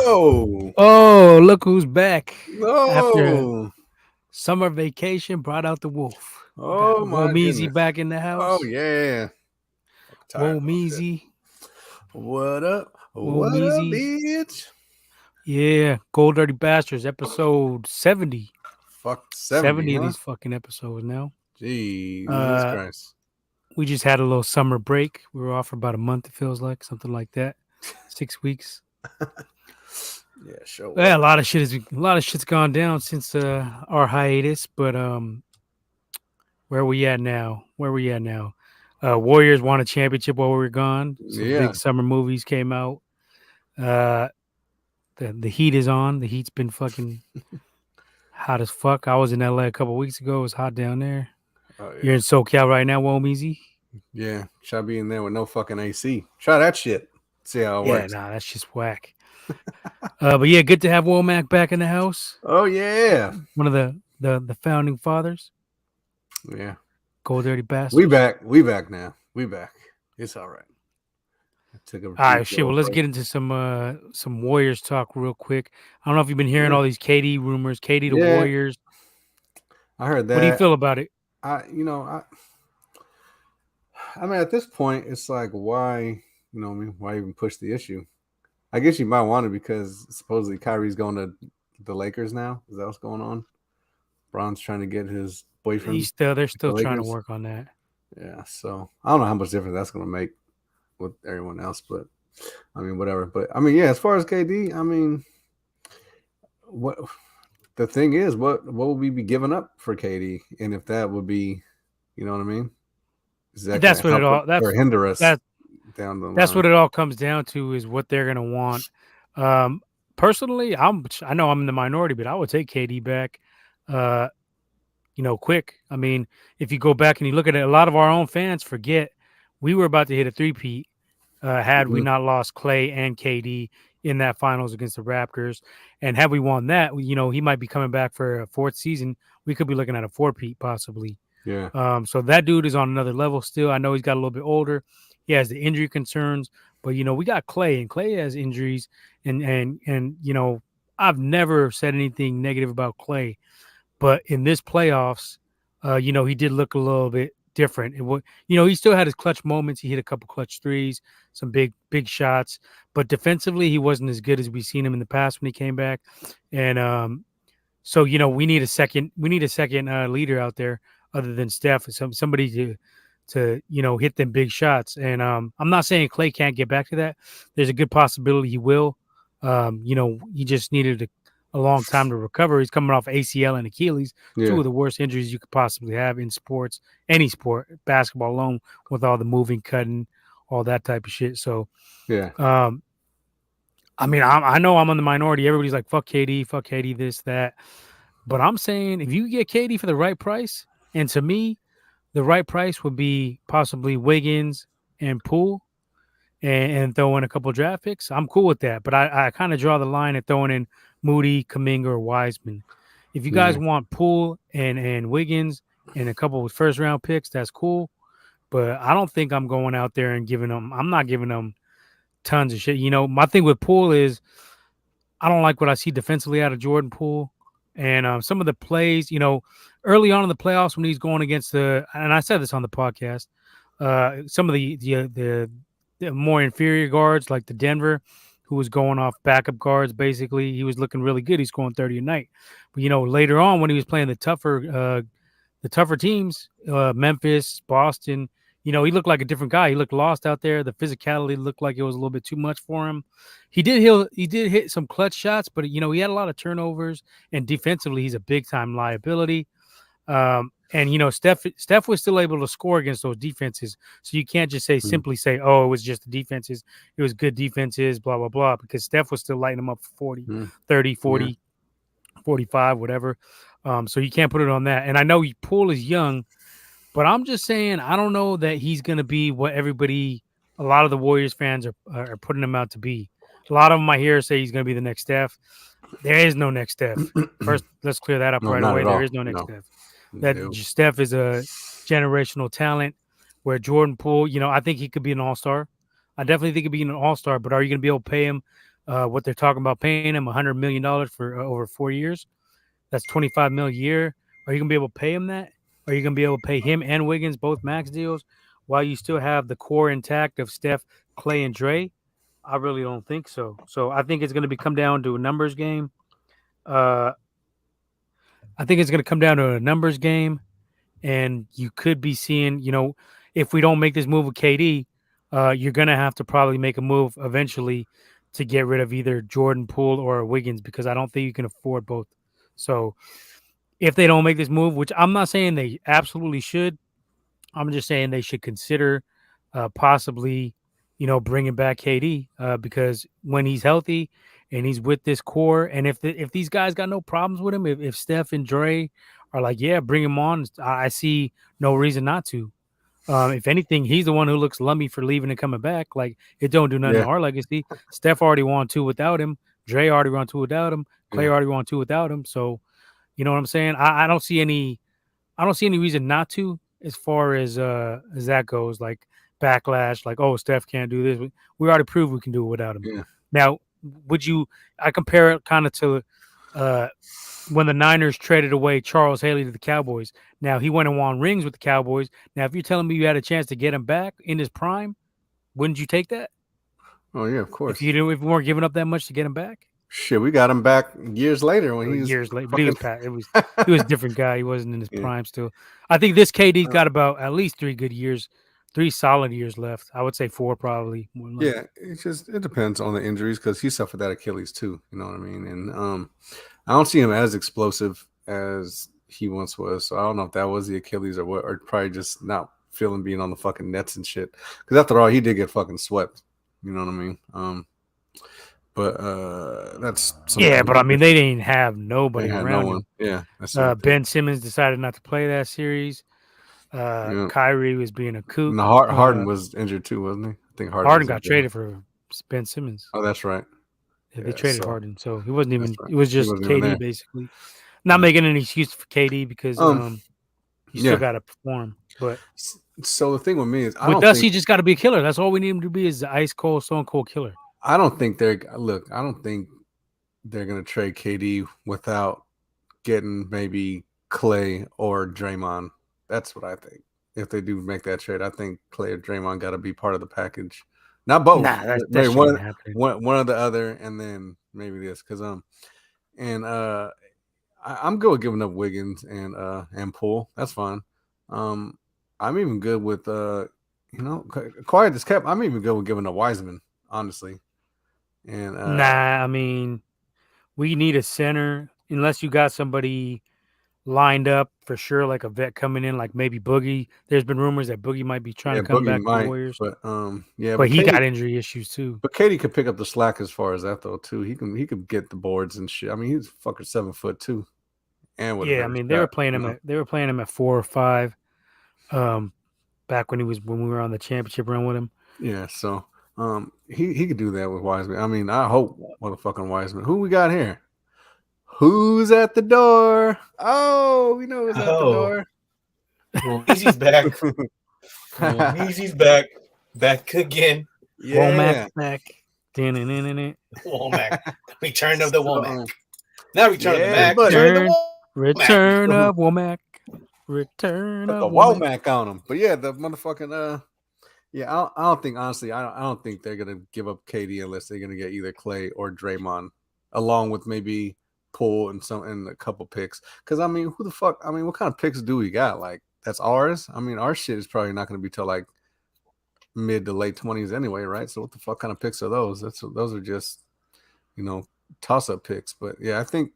Oh, Oh, look who's back. After no. summer vacation, brought out the wolf. We got Oh, my Womeezy goodness. back in the Oh, house. yeah. Fucking tired of shit. Womeezy. What up? What up, Womeezy. bitch? Yeah. Gold Dirty Bastards, episode 70. Fuck 70, 70 of huh? these fucking episodes now. Jesus Uh, Christ. we just had a little summer break. We were off for about a month, it feels like, something like that. 6 weeks. Yeah, sure Yeah, was. a lot of shit's gone down since our hiatus, but where we at now? Where we at now? Warriors won a championship while we were gone. Some Yeah. big summer movies came out. Uh, the heat is on. The heat's been fucking hot as fuck. I was in LA a couple weeks ago. It was hot down there. Oh, You're yeah. in SoCal right now, Womeezy? Yeah. Try being there with no fucking AC. Try that shit. See how it Yeah, works. nah, that's just whack. But yeah, good to have Womack back in the house. Oh, yeah. One of the founding fathers. Yeah. Gold Dirty We Bastards. back. We back now. We back. It's all right. I took a All brief right, shit. little Well, let's break. get into some Warriors talk real quick. I don't know if you've been hearing Yeah. all these KD rumors. KD to Yeah. Warriors. I heard What do you that. feel about it? I mean, at this point, it's like, why, I mean, why even push the issue? I guess you might want it because supposedly Kyrie's going to the Lakers now. Is that what's going on? Bron's trying to get his boyfriend They're to the still trying to Lakers. work on that. Yeah, so I don't know how much difference that's going to make with everyone else, but I mean, whatever. But I mean, yeah, as far as KD, I mean, what the thing is, what would we be giving up for KD, and if that would be, you know what I mean? Is that going That's to what it help all. or hinder us That down the that's line? what it all comes down to is what they're gonna want. Um, Personally, I know I'm in the minority, but I would take KD back. Uh, quick. I mean, if you go back and you look at it, a lot of our own fans forget we were about to hit a three-peat had we Mhm. not lost Clay and KD in that finals against the Raptors. And had we won that, he might be coming back for a fourth season. We could be looking at a four-peat possibly. Yeah, So that dude is on another level still. I know he's got a little bit older. He has the injury concerns, but we got Clay, and Clay has injuries, and I've never said anything negative about Clay, but in this playoffs, he did look a little bit different. He still had his clutch moments. He hit a couple clutch threes, some big shots, but defensively he wasn't as good as we've seen him in the past when he came back. And so we need a second leader out there other than Steph, somebody to hit them big shots. And I'm not saying Clay can't get back to that. There's a good possibility he will. He just needed a long time to recover. He's coming off ACL and Achilles, two yeah, of the worst injuries you could possibly have in sports, any sport, basketball alone, with all the moving, cutting, all that type of shit. So, yeah. um, I mean, I know I'm in the minority. Everybody's like, fuck KD, this, that. But I'm saying if you get KD for the right price, and to me, the right price would be possibly Wiggins and Poole and throw in a couple draft picks. I'm cool with that. But I kind of draw the line at throwing in Moody, Kuminga, or Wiseman. If you guys Yeah. want Poole and Wiggins and a couple of first round picks, that's cool. But I don't think I'm going out there and I'm not giving them tons of shit. My thing with Poole is I don't like what I see defensively out of Jordan Poole. And some of the plays, early on in the playoffs when he's going against and I said this on the podcast, some of the more inferior guards like the Denver, who was going off backup guards, basically, he was looking really good. He's scoring 30 a night. But later on when he was playing the tougher teams, Memphis, Boston, he looked like a different guy. He looked lost out there. The physicality looked like it was a little bit too much for him. He did hit some clutch shots, but he had a lot of turnovers. And defensively, he's a big time liability. And Steph was still able to score against those defenses. So you can't just Mhm. simply say, oh, it was just the defenses. It was good defenses, blah, blah, blah, because Steph was still lighting them up for 40, Mhm. 30, Yeah. 40, 45, whatever. So you can't put it on that. And I know Poole is young, but I'm just saying I don't know that he's going to be what a lot of the Warriors fans are putting him out to be. A lot of them I hear say he's going to be the next Steph. There is no next Steph. First, let's clear that up No, right not away. at There all. is no next No, Steph. That no. Steph is a generational talent. Where Jordan Poole, I think he could be an all-star. I definitely think he could be an all-star, but are you going to be able to pay him what they're talking about paying him $100 million for over 4 years. That's 25 million a year. Are you gonna be able to pay him that? Are you gonna be able to pay him and Wiggins both max deals while you still have the core intact of Steph, Clay, and Dre? I really don't think so. So I think it's gonna be come down to a numbers game. Uh, I think it's gonna come down to a numbers game, and you could be seeing, if we don't make this move with KD, you're gonna have to probably make a move eventually to get rid of either Jordan Poole or Wiggins because I don't think you can afford both. So if they don't make this move, which I'm not saying they absolutely should, I'm just saying they should consider possibly, bringing back KD because when he's healthy and he's with this core, and if these guys got no problems with him, if Steph and Dre are like, yeah, bring him on, I see no reason not to. If anything, he's the one who looks lummy for leaving and coming back. Like it don't do nothing to Yeah, our legacy. Steph already won two without him. Dre already won two without him. Clay yeah, already won two without him. So you know what I'm saying? I don't see any reason not to as far as that goes, like backlash, like, oh, Steph can't do this. We already proved we can do it without him. yeah. Now, would you I compare it kind of to uh when the Niners traded away Charles Haley to the Cowboys. Now he went and won rings with the Cowboys. Now, if you're telling me you had a chance to get him back in his prime, wouldn't you take that? Oh yeah, of If course. you didn't, if you weren't giving up that much to get him back? Shit, we got him back years later when he was Years late, but he fucking. was pat. He was a different guy. He wasn't in his Yeah. prime still. I think this KD's Uh, got about at least 3 good years, 3 solid years left. I would say four probably more than yeah, likely. it depends on the injuries because he suffered that Achilles too. You know what I mean? And I don't see him as explosive as he once was. So I don't know if that was the Achilles or what, or probably just not feeling being on the fucking nets and shit. Because after all, he did get fucking swept. You know what I mean? But that's Yeah, something but I mean different. they didn't have They nobody had no around one. him. Yeah, that's the thing. Ben Simmons decided not to play that series. Yeah. Kyrie was being a And kook. the Harden was injured too, wasn't he? I think Harden Harden was got injured. traded for Ben Simmons. Oh, that's right. Yeah, they Yeah, traded so Harden, so he wasn't that's even. right. It was He just wasn't even KD there. basically. Not Yeah. making any excuse for KD because Um. you still Yeah. got to perform. But So the thing with me is, with us, he just got to be a killer. That's all we need him to be is the ice cold, stone cold killer. I don't think they're look. I don't think they're gonna trade KD without getting maybe Clay or Draymond. That's what I think. If they do make that trade, I think Clay or Draymond got to be part of the package. Not both. Nah, that Maybe shit ain't happening. one or the other, and then maybe this. Because and I'm good with giving up Wiggins and Poole. That's fine. Um, I'm even good with quiet as kept. I'm even good with giving up Wiseman, honestly. And Nah, I mean, we need a center unless you got somebody lined up for sure, like a vet coming in, like maybe Boogie. There's been rumors that Boogie might be trying yeah, to come Boogie back to the might, Warriors, but yeah, but he got injury issues too. But Katie could pick up the slack as far as that though too. He could get the boards and shit. I mean, he's fucking 7 foot too, and with a Yeah, I better mean shot. You know? they were playing him at 4 or 5, um, back when we were on the championship run with him. Yeah. So he could do that with Wiseman. I mean, I hope motherfucking Wiseman. Who we got here? Who's at the door? Oh, we know who's at the Oh, door. Weezy's back. Weezy's back. Back again. Yeah. Womac's back. Dun-dun-dun-dun-dun. Womack. Return of the So, Womack. Not return of the yeah, Mac. buddy. Return of the Return of Womack. Return Put the of Womack. Womack on him. But yeah, the motherfucking yeah, I don't think honestly, I don't think they're gonna give up KD unless they're gonna get either Clay or Draymond, along with maybe Poole and a couple picks. Because I mean, who the fuck? I mean, what kind of picks do we got? Like that's ours. I mean, our shit is probably not gonna be till like mid to late 20s anyway, right? So what the fuck kind of picks are those? Those are just toss up picks. But yeah, I think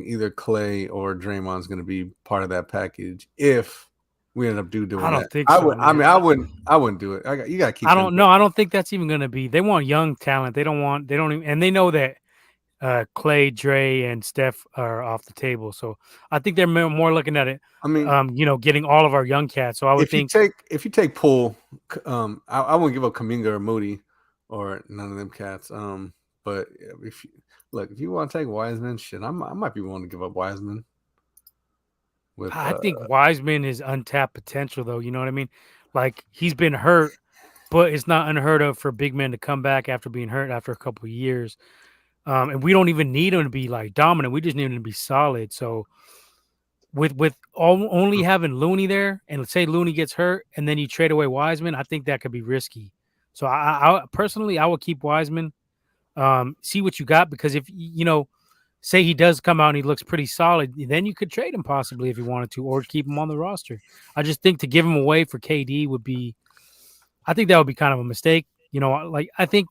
either Clay or Draymond's gonna be part of that package if we end up doing I that. don't think I so, would. I man. mean, I wouldn't do it. You got to keep. I them don't know. I don't think that's even going to be. They want young talent. They don't even, and they know that Clay, Dre, and Steph are off the table. So I think they're more looking at it, I mean, getting all of our young cats. So I would think, if you take Poole, I wouldn't give up Kaminga or Moody or none of them cats. But if you want to take Wiseman, shit, I might be willing to give up Wiseman. With I think Wiseman is untapped potential, though. You know what I mean? Like he's been hurt but it's not unheard of for big men to come back after being hurt after a couple of years. And we don't even need him to be like dominant. We just need him to be solid. So only having Looney there, and let's say Looney gets hurt, and then you trade away Wiseman, I think that could be risky. So I personally, I would keep Wiseman. See what you got, because if say he does come out and he looks pretty solid, then you could trade him possibly if you wanted to, or keep him on the roster. I just think to give him away for KD would be, I think that would be kind of a mistake. Like I think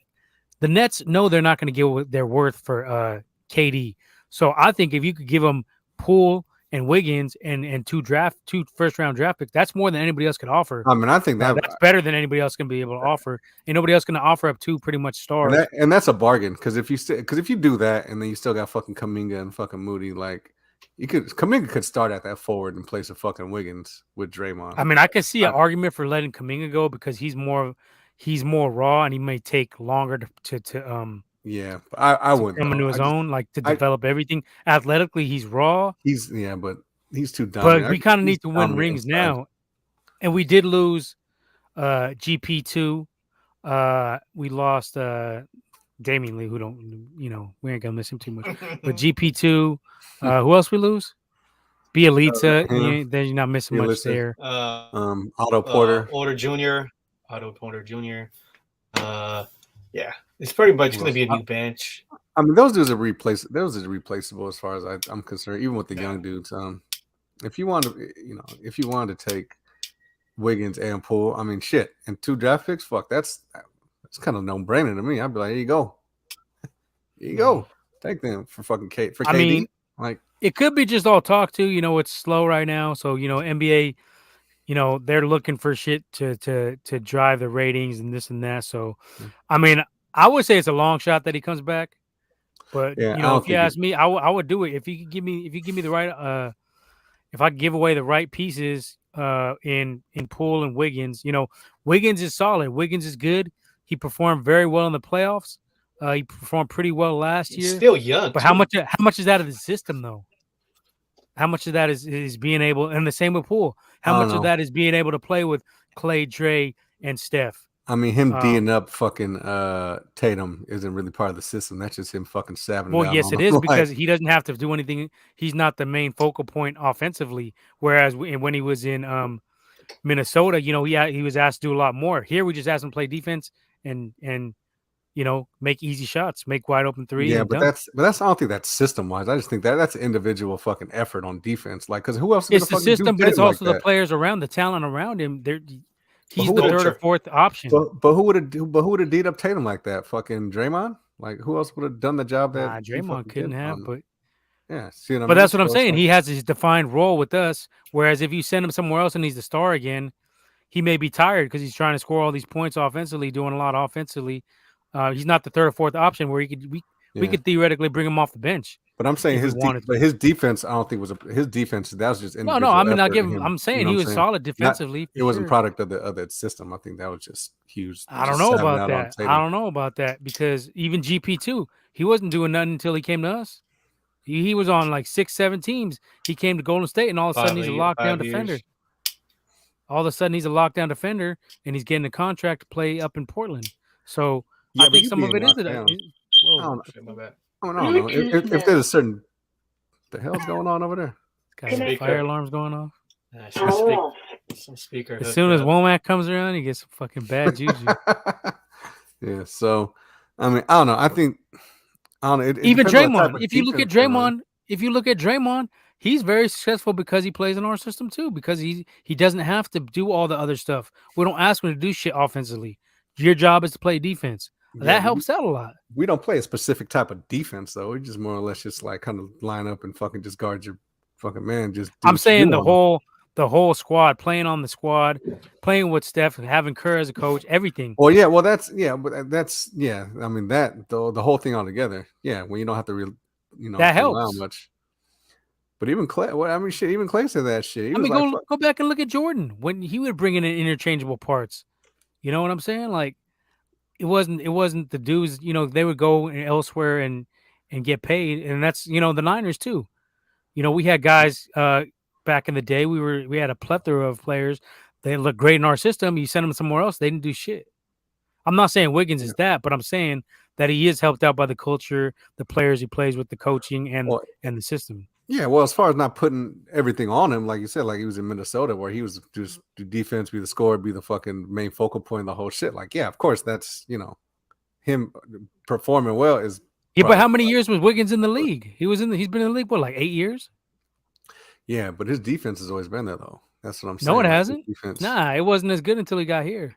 the Nets know they're not going to give their worth for KD. So I think if you could give them Poole and Wiggins and two first round draft picks, that's more than anybody else could offer. I mean, I think that's better than anybody else can be able to offer. Ain't nobody else going to offer up two pretty much stars. And that's a bargain, because if you do that and then you still got fucking Kuminga and fucking Moody, like Kuminga could start at that forward in place of fucking Wiggins with Draymond. I mean, I can see an argument for letting Kuminga go because he's more raw and he may take longer to yeah, I wouldn't come into his own, like to develop everything. Athletically, he's raw. But he's too dominant. But we kind of need to win rings now. And we did lose GP2. We lost Damian Lee, who we ain't gonna miss him too much. But GP2, who else we lose? Bielitsa, you're not missing much there. Otto Porter. Otto Porter Jr. Yeah. It's pretty much going to be a new bench. I mean, those dudes are replaceable as far as I'm concerned, even with the young dudes. If you want to take Wiggins and Poole, I mean, shit, and 2 draft picks, fuck, that's kind of no-brainer to me. I'd be like, here you go. Here you go. Take them for fucking KD. I mean, like, it could be just all talk too. It's slow right now, so NBA, they're looking for shit to drive the ratings and this and that. So, I mean, I would say it's a long shot that he comes back, but if you ask me, I would do it if you give me the right if I give away the right pieces in Poole and Wiggins. Wiggins is solid. Wiggins is good. He performed very well in the playoffs. He performed pretty well last year. He's still young, but how much is that of the system though? How much of that is being able, and the same with Poole. How much of that is being able to play with Clay, Dre, and Steph? I mean, him D'ing up fucking Tatum isn't really part of the system. That's just him fucking stabbing. Well, yes, it is, because he doesn't have to do anything. He's not the main focal point offensively. Whereas when he was in Minnesota, he was asked to do a lot more. Here, we just asked him to play defense and make easy shots, make wide open threes. Yeah, but that's I don't think that's system wise. I just think that's individual fucking effort on defense. Like, because who else? It's the system, but it's also the players around, the talent around him. He's the third or fourth option. But who would have D'd up Tatum like that? Fucking Draymond? Like, who else would have done the job that Draymond couldn't have? But yeah, see what I mean? But that's what I'm saying. He has his defined role with us. Whereas if you send him somewhere else and he's the star again, he may be tired because he's trying to score all these points offensively, doing a lot offensively. He's not the third or fourth option where we could theoretically bring him off the bench. But I'm saying his defense, I don't think his defense. That was just individual. No. I mean, I'm saying he was solid defensively. It wasn't product of the system. I think that was just huge. I don't know about that. I don't know about that because even GP2, he wasn't doing nothing until he came to us. He was on like 6-7 teams. He came to Golden State, and all of a sudden he's a lockdown defender. All of a sudden he's a lockdown defender, and he's getting a contract to play up in Portland. So I think some of it is that. Whoa, I don't know. If there's a certain, the hell's going on over there? Got fire alarms going off. Some speaker. As soon as Womack comes around, he gets some fucking bad juju. Yeah. So, I mean, I don't know. I don't know. Even Draymond. If you look at Draymond, he's very successful because he plays in our system too. Because he doesn't have to do all the other stuff. We don't ask him to do shit offensively. Your job is to play defense. That helps out a lot. We don't play a specific type of defense, though. We just more or less just like kind of line up and fucking just guard your fucking man. I'm saying the whole squad, playing on the squad, playing with Steph, having Kerr as a coach, everything. Well, yeah, I mean that the whole thing altogether. Yeah, when you don't have to that helps much. But even Clay, even Clay said that shit. Go back and look at Jordan when he would bring in interchangeable parts. You know what I'm saying? Like. It wasn't the dudes, they would go elsewhere and get paid. And that's, the Niners too. We had guys back in the day. We had a plethora of players. They looked great in our system. You send them somewhere else, they didn't do shit. I'm not saying Wiggins is that, but I'm saying that he is helped out by the culture, the players he plays with, the coaching, Well, and the system. yeah, well, as far as not putting everything on him, like you said, like he was in Minnesota where he was just do defense, be the scorer, be the fucking main focal point of the whole shit. Like, yeah, of course, that's him performing well is Yeah, but probably how many years was Wiggins in the league? He's been in the league for like 8 years. yeah, but his defense has always been there though. That's what I'm No, saying. it Like his hasn't. defense. Nah, it wasn't as good until he got here.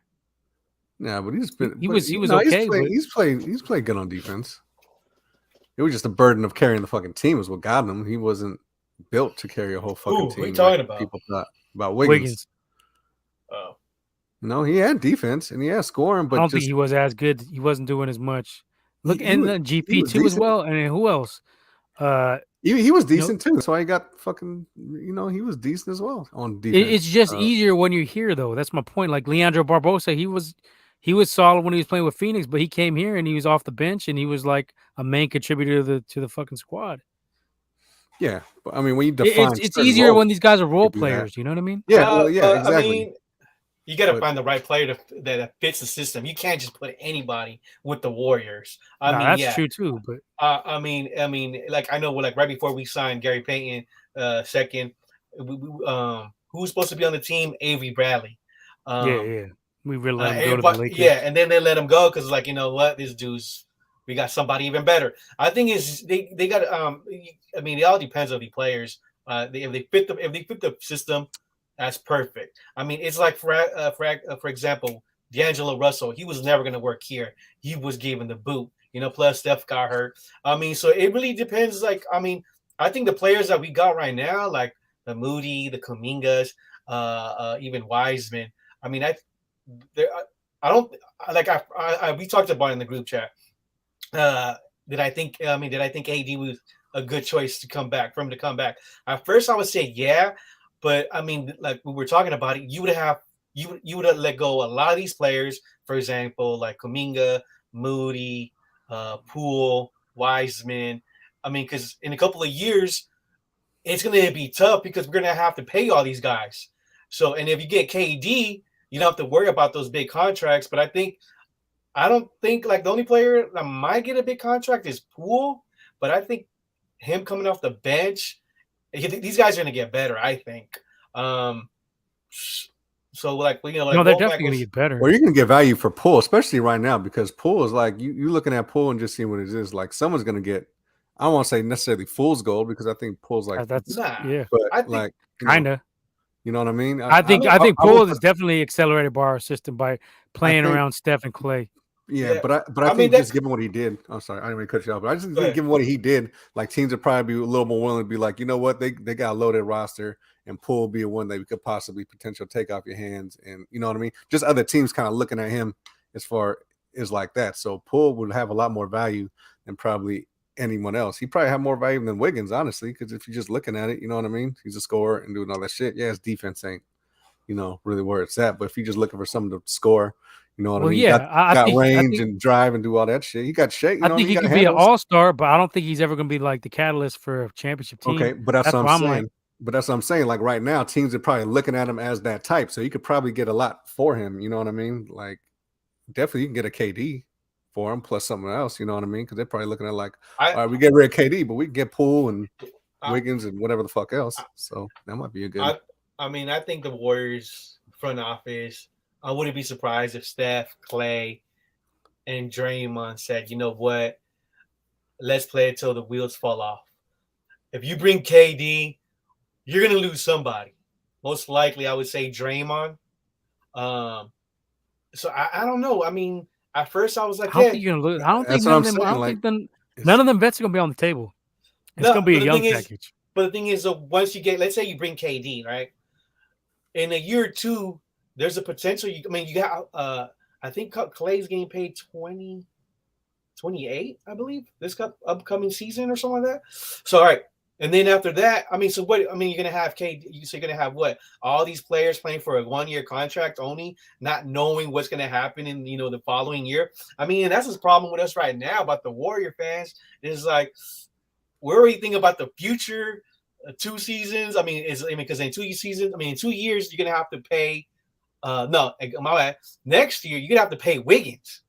Yeah, but he's been. He But was no, okay, but He's played good on defense. It was just the burden of carrying the fucking team was what got him. He wasn't built to carry a whole fucking Who team. are you talking like about? people thought about Wiggins. Oh, No, he had defense and he had scoring, I but don't think just he was as good. He wasn't doing as much. Look, he and was the he GP was too as decent. well. And then who else? He was You know, decent too. That's why he got fucking. He was decent as well on defense. it's just easier when you're here, though. That's my point. Like Leandro Barbosa, he was solid when he was playing with Phoenix, but he came here and he was off the bench and he was like a main contributor to the fucking squad. Yeah, but I mean, when you define It's certain easier roles, when these guys are you role can do that. players. You know what I mean? Yeah, well, yeah, but, exactly. I mean, you got to But- find the right player that fits the system. You can't just put anybody with the Warriors. I Nah, mean, that's yeah. true too. But I mean, like I know, like right before we signed Gary Payton, second, who was supposed to be on the team? Avery Bradley. yeah, we really let him go to the everybody- Lakers. yeah, and then they let him go because, like, you know what, this dude's we got somebody even better. I think is they got I mean, it all depends on the players. If they fit the system, that's perfect. I mean, it's like for example, D'Angelo Russell, he was never going to work here. He was given the boot, plus Steph got hurt. I mean, so it really depends. Like, I mean, I think the players that we got right now, like the Moody, the Kumingas, even Wiseman. I mean, I don't like we talked about it in the group chat. Did I think AD was a good choice to come back? At first, I would say yeah, but I mean, like we were talking about it, you would have let go a lot of these players. For example, like Kuminga, Moody, Poole, Wiseman. I mean, because in a couple of years, it's going to be tough because we're going to have to pay all these guys. So, and if you get KD, you don't have to worry about those big contracts. But I don't think like the only player that might get a big contract is Poole. But I think him coming off the bench, these guys are going to get better. I think. So like no, they're definitely going to get better. Well, you're going to get value for Poole, especially right now because Poole is like you looking at Poole and just seeing what it is. Like someone's going to get. I don't want to say necessarily fool's gold because I think Poole's like That's yeah, but I think, like kind of. You know what I mean? I think Poole is definitely accelerated by our system by playing around Steph and Clay. Yeah, but I think just given what he did, I'm sorry, I didn't mean to cut you off, but I just think given what he did, like teams would probably be a little more willing to be like, you know what, they got a loaded roster and Poole be a one that we could possibly potential take off your hands, and you know what I mean? Just other teams kind of looking at him as far as like that. So Poole would have a lot more value than probably anyone else. He probably have more value than Wiggins, honestly, because if you're just looking at it, you know what I mean? He's a scorer and doing all that shit. Yeah, his defense ain't, really where it's at. But if you're just looking for someone to score, you know what I mean? Yeah, got range and drive and do all that shit. He got shake. I think he could be an all-star, but I don't think he's ever going to be like the catalyst for a championship team. Okay, but that's what I'm saying. Like, but that's what I'm saying. Like right now, teams are probably looking at him as that type. So you could probably get a lot for him. You know what I mean? Like definitely you can get a KD for him plus something else. You know what I mean? Because they're probably looking at like, all right, we get rid of KD, but we can get Poole and Wiggins and whatever the fuck else. So that might be a good. I mean, I think the Warriors front office, I wouldn't be surprised if Steph, Clay, and Draymond said, you know what, let's play it till the wheels fall off. If you bring KD, you're going to lose somebody. Most likely, I would say Draymond. So I don't know. I mean, at first I was like, I don't think you're going to lose. I don't think none of them. I don't think none of them bets are going to be on the table. It's going to be a young package. But the thing is, once you get, let's say you bring KD, right? In a year or two, there's a potential. You got, I think Clay's getting paid 28, I believe, this upcoming season or something like that. So, all right. And then after that, I mean, so what? I mean, you're going to have KD. So you're going to have what? All these players playing for a 1-year contract only, not knowing what's going to happen in, the following year. I mean, and that's the problem with us right now about the Warrior fans. Is like, we're already thinking about the future 2 seasons. I mean, because in 2 seasons, in 2 years, you're going to have to pay No, my bad. Next year, you're gonna have to pay Wiggins.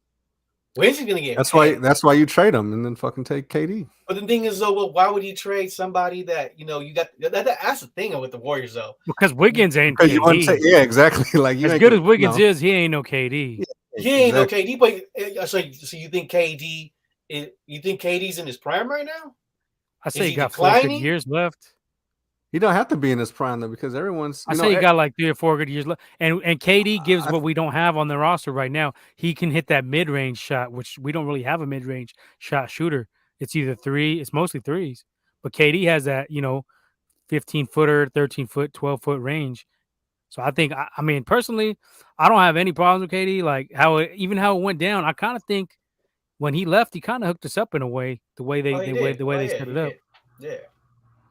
Wiggins is gonna get That's paid. why you trade him and then fucking take KD. But the thing is, though, well, why would you trade somebody that you got? That's the thing with the Warriors, though. Because Wiggins ain't Because you want to KD. take, yeah, exactly. Like you As ain't good as gonna- Wiggins no. is, he ain't no KD. Yeah, He ain't exactly. no KD, but so you think KD? You think KD's in his prime right now? I say Is he he got 4 good declining? years left. He don't have to be in his prime though, because everyone's. I say he got like 3 or 4 good years left. And KD gives what we don't have on the roster right now. He can hit that mid-range shot, which we don't really have a mid-range shot shooter. It's either 3, it's mostly threes. But KD has that, 15-footer, 13-foot, 12-foot range. So I think, I mean, personally, I don't have any problems with KD. Like how it went down, I kind of think when he left, he kind of hooked us up in a way. The way they set it up. Yeah.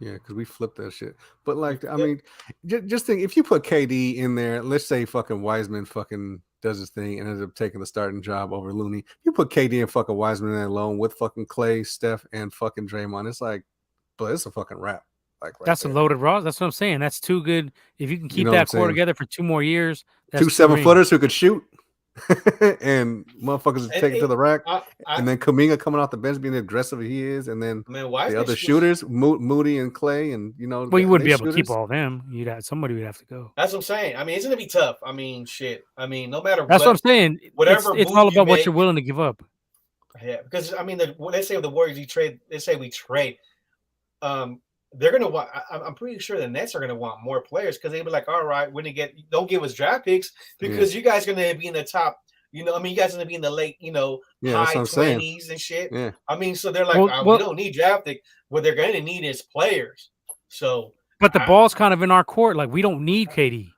Yeah, because we flipped that shit. But like, I mean, just think if you put KD in there, let's say fucking Wiseman fucking does his thing and ends up taking the starting job over Looney. You put KD and fucking Wiseman in there alone with fucking Clay, Steph, and fucking Draymond. It's like, but it's a fucking wrap. Like That's a loaded roster. That's what I'm saying. That's too good. If you can keep that core together for 2 more years, that's 2 7-footers who could shoot. And motherfuckers take it to the rack, and then Kuminga coming off the bench being aggressive as he is, and then the other shooters, Moody and Clay, and well, you wouldn't be able to keep all of them. Somebody would have to go. That's what I'm saying. I mean, it's gonna be tough. I mean, shit. I mean, no matter. That's what I'm saying. Whatever it's all about what you're willing to give up. Yeah, because I mean, let's say the Warriors let's say we trade. They're gonna want. I'm pretty sure the Nets are gonna want more players because they'll be like, all right, don't give us draft picks because you guys are gonna be in the top. You guys are gonna be in the late, high 20s and shit. Yeah. I mean, so they're like, we don't need draft pick. What they're gonna need is players. So, but the ball's kind of in our court. Like we don't need KD.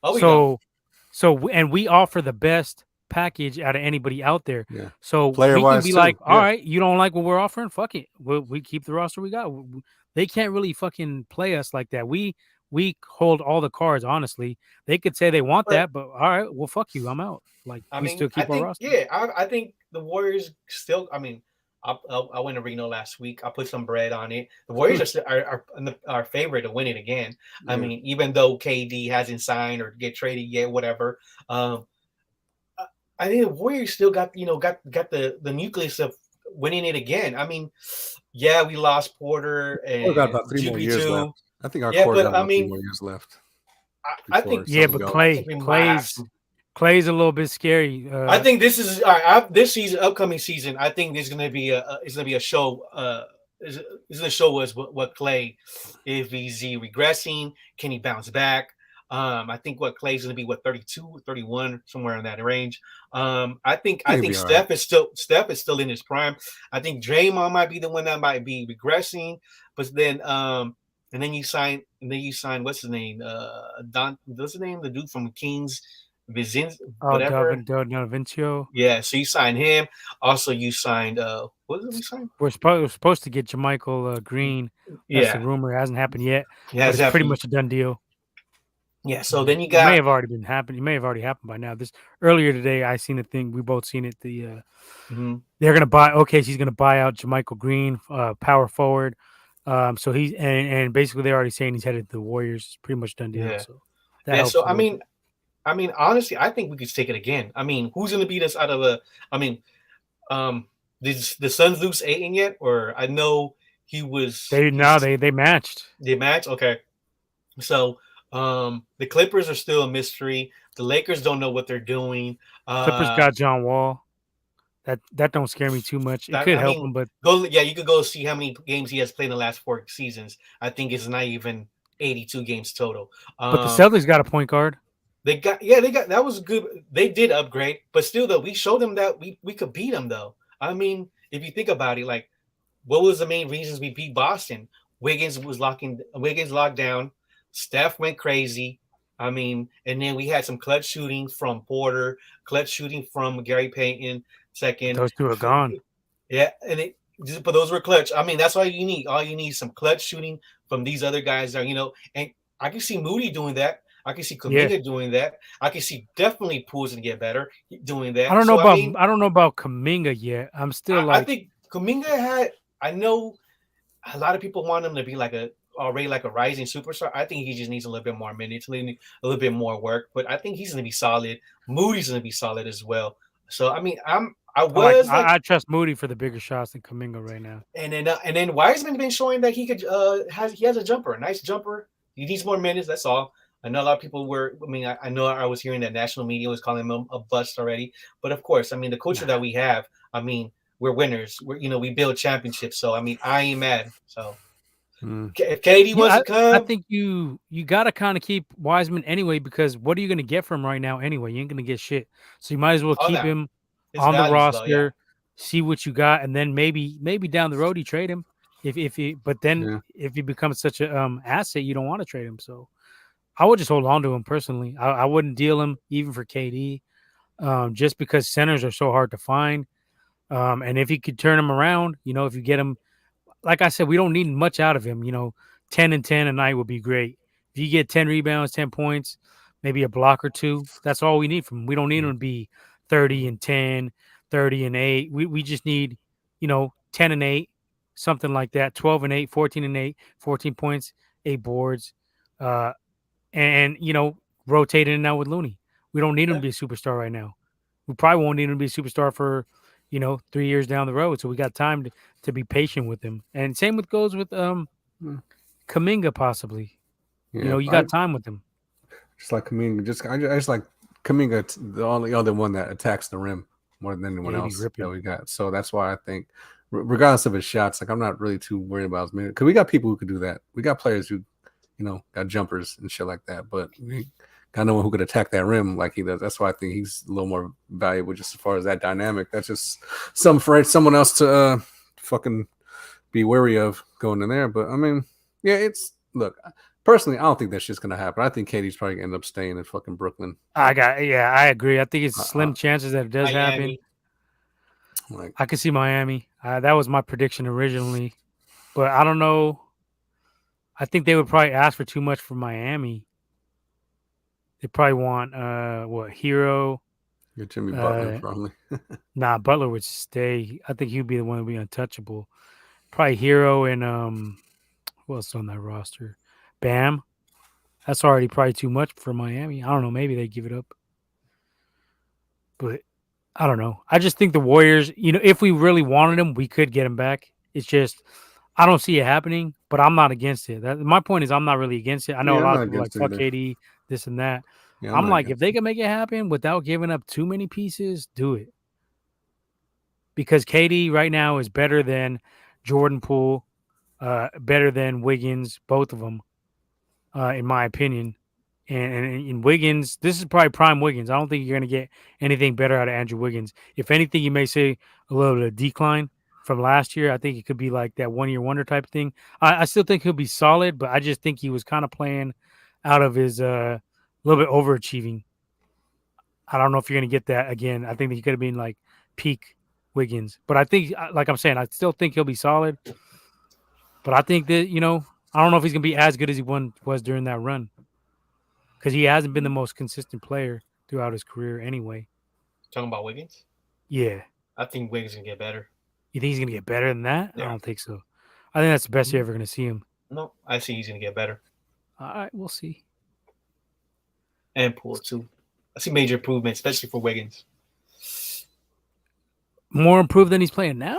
And we offer the best package out of anybody out there. Yeah. So we can be like, all right, you don't like what we're offering? Fuck it. We keep the roster we got. They can't really fucking play us like that. We hold all the cards, honestly. They could say they want that, but all right, well, fuck you. I'm out. Like, still keep our roster. Yeah, I think the Warriors still, I mean, I went to Reno last week. I put some bread on it. The Warriors are favorite to win it again. I mean, even though KD hasn't signed or get traded yet, whatever. I think the Warriors still got the nucleus of winning it again. I mean, yeah, we lost Porter and we got about 3 more years left. I think our core got about 3 more years left. I think but Clay's a little bit scary. I think this is this season, upcoming season. I think there's going to be a show. Is going to show us what Clay, if he's regressing, can he bounce back? I think what Clay's going to be 32, 31, somewhere in that range. I think Steph is still in his prime. I think Draymond might be the one that might be regressing, but then and then you sign what's his name? What's his name? The dude from Kings, whatever. Vincio. Yeah, so you signed him. Also, you signed what did we sign? We're supposed to get JaMychal Green. That's the rumor. It hasn't happened yet. Yeah, it's pretty much a done deal. Yeah, so then you got. It may have already been happening. It may have already happened by now. Earlier today, I seen a thing. We both seen it. They're gonna buy. Okay, she's gonna buy out JaMychal Green, power forward. So he's and basically they're already saying he's headed to the Warriors. It's pretty much done deal. Yeah. So I mean, honestly, I think we could take it again. I mean, who's gonna beat us out of a? I mean, did the Suns lose Ayton yet? Or I know he was. They matched. They matched. Okay, so. The Clippers are still a mystery. The Lakers don't know what they're doing. Clippers got John Wall. That don't scare me too much. It could help him, but you could go see how many games he has played in the last 4 seasons. I think it's not even 82 games total. But the Celtics got a point guard. They got that was good. They did upgrade, but still though, we showed them that we could beat them though. I mean, if you think about it, like what was the main reasons we beat Boston? Wiggins locked down. Steph went crazy. I mean, and then we had some clutch shooting from Porter, clutch shooting from Gary Payton. Second, those two are gone. Yeah, but those were clutch. I mean, that's all you need. All you need is some clutch shooting from these other guys. And I can see Moody doing that. I can see Kuminga doing that. I can see definitely Poole's gonna get better doing that. I don't know about Kuminga yet. I'm still I think Kuminga I know a lot of people want him to be like already like a rising superstar. I think he just needs a little bit more minutes, a little bit more work. But I think he's going to be solid. Moody's going to be solid as well. So I mean, I was like, I trust Moody for the bigger shots than Kaminga right now. and then Wiseman been showing that he could he has a jumper, a nice jumper. He needs more minutes. That's all. I know a lot of people were. I mean, I know I was hearing that national media was calling him a bust already. But of course, I mean, the culture that we have. I mean, we're winners. We build championships. So I mean, I ain't mad. So if KD wants to I come, think you got to kind of keep Wiseman anyway, because what are you going to get from him right now anyway? You ain't going to get shit. So you might as well oh keep no, him his on the value's low. Yeah, roster, see what you got, and then maybe down the road you trade him. If he, but then if he becomes such a asset, you don't want to trade him. So I would just hold on to him personally. I wouldn't deal him even for KD, just because centers are so hard to find. And if you could turn him around, if you get him, like I said, we don't need much out of him. 10 and 10 a night would be great. If you get 10 rebounds, 10 points, maybe a block or two, that's all we need from him. We don't need him to be 30 and 10, 30 and 8. We just need, 10 and 8, something like that, 12 and 8, 14 and 8, 14 points, 8 boards, and rotate in and out with Looney. We don't need him to be a superstar right now. We probably won't need him to be a superstar for 3 years down the road. So we got time to be patient with him. And same goes with Kaminga possibly. Yeah, You got time with him. Just like Kaminga, I just like Kaminga, the only other one that attacks the rim more than anyone else that we got. So that's why I think, regardless of his shots, like I'm not really too worried about his minute, because we got people who could do that. We got players who, got jumpers and shit like that. But we got no one who could attack that rim like he does. That's why I think he's a little more valuable just as far as that dynamic. That's just someone else to fucking be wary of going in there. But I mean, yeah, look. Personally, I don't think that shit's gonna happen. I think Katie's probably gonna end up staying in fucking Brooklyn. I agree. I think it's slim chances that it does happen. Like, I could see Miami. That was my prediction originally, but I don't know. I think they would probably ask for too much for Miami. They probably want Hero. Get Jimmy Butler probably. Nah, Butler would stay. I think he'd be the one to be untouchable. Probably Hero and who else on that roster? Bam. That's already probably too much for Miami. I don't know. Maybe they give it up. But I don't know. I just think the Warriors, if we really wanted him, we could get him back. It's just I don't see it happening, but I'm not against it. My point is I'm not really against it. I know a lot of people like fuck KD, this and that. Yeah, I'm like, if they can make it happen without giving up too many pieces, do it. Because KD right now is better than Jordan Poole, better than Wiggins, both of them. In my opinion. And in Wiggins, this is probably prime Wiggins. I don't think you're going to get anything better out of Andrew Wiggins. If anything, you may say a little bit of decline from last year. I think it could be like that one-year wonder type thing. I still think he'll be solid, but I just think he was kind of playing out of his little bit overachieving. I don't know if you're going to get that again. I think that he could have been like peak Wiggins. But I think, like I'm saying, I still think he'll be solid. But I think that, I don't know if he's going to be as good as he was during that run, because he hasn't been the most consistent player throughout his career anyway. Talking about Wiggins? Yeah. I think Wiggins going to get better. You think he's going to get better than that? Yeah. I don't think so. I think that's the best you're ever going to see him. No, I see he's going to get better. All right, we'll see. And Poole, too. I see major improvement, especially for Wiggins. More improved than he's playing now?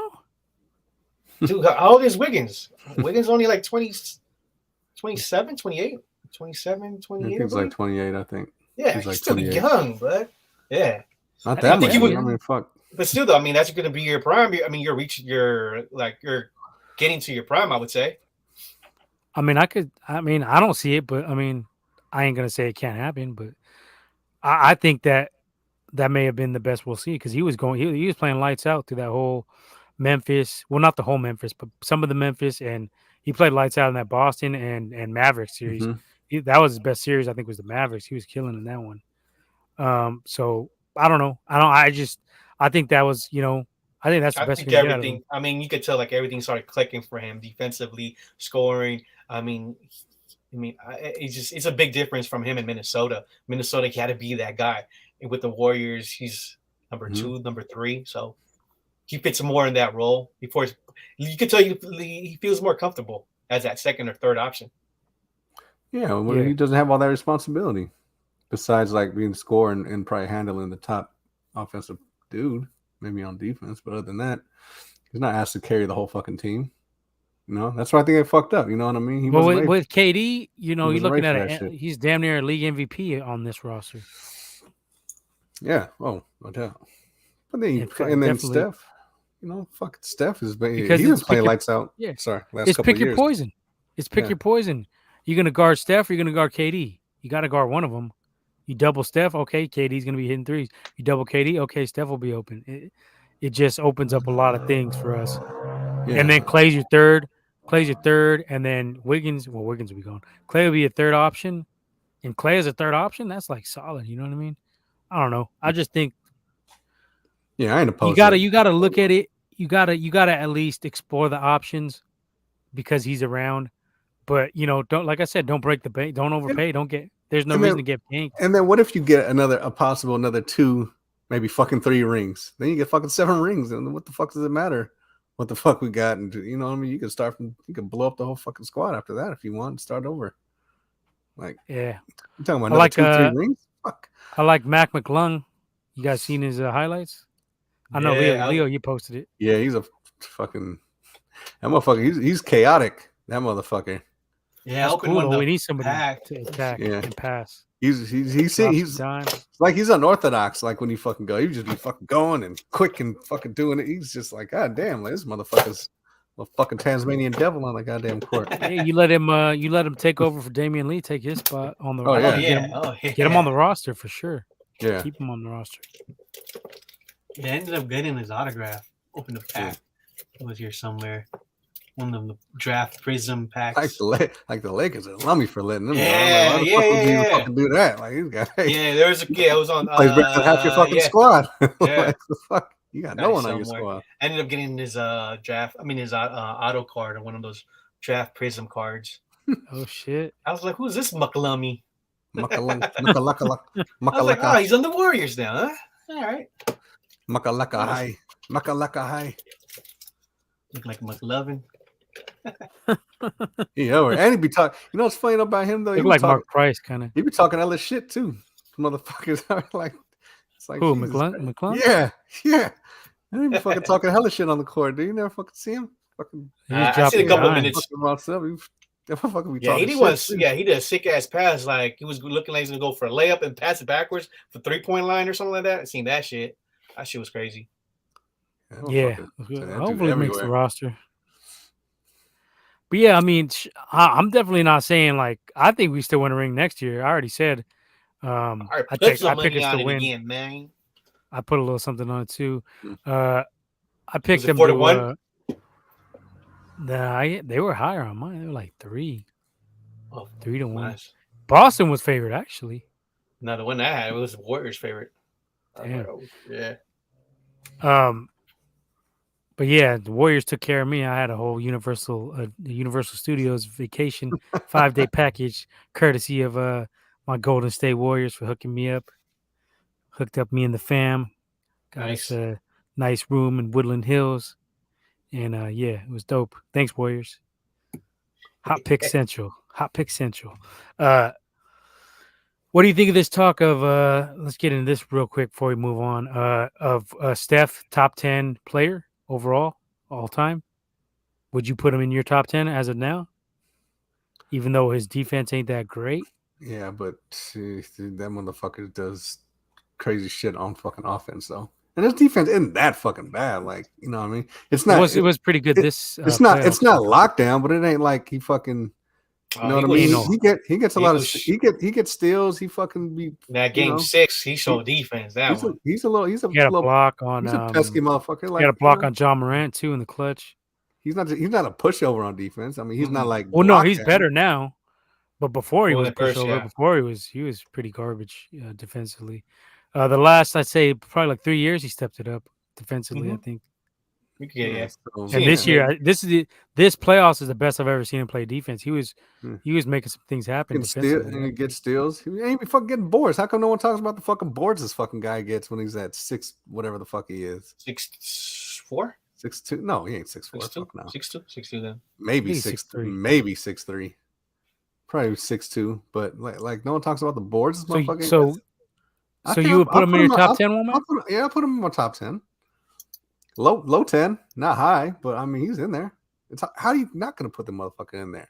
Dude, how old is Wiggins? Wiggins only like 20, 27, 28? 27, 28? I think he's like 28, I think. Yeah, he's like still 28. Young, but yeah. Not that much. I mean, fuck. But still, though, I mean, that's going to be your prime. I mean, you're getting to your prime, I would say. I mean, I don't see it, but I mean, I ain't going to say it can't happen, but I think that may have been the best we'll see, because he was playing lights out through that whole Memphis. Well, not the whole Memphis, but some of the Memphis, and he played lights out in that Boston and Mavericks series. Mm-hmm. That was his best series. I think was the Mavericks. He was killing in that one. So I don't know. I think that was, I think that's the best thing. Everything. I mean, you could tell like everything started clicking for him defensively, scoring. I mean, it's a big difference from him in Minnesota. Minnesota, he had to be that guy. And with the Warriors, he's number 2, number 3. So he fits more in that role. You could tell he feels more comfortable as that second or third option. Yeah, well, he doesn't have all that responsibility. Besides, like being scorer and probably handling the top offensive dude, maybe on defense. But other than that, he's not asked to carry the whole fucking team. You know, that's why I think they fucked up. You know what I mean? He with KD, you know, you're looking at at he's damn near a league MVP on this roster. Yeah. Oh, no doubt. But then and then Steph, you know, fucking Steph is because he was playing lights out. Yeah. Sorry, last it's couple pick of years. Your poison. It's pick your poison. You're gonna guard Steph. Or you're gonna guard KD. You got to guard one of them. You double Steph, okay, KD's gonna be hitting threes. You double KD, okay, Steph will be open. It just opens up a lot of things for us. Yeah. And then Clay's your third, and then Wiggins. Well, Wiggins will be gone. Clay will be a third option, and Clay is a third option. That's like solid. You know what I mean? I don't know. I just think. Yeah, I ain't opposed. You gotta look at it. You gotta at least explore the options because he's around. But don't, like I said, don't break the bank. Don't overpay. There's no reason to get banked. And then what if you get another 2, maybe fucking 3 rings? Then you get fucking 7 rings. And what the fuck does it matter? What the fuck we got? And you know what I mean? You can blow up the whole fucking squad after that if you want. Start over. Like, yeah. I'm talking about another 2, 3 rings? Fuck. I like Mac McClung. You guys seen his highlights? I know Leo, you posted it. Yeah, he's a fucking that motherfucker. He's chaotic. That motherfucker. Yeah, cool. We need somebody to attack and pass. He's like he's unorthodox. Like when he fucking go, he just be fucking going and quick and fucking doing it. He's just like, God damn, like, this motherfucker's a fucking Tasmanian devil on the goddamn court. Yeah, you let him take over for Damian Lee, take his spot on the roster. Get him on the roster for sure. Yeah, keep him on the roster. Yeah, I ended up getting his autograph. Opened a pack. It was here somewhere. One of the draft prism packs. Like the Lakers are lummy for letting them. Yeah, go. Like, fucking do that. Like these guys. Yeah, there was it was on. Plays better than half your fucking squad. Yeah, like, the fuck. You got no one on your squad. I ended up getting his his auto card on one of those draft prism cards. Oh shit! I was like, who's this Muckalummy? I was like, oh, he's on the Warriors now, huh? All right. Makalaka high. Look like McLovin. Yeah, and he be talking. You know what's funny about him though? He like Mark Price kind of. He be talking hella shit too. Motherfuckers are like, it's like who McClung? Yeah. And he be fucking talking hella shit on the court. Do you never fucking see him? Fucking. I seen a couple of minutes. He did a sick ass pass. Like he was looking like he's gonna go for a layup and pass it backwards for 3-point line or something like that. I seen that shit. That shit was crazy. Yeah, hopefully he makes the roster. But yeah, I mean, I'm definitely not saying like I think we still win a ring next year. I already said. I picked us to win. Again, man. I put a little something on it too. I picked them to. They were higher on mine. They were like 3. 3-1. Nice. Boston was favored actually. No, the one I had, it was the Warriors' favorite. Damn. Yeah. But yeah, the Warriors took care of me. I had a whole Universal Studios vacation 5-day package, courtesy of my Golden State Warriors for hooking me up. Hooked up me and the fam. Got us a nice room in Woodland Hills. And it was dope. Thanks, Warriors. Hot Pick Central. What do you think of this talk of let's get into this real quick before we move on, of Steph, top 10 player overall, all time? Would you put him in your top 10 as of now? Even though his defense ain't that great? Yeah, but that motherfucker does crazy shit on fucking offense, though. And his defense isn't that fucking bad. Like, you know what I mean? It's not. It was pretty good it's not lockdown, but it ain't like he fucking. You know what I mean? He gets a lot of he gets steals. He fucking be that game 6. He showed defense. He's a block on. He's a pesky motherfucker. Like, he had a block on John Morant too in the clutch. He's not a pushover on defense. I mean, he's not like. Well, no, he's better now, but before he was pushover. Before he was pretty garbage defensively. The last, I'd say, probably like 3 years, he stepped it up defensively. I think. Yeah. And this year, this playoffs is the best I've ever seen him play defense. He was making some things happen. He gets steals. He ain't be fucking getting boards. How come no one talks about the fucking boards this fucking guy gets when he's at 6, whatever the fuck he is? 6'4"? 6'2"? No, he ain't 6'4". 6'2"? Fuck no. 6'2"? 6'2" then. Maybe he's 6'3". 6'3". Maybe 6'3". Probably 6'2". But like no one talks about the boards. This motherfucker. So you would put him in your top 10, Woman? I'll put him in my top 10. Low 10, not high, but I mean he's in there. How are you not gonna put the motherfucker in there?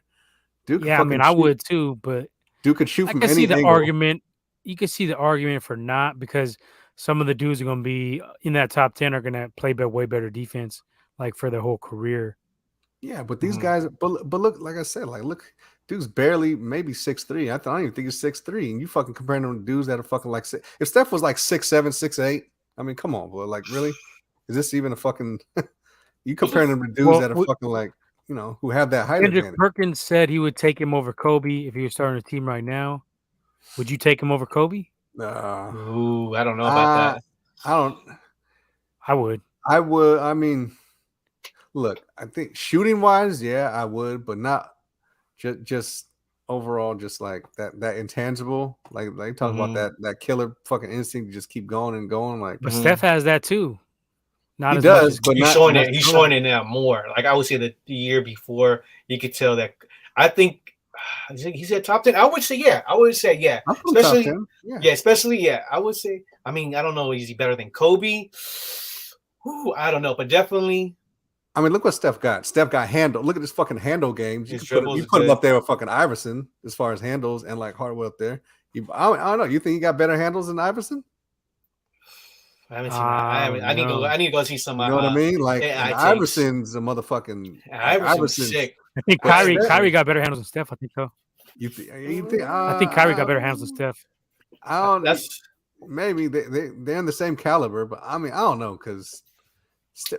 Dude, Yeah, I mean I would too, but Dude could shoot I from can any see the angle. argument. You can see the argument for not, because some of the dudes are going to be in that top 10 are going to play way better defense, like for their whole career. Yeah, but these guys, but look, like I said, like look, dude's barely maybe 6'3". I don't even think he's 6'3". And you fucking comparing them to dudes that are fucking like if Steph was like 6'7", 6'8", I mean, come on, bro. Like really, is this even a fucking? You comparing them to dudes that are fucking like, you know, who have that height Kendrick advantage. Perkins said he would take him over Kobe if he was starting a team right now. Would you take him over Kobe? Ooh, I don't know about that. I would. I mean, look, I think shooting wise, yeah, I would, but not just overall, just like that intangible, like talk about that killer fucking instinct to just keep going and going. Like, but Steph has that too. Not he as does, much as but he's not. showing it. He's showing it now more. Like I would say the year before, you could tell that. I think he said top 10. I would say yeah. Especially top 10. Especially I would say. I mean, I don't know. Is he better than Kobe? Ooh, I don't know, but definitely. I mean, look what Steph got. Steph got handle. Look at his fucking handle games. You put him up there with fucking Iverson as far as handles and like Hardaway up there. I don't know. You think he got better handles than Iverson? I haven't seen that. I need to go see some. You know what I mean? Like Iverson's a motherfucking. Iverson's sick. I think Kyrie got better handles than Steph. I think so. You think? I think Kyrie got better handles than Steph. I don't. Maybe they're in the same caliber, but I mean I don't know because.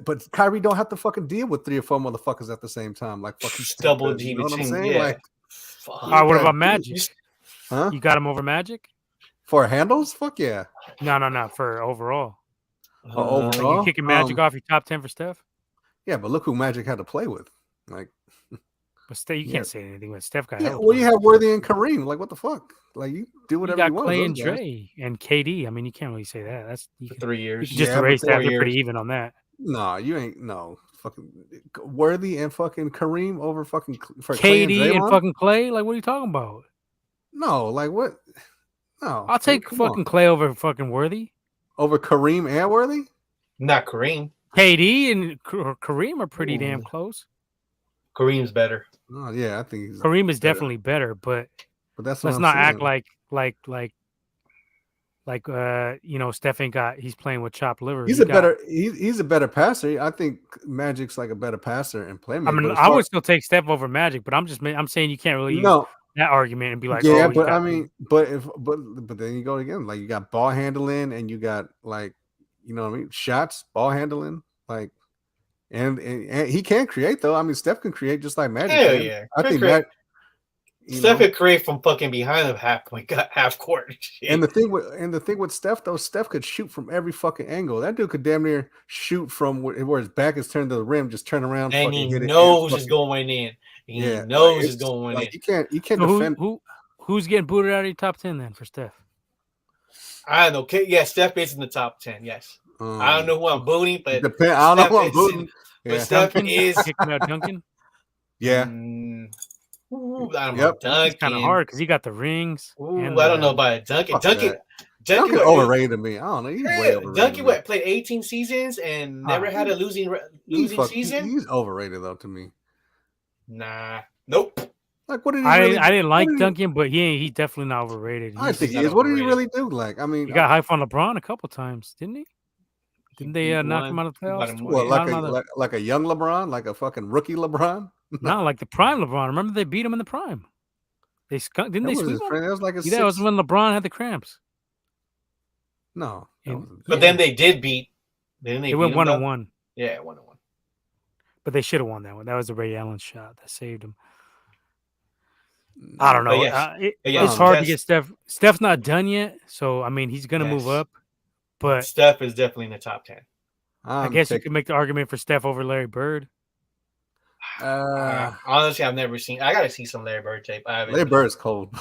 But Kyrie don't have to fucking deal with 3 or 4 motherfuckers at the same time, like fucking double G. You know what I'm saying? Yeah. Like, what about Magic? Huh? You got him over Magic for handles? Fuck yeah. No, for overall. Overall, you kicking Magic off your top 10 for Steph? Yeah, but look who Magic had to play with. Like, but Steph, you can't say anything with Steph. Yeah, well, you have Worthy and Kareem. Like, what the fuck? Like, you do whatever you want. Clay and Dre and KD. I mean, you can't really say that. That's for 3 years. You can just erase that. They're pretty even on that. No, you ain't. No, fucking Worthy and fucking Kareem over fucking for KD and fucking Clay. Like, what are you talking about? No, like what? No, I'll take fucking Clay over fucking Worthy. Over Kareem and Worthy? Not Kareem. KD and Kareem are pretty damn close. Kareem's better. Oh yeah, I think Kareem is definitely better, but that's let's not act like you know, Steph ain't got. He's playing with chopped liver. He's a better passer. I think Magic's like a better passer and playmaker. I mean, I would still take Steph over Magic, but I'm saying you can't really use that argument and be like, yeah, but I mean, but then you go again, like you got ball handling and you got like, you know what I mean, shots, ball handling, like, and he can create though. I mean, Steph can create just like Magic. Hell yeah, I think that. Steph could create from fucking behind the half court. And the thing with Steph though, Steph could shoot from every fucking angle. That dude could damn near shoot from where his back is turned to the rim, just turn around, and he knows it's going in. He knows it's going in. You can't defend. Who's getting booted out of your top 10 then for Steph? I don't know. Yeah, Steph is in the top 10. Yes, I don't know who I'm booting, but I don't know who I'm booting. But Steph is kicking out Duncan. Yeah. Ooh, I don't know. Duncan. It's kind of hard because he got the rings. Ooh, I don't know about Duncan. Duncan overrated to me. I don't know. He's way overrated. Duncan played 18 seasons and never had a losing season. He's overrated though to me. Nah. Nope. Like what did he? I didn't like Duncan, but he's definitely not overrated. I think he is. What did he really do? Like, I mean, he got hype on LeBron a couple times, didn't he? Didn't they knock him out of the playoffs? Well, like a young LeBron, like a fucking rookie LeBron. No, like the prime LeBron. Remember they beat him in the prime. They didn't they sweep him? That was like that was when LeBron had the cramps. No, but then they did beat. They went 1-1. Yeah, 1-1. But they should have won that one. That was a Ray Allen shot that saved him. I don't know. It's hard to get Steph. Steph's not done yet, so I mean he's gonna move up. But Steph is definitely in the top 10. I guess you could make the argument for Steph over Larry Bird. Honestly, I've never seen. I gotta see some Larry Bird tape. Larry Bird's cold.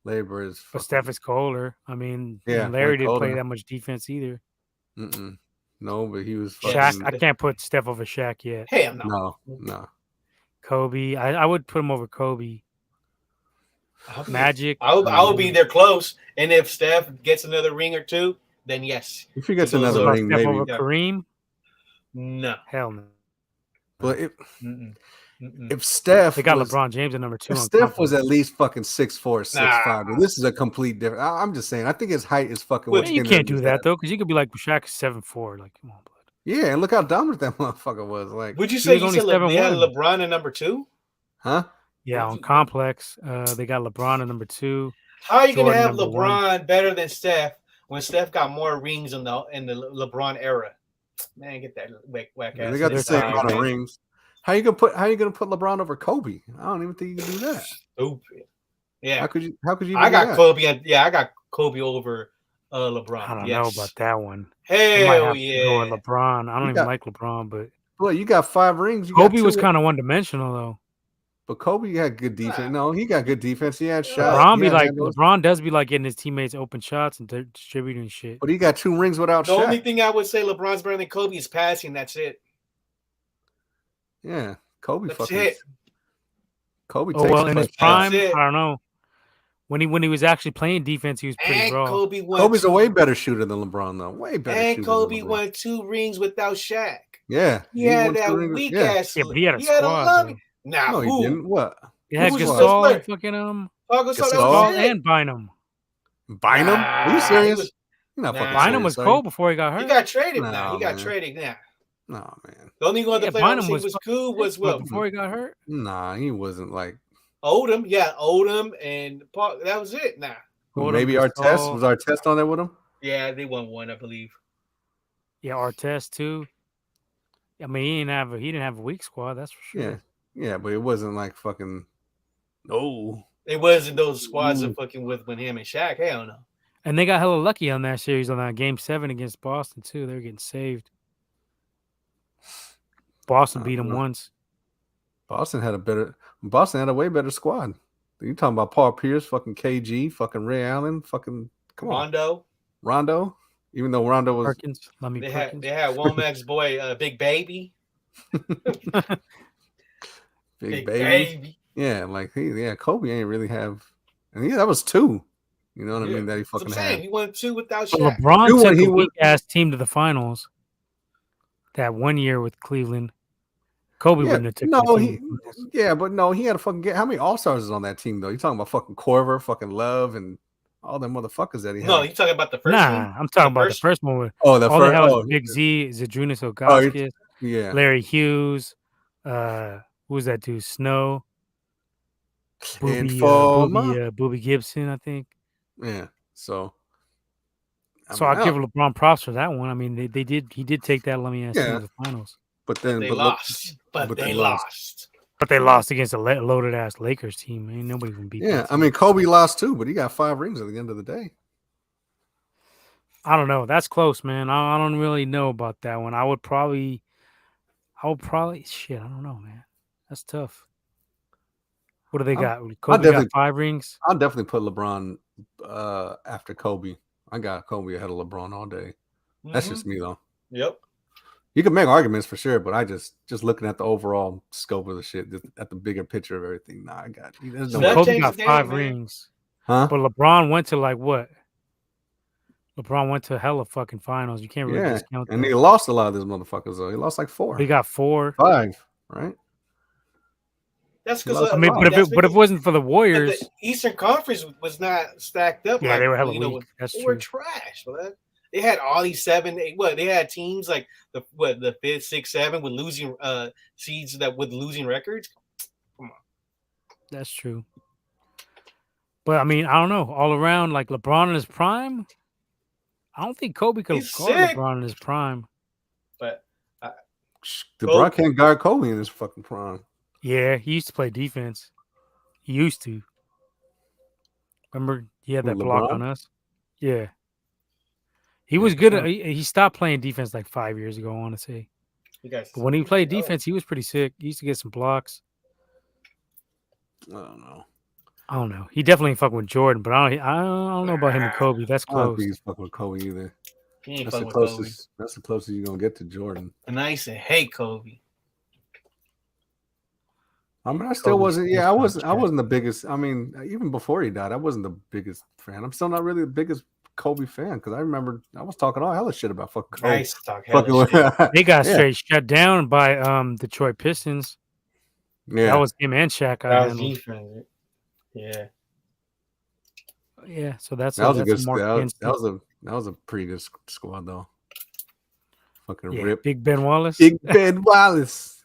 Larry Bird's. But Steph is colder. I mean, Larry didn't play that much defense either. No, but he was Yes. fucking. Shaq, I can't put Steph over Shaq yet. Hell no. No. Kobe, I would put him over Kobe. Magic. I'll be there close. And if Steph gets another ring or two, then yes. If he gets He goes another About ring, Steph maybe. over Kareem? No. Hell no. But Mm-mm. if Steph, They got was, LeBron James at number 2 if on Steph was Complex. at least fucking 6'4", 6'5", Nah. this is a complete different. I'm just saying. I think his height is fucking. Well, what's You hindering can't do his that head. though, because you could be like Shaq 7'4". Like, come on, bud. Yeah, and look how dominant that motherfucker was. Like, Would you He say was you only said they had 7'1". LeBron at number 2? huh? Yeah, What on you- Complex, they got LeBron at number 2. How are you going to Jordan have number LeBron better than Steph when Steph got more rings in the LeBron era? Man, get that whack And ass. they got the they're same tied, amount of man. rings. How you gonna put LeBron over Kobe? I don't even think you can do that. Stupid. Yeah. How could you even I do got that? Kobe. I got Kobe over LeBron. I don't yes. know about that one. I might Hell have to go with yeah. LeBron. I don't You even got- like LeBron, but Well, you got 5 rings. You Kobe got 2, was kind of one-dimensional though. but Kobe had good defense. No, he got good defense. He had shots. LeBron He be had like handles, LeBron does be like getting his teammates open shots and distributing shit. but he got 2 rings without The Shaq. only thing I would say LeBron's better than Kobe is passing. That's it. Yeah, Kobe That's fucking. it. Kobe Oh takes well, the in his fucking prime, That's it. I don't know. When he was actually playing defense, he was pretty And raw. Kobe won. Kobe's a way better shooter than LeBron, though. Way better And shooter Kobe than LeBron. won 2 rings without Shaq. Yeah, He had won 2 that rings. weak Yeah. ass. Yeah, but he had a a squad, loving. though. Nah, No, he who? didn't. What? He had Who was the best Gasol player? and fucking Pau Gasol, that Gasol was Gasol it. and Bynum. Bynum? Are you Nah, serious? he was- You're not fucking Nah. Bynum serious, was are cold you? before he got hurt. He got traded. Nah, Nah, he got man. traded. Nah. No, man. The only one to Yeah, play I would Bynum say was was fucking cool was but well before he got hurt. Nah, he wasn't like. Odom. Yeah, Odom and Paul. That was it. Nah. Odom, Maybe our test Gasol. was our test on there with him. Yeah, they won 1, I believe. Yeah, Artest too. I mean, he didn't have a weak squad, that's for sure. Yeah, yeah, but it wasn't like fucking. No, It wasn't those squads Ooh. of fucking with him and Shaq. Hell no. And they got hella lucky on that series on that game 7 against Boston too. They were getting saved. Boston beat them know. once. Boston had a way better squad. You talking about Paul Pierce, fucking KG, fucking Ray Allen, fucking come on, Rondo. Even though Rondo was Perkins, Lemmy They Perkins. had Womack's boy, Big Baby. big baby. Yeah, like Kobe ain't really have, and that was 2. You know what I mean? That he That's what fucking I'm saying. had. He won 2 without So Shaq. LeBron Dude, when took he a was- weak ass team to the finals. That one year with Cleveland, Kobe Yeah, wouldn't have taken no, the team he, to the finals. yeah, but no, he had a fucking how many All Stars is on that team though? You talking about fucking Corver, fucking Love, and all them motherfuckers that he had? No, you talking about the first team? Nah, I'm talking about the first- first one. With Oh, the all they first. had was Oh, Big Z, Zadrunas you're- Ilgauskas, yeah. Larry Hughes. Who was that dude? Snow. Booby Gibson, I think. Yeah. So. So I give LeBron props for that one. I mean, he did take that Lummy ass team Yeah. to the finals. But then They but lost. but But they they lost. lost. But they lost against a loaded ass Lakers team. Ain't nobody can beat Yeah, that I team. mean Kobe lost too, but he got 5 rings at the end of the day. I don't know. That's close, man. I don't really know about that one. I would probably shit. I don't know, man. That's tough. What do they got? Kobe definitely- got 5 rings. I'll definitely put LeBron after Kobe. I got Kobe ahead of LeBron all day. That's Mhm. just me though. Yep. You can make arguments for sure, but I just looking at the overall scope of the shit, just at the bigger picture of everything. Nah, I got there's no That way. Kobe changed got the game, 5 man. rings, Huh? but LeBron went to like what? LeBron went to hella fucking finals. You can't really Yeah, discount and that. he lost a lot of these motherfuckers though. He lost like 4, He got 4. 5, right? That's Well, because I mean, but if it wasn't for the Warriors, the Eastern Conference was not stacked up. yeah, like, they were hella you know, weak. That's they true. were trash, man. They had all these 7, 8. What they had teams like the 5th, 6th, 7 with losing seeds with losing records. That's true. But I mean, I don't know. All around, like LeBron in his prime, I don't think Kobe could have He's guarded sick. LeBron in his prime. But LeBron can't guard Kobe in his fucking prime. Yeah, he used to play defense. He used to. Remember, he had Who, that block LeBron? on us. Yeah, he Yeah, was good. sure. He stopped playing defense like 5 years ago. I want to say, you guys, but when he played defense, he was pretty sick. He used to get some blocks. I don't know. I don't know. He definitely ain't fucking with Jordan, but I don't know about him and Kobe. That's I don't close. think he's fucking with Kobe either. He ain't That's the fucking with Kobe. closest. That's the closest you're gonna get to Jordan. And I used to hate Kobe. I mean, I still Kobe wasn't. Yeah, Steve I from wasn't. I Shaq. wasn't the biggest. I mean, even before he died, I wasn't the biggest fan. I'm still not really the biggest Kobe fan because I remember I was talking all hella shit about fucking I Kobe. used to talk hella Fucking shit. They got yeah, straight shut down by Detroit Pistons. That yeah. was him and Shaq. I That was handled. defense. Yeah. Yeah, so that's That was a that's good. a mark against That was a pretty good squad though. Fucking yeah, rip. Big Ben Wallace. Big Ben Wallace.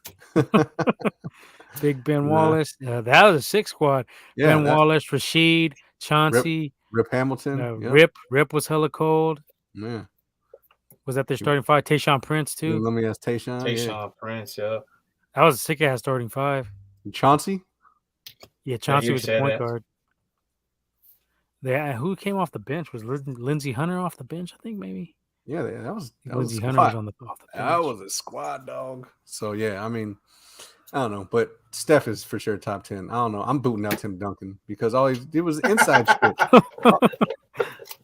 Big Ben Yeah. Wallace. That was a six squad. Yeah, Ben that's Wallace, Rashid, Chauncey, Rip Hamilton. Yeah, Rip was hella cold. yeah. Was that their starting five? Tayshaun Prince too. Let me ask Tayshaun. Tayshaun Prince, yeah. That was a sick ass starting five. Chauncey. Yeah, Chauncey you was the said point that. guard. Who came off the bench? Was Lindsey Hunter off the bench? I think maybe. Yeah, that was Lindsey a Hunter was squad. on off the bench. That was a squad dog. So yeah, I mean, I don't know, but Steph is for sure top 10. I don't know. I'm booting out Tim Duncan because all he did was inside shit.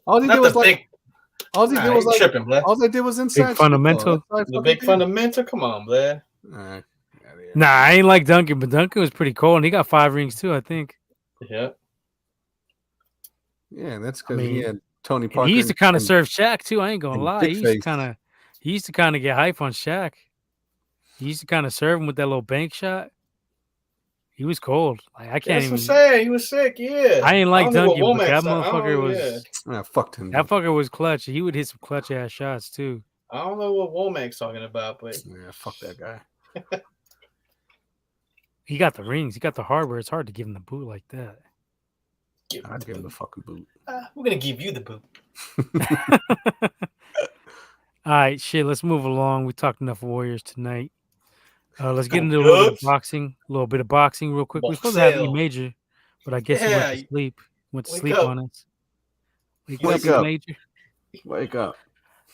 All he did was like. All he did was like. Tripping, Blair. All they did was inside. Big fundamental. The big fundamental. Come on, Blair. Nah, I ain't like Duncan, but Duncan was pretty cold, and he got 5 rings too, I think. Yeah. Yeah, that's because he had Tony And Parker. he used to kind of serve Shaq too. I ain't gonna and lie. Big He used Face. to kind of get hype on Shaq. He used to kind of serve him with that little bank shot. He was cold. Like I can't That's even. what I'm saying. He was sick. Yeah. I ain't like don't know what Duncan, but that Womack's- I don't motherfucker know, was. Yeah, fucked him. That fucker was clutch. He would hit some clutch ass shots too. I don't know what Womack's talking about, but Yeah, fuck that guy. He got the rings. He got the hardware. It's hard to give him the boot like that. I'd give him the fucking boot. We're gonna give you the boot. All right, shit. Let's move along. We talked enough Warriors tonight. Let's get into a little bit of boxing. A little bit of boxing, real quick. We're supposed to have E Major, but I guess he went to sleep. Went to sleep on us. Wake up, Major. Wake up.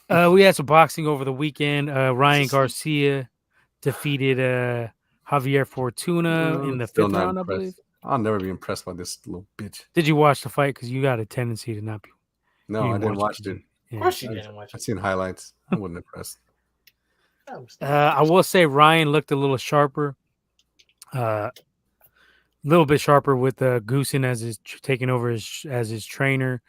We had some boxing over the weekend. Ryan Garcia defeated Javier Fortuna in the 5th round, I believe. I'll never be impressed by this little bitch. Did you watch the fight? Because you got a tendency to not be. No, I didn't watch it. Of course you didn't watch it. I've seen highlights. I wasn't impressed. I will say Ryan looked a little sharper. A little bit sharper with Goosen as his taking over as his trainer.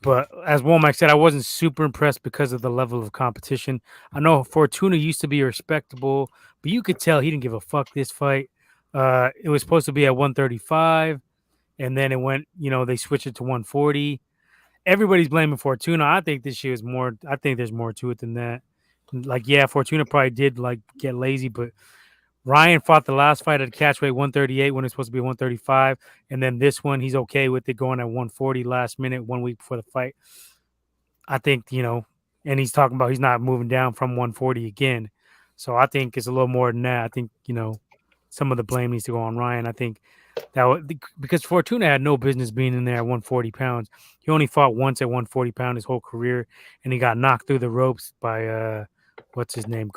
But as Womack said, I wasn't super impressed because of the level of competition. I know Fortuna used to be respectable, but you could tell he didn't give a fuck this fight. It was supposed to be at 135, and then it went, they switched it to 140. Everybody's blaming Fortuna. I think this shit is more. I think there's more to it than that. Like, yeah, Fortuna probably did get lazy, but Ryan fought the last fight at catchweight 138 when it's supposed to be 135, and then this one he's okay with it going at 140 last minute 1 week before the fight. I think and he's talking about he's not moving down from 140 again. So I think it's a little more than that. I think some of the blame needs to go on Ryan. I think because Fortuna had no business being in there at 140 pounds. He only fought once at 140 pounds his whole career, and he got knocked through the ropes by what's his name,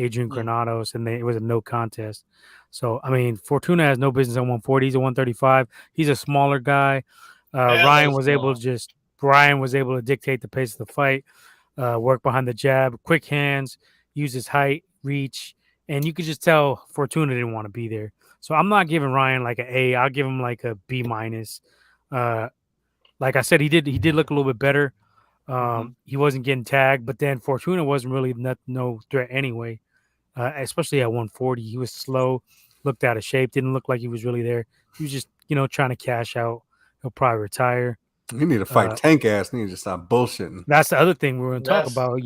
Adrian Granados, and it was a no contest. So I mean, Fortuna has no business at 140. He's a 135. He's a smaller guy. Ryan was able to dictate the pace of the fight, work behind the jab, quick hands, use his height, reach, and you could just tell Fortuna didn't want to be there. So I'm not giving Ryan like an A. I'll give him like a B minus. Like I said, he did look a little bit better. He wasn't getting tagged, but then Fortuna wasn't really no threat anyway. Especially at 140, he was slow, looked out of shape, didn't look like he was really there. He was just trying to cash out. He'll probably retire. You need to fight Tank ass. You need to stop bullshitting. That's the other thing we're going to talk about.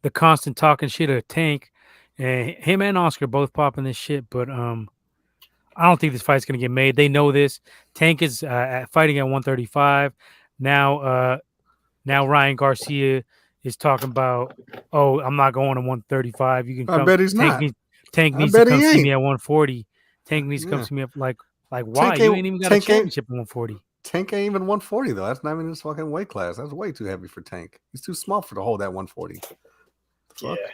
The constant talking shit of Tank, and him and Oscar both popping this shit. But I don't think this fight's going to get made. They know this. Tank is fighting at 135 now. Now Ryan Garcia is talking about, oh, I'm not going to 135. You can come. I bet he's not. Tank needs to come see me at 140. Tank needs to come see me up like why? You ain't even got a championship at 140. Tank ain't even 140 though. That's not even his fucking weight class. That's way too heavy for Tank. He's too small to hold that 140.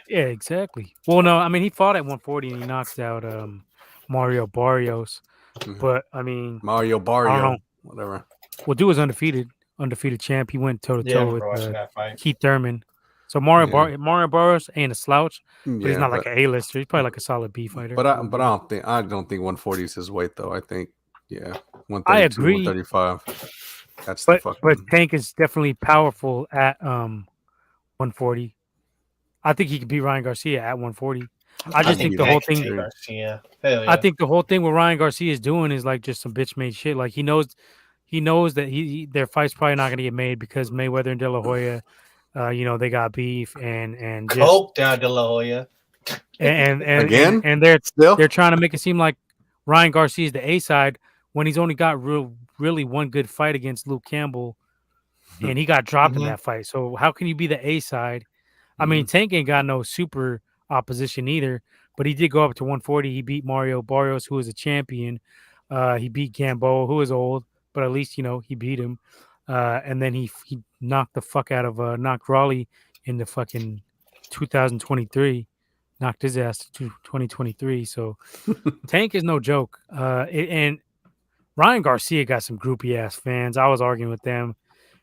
Yeah, exactly. Well, no, I mean he fought at 140 and he knocked out Mario Barrios. But I mean Mario Barrio, whatever. Well, dude was undefeated undefeated champ. He went toe to Yeah, I toe remember with watching that fight. Keith Thurman. So Yeah, Mario Barrios ain't a slouch, but he's yeah, not like an A-lister. He's probably like a solid B fighter. I don't think 140 is his weight though. I think yeah, I 132, agree, 135. That's the but fucking Tank is definitely powerful at 140. I think he could beat Ryan Garcia at 140. I I just can think think beat the him. whole Tank can thing. take Garcia. Hell I yeah. think the whole thing with Ryan Garcia is doing is like just some bitch made shit. Like he knows that their fight's probably not gonna get made because Mayweather and De La Hoya, they got beef and just Coke down De La Hoya. Again. and they're Still, trying to make it seem like Ryan Garcia is the A side when he's only got really one good fight against Luke Campbell and he got dropped in Mm-hmm. that fight. So how can you be the A side? I mean, Mhm. Tank ain't got no super opposition either, but he did go up to 140. He beat Mario Barrios, who is a champion. He beat Gamboa, who is old, but at least he beat him. And then he knocked the fuck out of knocked Raleigh in the fucking 2023. Knocked his ass to 2023. So Tank is no joke. And Ryan Garcia got some groupie ass fans. I was arguing with them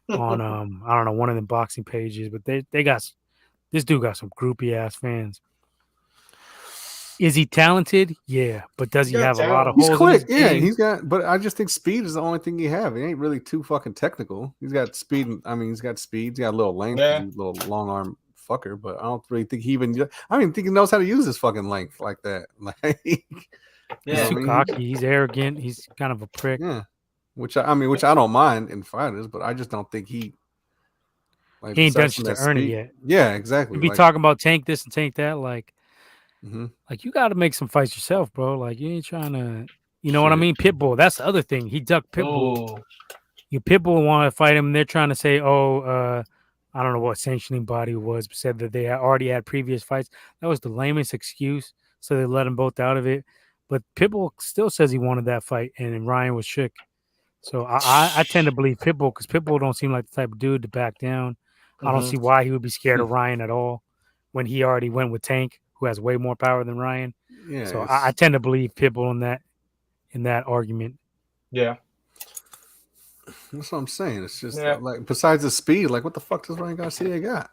on I don't know, one of them boxing pages, but they got this dude got some groupie ass fans. Is he talented? Yeah, but does He he got have a lot of talent. He's holes in his quick, yeah. game? He's got, but I just think speed is the only thing he have. He ain't really too fucking technical. He's got speed. I mean, he's got speed. He's got a little length. Yeah. He's a little long arm fucker. But I don't really think he even. I don't even think he knows how to use his fucking length like that. Like, He's Yeah. too I mean, cocky. He's arrogant. He's kind of a prick. yeah. Which I don't mind in fighters, but I just don't think he like He ain't done besides shit from to that earn it speed. yet. Yeah, exactly. You be Like, talking about Tank this and Tank that, like mhm. you got to make some fights yourself, bro. Like you ain't trying to, you know what I Shit. mean? Pitbull. That's the other thing. He ducked Pitbull. Oh. You Pitbull want to fight him. They're trying to say, I don't know what sanctioning body it was, but said that they already had previous fights. That was the lamest excuse. So they let them both out of it. But Pitbull still says he wanted that fight, and Ryan was shook. So I tend to believe Pitbull because Pitbull don't seem like the type of dude to back down. I don't Mm-hmm. see why he would be scared Hmm. of Ryan at all when he already went with Tank, who has way more power than Ryan. Yeah. So I tend to believe Pitbull in that argument. Yeah. That's what I'm saying. It's just Yeah. like besides the speed, like what the fuck does Ryan Garcia got?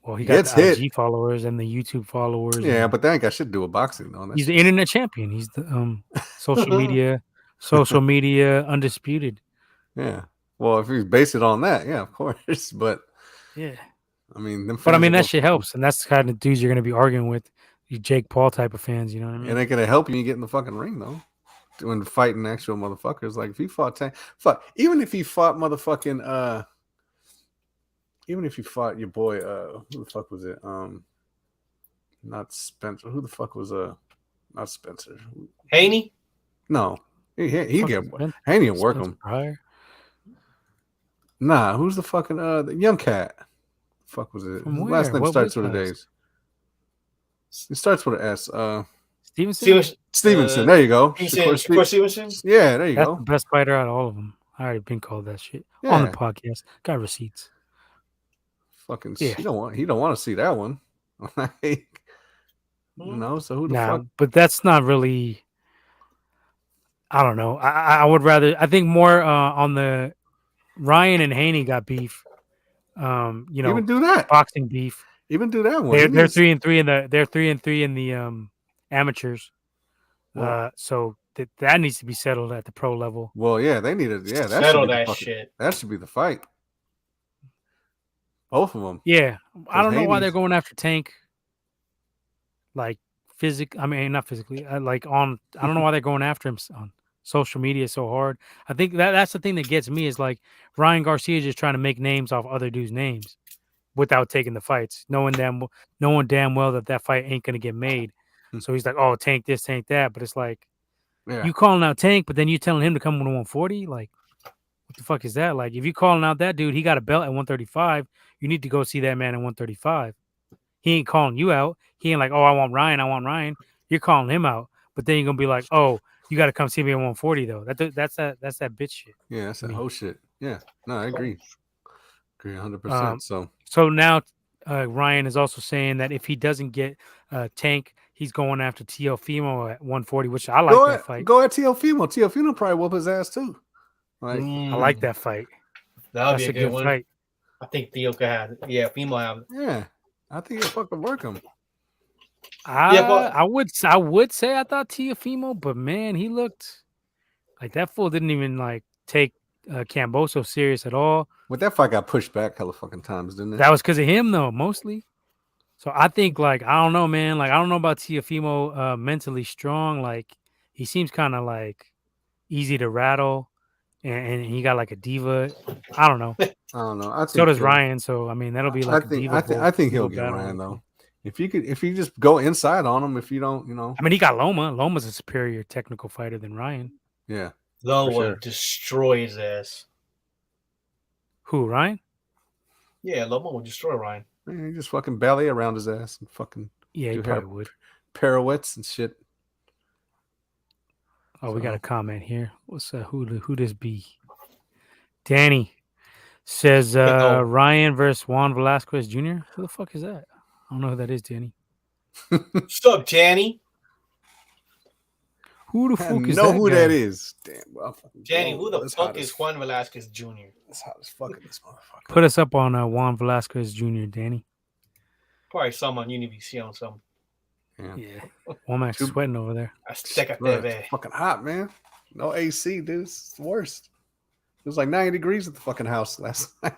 Well, he He got gets the hit. IG followers and the YouTube followers. Yeah, and but that ain't got shit to do with boxing though. he's the internet champion. He's the social media undisputed. Yeah. Well, if you base it on that, yeah, of course. But Yeah. I mean, them But I fans mean are that gonna shit helps, and that's the kind of dudes you're gonna be arguing with. You Jake Paul type of fans, you know what I mean? It ain't gonna help you when you get in the fucking ring though. When fighting actual motherfuckers, like if he fought even if he fought motherfucking even if you fought your boy who the fuck was it not Spencer, who the fuck was not Spencer, Haney. no, he get Spencer- Haney will work Spencer him. Pryor? Nah, who's the fucking the young cat? Fuck was it? From His where? last name What starts with a weight days. It starts with an S. Stevenson? Stevenson. There you go. Shakur Stevenson. Yeah, there you That's go. the best fighter out of all of them. I already been called that shit Yeah. on the podcast. Got receipts. Fucking Yeah. he don't want to see that one. Like, no, so who the fuck? But that's not really. I don't know. I would rather. I think more on the Ryan and Haney got beef. Even do that. Boxing beef. Even do that one. They're 3-3 in the. They're 3-3 in the amateurs. Well, So that needs to be settled at the pro level. well, yeah, they need it. Yeah, that Settle should be that the fucking, shit. That should be the fight. Both of them. Yeah, I don't know why Haney's- they're going after Tank. Like I mean, not physically. Like on. I don't know why they're going after him on social media so hard. I think that's the thing that gets me is like Ryan Garcia is just trying to make names off other dudes' names without taking the fights, knowing damn well that fight ain't gonna get made. So he's like, "Oh, Tank this, Tank that," but it's like Yeah. you calling out Tank, but then you telling him to come to 140. Like, what the fuck is that? Like, if you calling out that dude, he got a belt at 135. You need to go see that man at 135. He ain't calling you out. He ain't like, "Oh, I want Ryan." You're calling him out, but then you're gonna be like, "Oh, you got to come see me at 140 though." That's that bitch shit. Yeah, that's that mean- whole shit. Yeah. No, I agree. Agree 100%. So now Ryan is also saying that if he doesn't get Tank, he's going after Teofimo at 140, which I like that fight. Go at Teofimo. Teofimo probably whoop his ass too. Like, I like that fight. That would be That's a a good good one. fight. I think Theo could have. Yeah, female have. Yeah, I think he'll fucking work him. Yeah, but I would say I thought Tiafimo, but man, he looked like that fool didn't even like take Camboso serious at all. But that fight got pushed back hella fucking times, didn't it? That was because of him though, mostly. So I think like I don't know, man. Like I don't know about Tiafimo mentally strong. Like he seems kind of like easy to rattle, and he got like a diva. I don't know. I don't know. I So think does Ryan. So I mean that'll be like a I think he'll diva get battle. Ryan though. If you just go inside on him, if you don't, I mean he got Loma. Loma's a superior technical fighter than Ryan. yeah, Lowe for would sure. destroy his ass. Who, Ryan? Yeah, Lomo would destroy Ryan. Man, you just fucking ballet around his ass and fucking Yeah, he do probably would. pirouettes and shit. Oh, we got a So- comment here. What's who this be? Danny says Oh. Ryan versus Juan Velasquez Jr. Who the fuck is that? I don't know who that is, Danny. What's up, Danny? Who the I fuck is know that who guy? that is. Damn, well, fucking Danny, blown. who the It's fuck hot is as- Juan Velasquez Jr.? It's hot as fucking this motherfucker. Put us up on Juan Velasquez Jr. Danny. Probably someone Univision on some. Yeah. Yeah, Womack's Two- sweating over there. Azteca Bro, TV. it's fucking hot, man. No AC, dude. It's the worst. It was like 90 degrees at the fucking house last night.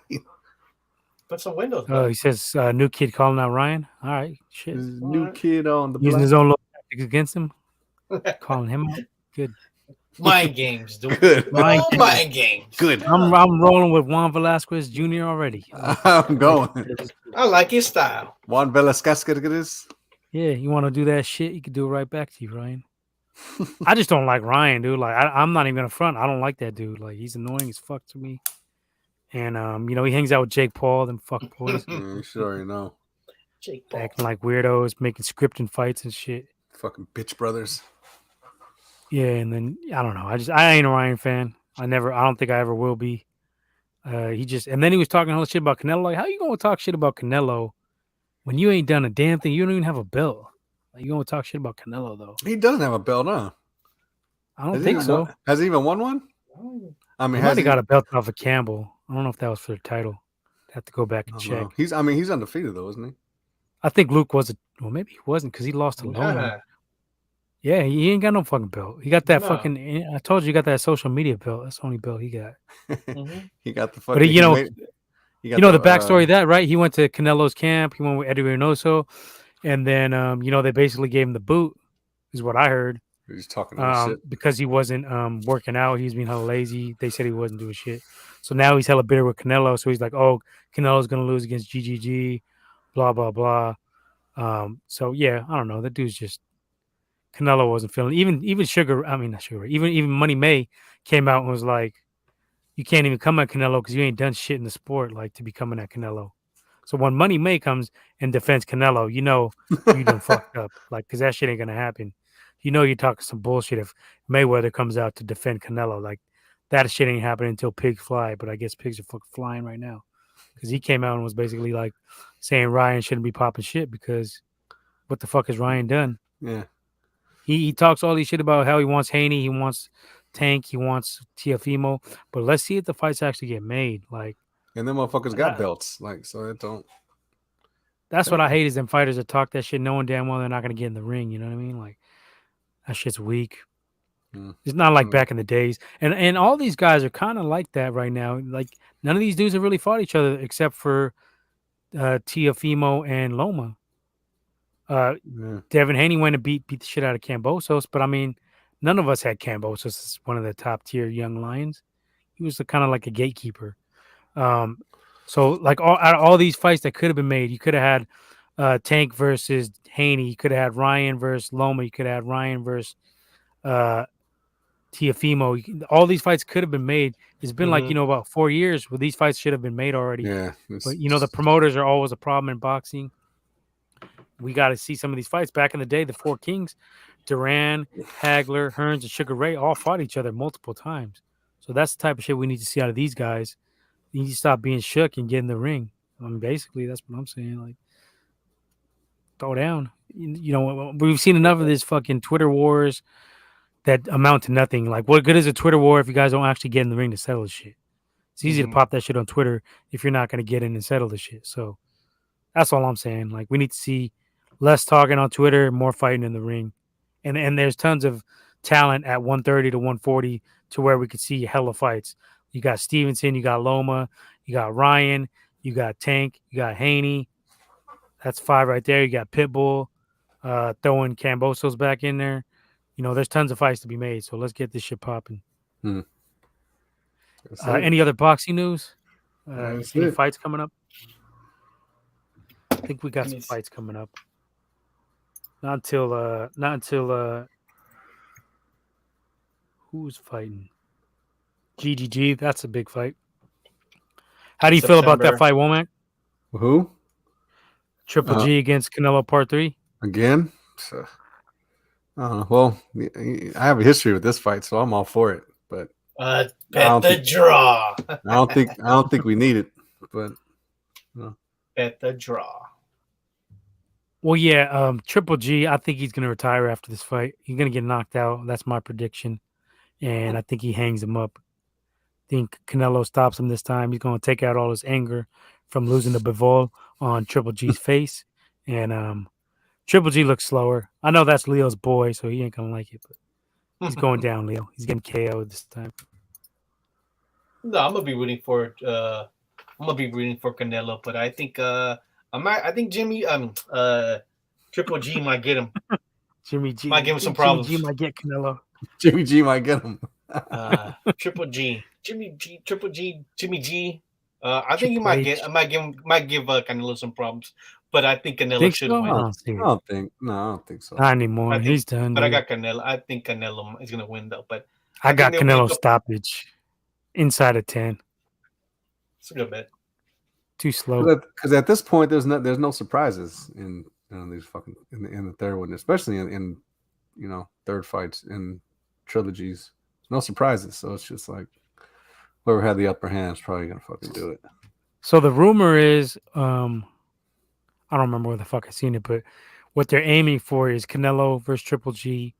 Put some windows. Oh, Bro. he says new kid calling out Ryan. All right, shit, This new kid on the using block. his own little tactics against him, calling him out. Good. Mind games, dude. Good. Mind Oh, mind games. Good. I'm rolling with Juan Velasquez Jr. already. I'm going. I like his style. Juan Velasquez, get this. Yeah, you want to do that shit, you can do it right back to you, Ryan. I just don't like Ryan, dude. Like I'm not even gonna front. I don't like that dude. Like he's annoying as fuck to me. And he hangs out with Jake Paul, them fuck boys, Yeah, you should already know. Jake Paul. acting like weirdos, making scripting fights and shit. Fucking bitch brothers. Yeah, and then I don't know. I ain't a Ryan fan. I don't think I ever will be. And then he was talking all the shit about Canelo. Like, how you gonna talk shit about Canelo when you ain't done a damn thing? You don't even have a belt. Like, you gonna talk shit about Canelo though? He doesn't have a belt, huh? I don't Has he think even so. Has he even won one? I He mean, might has have got a belt off of Campbell. I don't know if that was for the title. Have to go back and I don't check. know. He's undefeated though, isn't he? I think Luke was well, maybe he wasn't because he lost to Loma. Yeah, he ain't got no fucking belt. He got that No. fucking. I told you, he got that social media belt. That's the only belt he got. Mhm. He got the fucking. But he got the uh, backstory of that, right? He went to Canelo's camp. He went with Eddie Reynoso, and then they basically gave him the boot, is what I heard. He's talking about shit. Because he wasn't working out. He was being hella lazy. They said he wasn't doing shit. So now he's hella bitter with Canelo. So he's like, oh, Canelo's gonna lose against GGG, blah blah blah. So yeah, I don't know. That dude's just Canelo wasn't feeling even Sugar. I mean not Sugar. Even Money May came out and was like, you can't even come at Canelo because you ain't done shit in the sport like to be coming at Canelo. So when Money May comes and defends Canelo, you done fucked up. Like, because that shit ain't gonna happen. You're talking some bullshit if Mayweather comes out to defend Canelo. Like, that shit ain't happening until pigs fly. But I guess pigs are fucking flying right now because he came out and was basically like saying Ryan shouldn't be popping shit because what the fuck has Ryan done? Yeah. He talks all these shit about how he wants Haney, he wants Tank, he wants Tiafimo, but let's see if the fights actually get made. Like, And them motherfuckers got belts. Like, so it don't. that's what I hate is them fighters that talk that shit knowing damn well they're not gonna get in the ring. You know what I mean? Like, that shit's weak. It's not like back in the days. And all these guys are kind of like that right now. Like, none of these dudes have really fought each other except for Tiafimo and Loma. Devin Haney went and beat the shit out of Cambosos, but I mean, none of us had Cambosos as one of the top tier young lions. He was kind of like a gatekeeper. So like out of all these fights that could have been made, you could have had Tank versus Haney. You could have had Ryan versus Loma. You could have had Ryan versus Tiafimo. All these fights could have been made. It's been like about 4 years where these fights should have been made already. Yeah, but the promoters are always a problem in boxing. We got to see some of these fights. Back in the day, the Four Kings, Duran, Hagler, Hearns, and Sugar Ray all fought each other multiple times. So that's the type of shit we need to see out of these guys. You need to stop being shook and get in the ring. I mean, basically, that's what I'm saying. Like, throw down. We've seen enough of this fucking Twitter wars that amount to nothing. Like, what good is a Twitter war if you guys don't actually get in the ring to settle shit? It's easy to pop that shit on Twitter if you're not going to get in and settle the shit. So that's all I'm saying. Like, we need to see less talking on Twitter, more fighting in the ring. And there's tons of talent at 130 to 140 to where we could see hella fights. You got Stevenson, you got Loma, you got Ryan, you got Tank, you got Haney. That's 5 right there. You got Pitbull, throwing Cambosos back in there. You know, there's tons of fights to be made. So let's get this shit popping. Any other boxing news? Any fights coming up? I think we got some fights coming up. Not until who's fighting? GGG, that's a big fight. How do you feel about that fight, Womack? Who? Triple G against Canelo Part 3? Again? I don't know. Well, I have a history with this fight, so I'm all for it. But bet the draw. I don't think we need it. But bet the draw. Well, yeah, Triple G, I think he's going to retire after this fight. He's going to get knocked out. That's my prediction. And I think he hangs him up. I think Canelo stops him this time. He's going to take out all his anger from losing the Bivol on Triple G's face. And Triple G looks slower. I know that's Leo's boy, so he ain't going to like it. But he's going down, Leo. He's getting KO'd this time. No, I'm going to be rooting for Canelo, but I think Triple G might get him. Jimmy G might give him some problems. Jimmy G might get Canelo. Jimmy G might get him. Triple G, Jimmy G. I think he might give Canelo some problems, but I think Canelo should win. I don't think so. Not anymore. He's done. But I got Canelo. I think Canelo is gonna win though. But I got Canelo stoppage inside of 10. It's a good bet. Too slow. Because at this point, there's no surprises in these fucking in the third one, especially in third fights in trilogies. No surprises, so it's just like whoever had the upper hand is probably gonna fucking do it. So the rumor is, I don't remember where the fuck I seen it, but what they're aiming for is Canelo versus Triple G,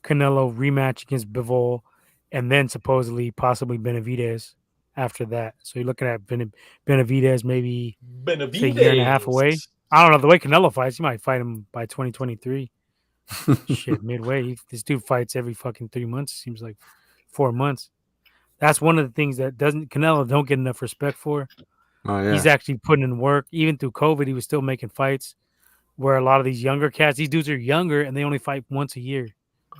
Canelo rematch against Bivol, and then supposedly possibly Benavidez after that. So you're looking at Benavidez maybe a year and a half away. I don't know. The way Canelo fights, he might fight him by 2023. Shit, midway. This dude fights every fucking 3 months. It seems like 4 months. That's one of the things that Canelo don't get enough respect for. Oh, yeah. He's actually putting in work. Even through COVID, he was still making fights. Where a lot of these younger cats, these dudes are younger and they only fight once a year.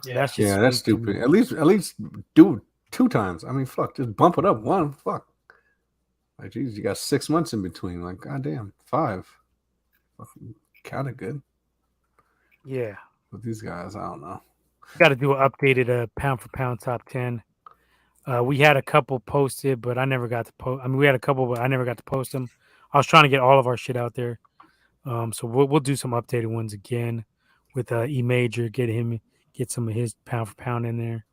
Yeah, that's stupid. At least do 2 times. I mean, fuck, just bump it up 1. Fuck. Like, geez, you got 6 months in between. Like, goddamn, 5. Fucking kind of good. Yeah. With these guys, I don't know. Got to do an updated pound for pound top 10. We had a couple posted, but I never got to post. I mean, we had a couple, but I never got to post them. I was trying to get all of our shit out there. So we'll do some updated ones again with E Major, get some of his pound for pound in there.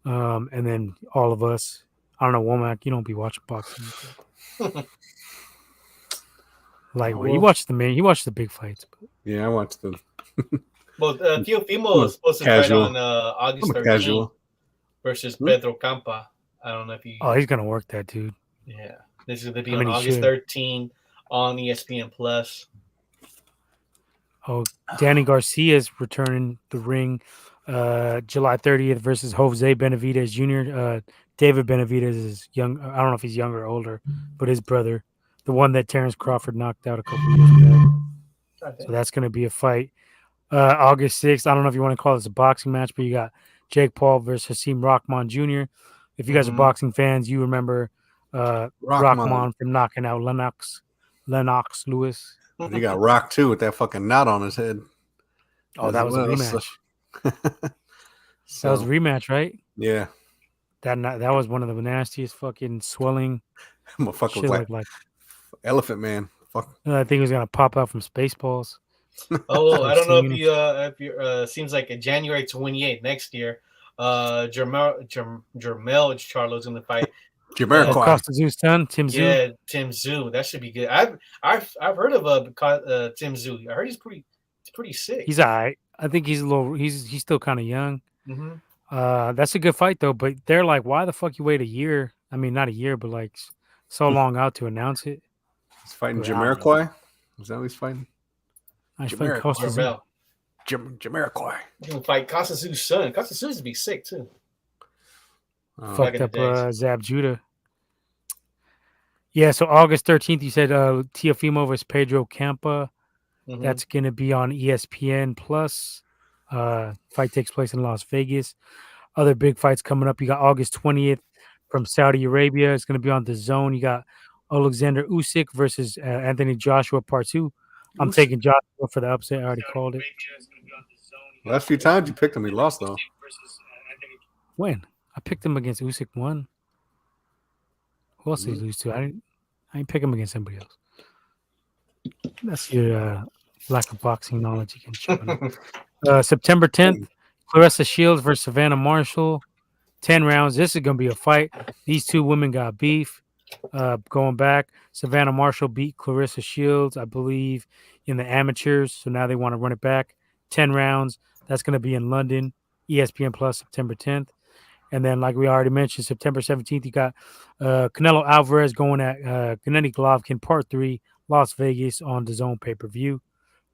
And then all of us. I don't know, Womack, you don't be watching boxing. Lightweight. He watched the big fights. But... Yeah, I watched them. Well, Teofimo is supposed to fight on August 13th versus Pedro Campa. I don't know if you. Oh, he's gonna work that dude. Yeah, this is gonna be on August 13th on ESPN Plus. Oh, Danny Garcia is returning the ring July 30th versus Jose Benavidez Jr. David Benavidez is young. I don't know if he's younger or older, but his brother, the one that Terrence Crawford knocked out a couple years back. So that's going to be a fight. August 6th, I don't know if you want to call this a boxing match, but you got Jake Paul versus Hasim Rahman Jr. If you guys are boxing fans, you remember Rahman from knocking out Lennox Lewis. He got rocked too with that fucking knot on his head. Oh, that was a rematch. That was a rematch, right? Yeah. That was one of the nastiest fucking swelling. Motherfucker was like Elephant Man. Fuck. I think he was gonna pop out from Spaceballs. Oh, I don't know if you seems like January 28th next year. Jermel Charlo's in the fight. Costa Zoo's son, Tim Zoo. Yeah, Tim Zoo. That should be good. I've heard of Tim Zoo. I heard he's pretty sick. He's all right. I think he's a little. He's still kind of young. Mm-hmm. That's a good fight though. But they're like, why the fuck you wait a year? I mean, not a year, but like so long out to announce it. He's fighting But I don't know. Jamiroquai. Is that what he's fighting? I fight Jamiroquai. Costa Zoo. Bell. Jamiroquai. You can fight Kasu's son. Kasu's would be sick too. Oh, Fucked in up the days. Zab Judah. Yeah, so August 13th, you said Teofimo versus Pedro Campa. Mhm. That's going to be on ESPN Plus. Fight takes place in Las Vegas. Other big fights coming up. You got August 20th from Saudi Arabia. It's going to be on the Zone. You got Alexander Usyk versus Anthony Joshua Part 2. I'm Usyk. taking Joshua for the upset. I already called it. Last few times you picked him, he lost though. When? I picked him against Usyk 1. Who else did he lose to? I didn't pick him against somebody else. That's your lack of boxing knowledge again, showing up. September 10th, Clarissa Shields versus Savannah Marshall. 10 rounds. This is going to be a fight. These two women got beef. Going back, Savannah Marshall beat Clarissa Shields, I believe, in the amateurs. So now they want to run it back. 10 rounds. That's going to be in London, ESPN Plus, September 10th. And then, like we already mentioned, September 17th, you got Canelo Alvarez going at Gennady Golovkin, Part 3, Las Vegas on the Zone pay-per-view.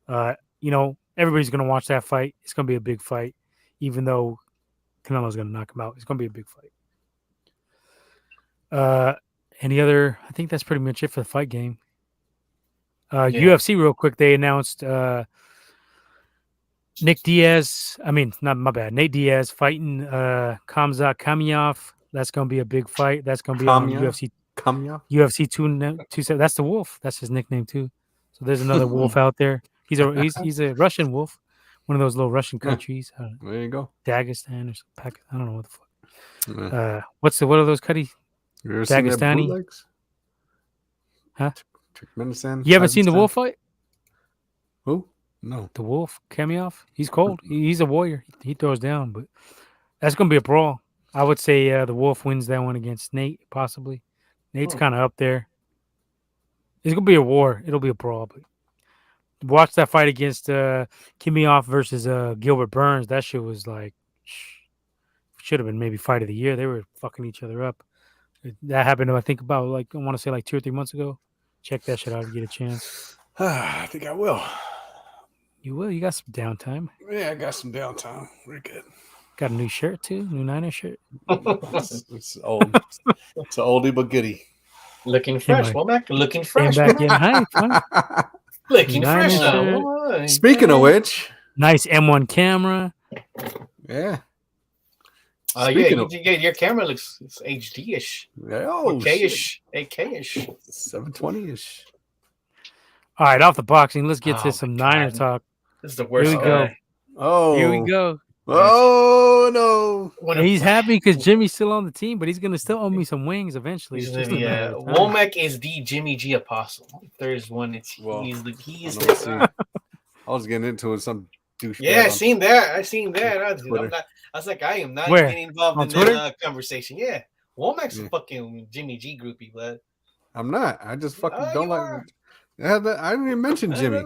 Everybody's going to watch that fight. It's going to be a big fight, even though Canelo's going to knock him out. It's going to be a big fight. Any other? I think that's pretty much it for the fight game. UFC, real quick, they announced Nate Diaz fighting Khamzat Chimaev. That's going to be a big fight. That's going to be on UFC. UFC 227. That's the Wolf. That's his nickname too. So there's another wolf out there. He's a Russian wolf, one of those little Russian countries. There you go. Dagestan or Pakistan. I don't know what the fuck. Yeah. What are those cutty? You ever seen that Dagestani? bootlegs? Huh? Turkmenistan? You haven't seen the Kazakhstan? wolf fight? Who? No. The wolf, Chimaev. He's cold. He's a warrior. He throws down, but that's gonna be a brawl. I would say the wolf wins that one against Nate, possibly. Nate's kind of up there. It's gonna be a war. It'll be a brawl. But watch that fight against Chimaev versus Gilbert Burns. That shit was like should have been maybe fight of the year. They were fucking each other up. That happened, I think, about I want to say 2 or 3 months ago. Check that shit out if you get a chance. I think I will. You will. You got some downtime. Yeah, I got some downtime. We're good. Got a new shirt too, new Niner shirt. It's old. It's an oldie but goodie. Looking fresh, Womack. Looking fresh. Came back in hype, huh? Looking Niner fresh. shirt. Speaking of which, nice M1 camera. Yeah. Your camera looks HD-ish. Oh, 4K-ish. 8K-ish. 720-ish. All right, off the boxing. Let's get to some Niner talk. This is the worst. Here we go. Oh. Here we go. Oh, no. He's happy because Jimmy's still on the team, but he's going to still owe me some wings eventually. Yeah. Womack is the Jimmy G apostle. If there's one, he is I was getting into it. Some douchebag. Yeah, I seen that. I was like, I am not getting involved in that conversation. Yeah. Womack's a fucking Jimmy G groupie, but I'm not. I just fucking don't like I didn't even mention Jimmy.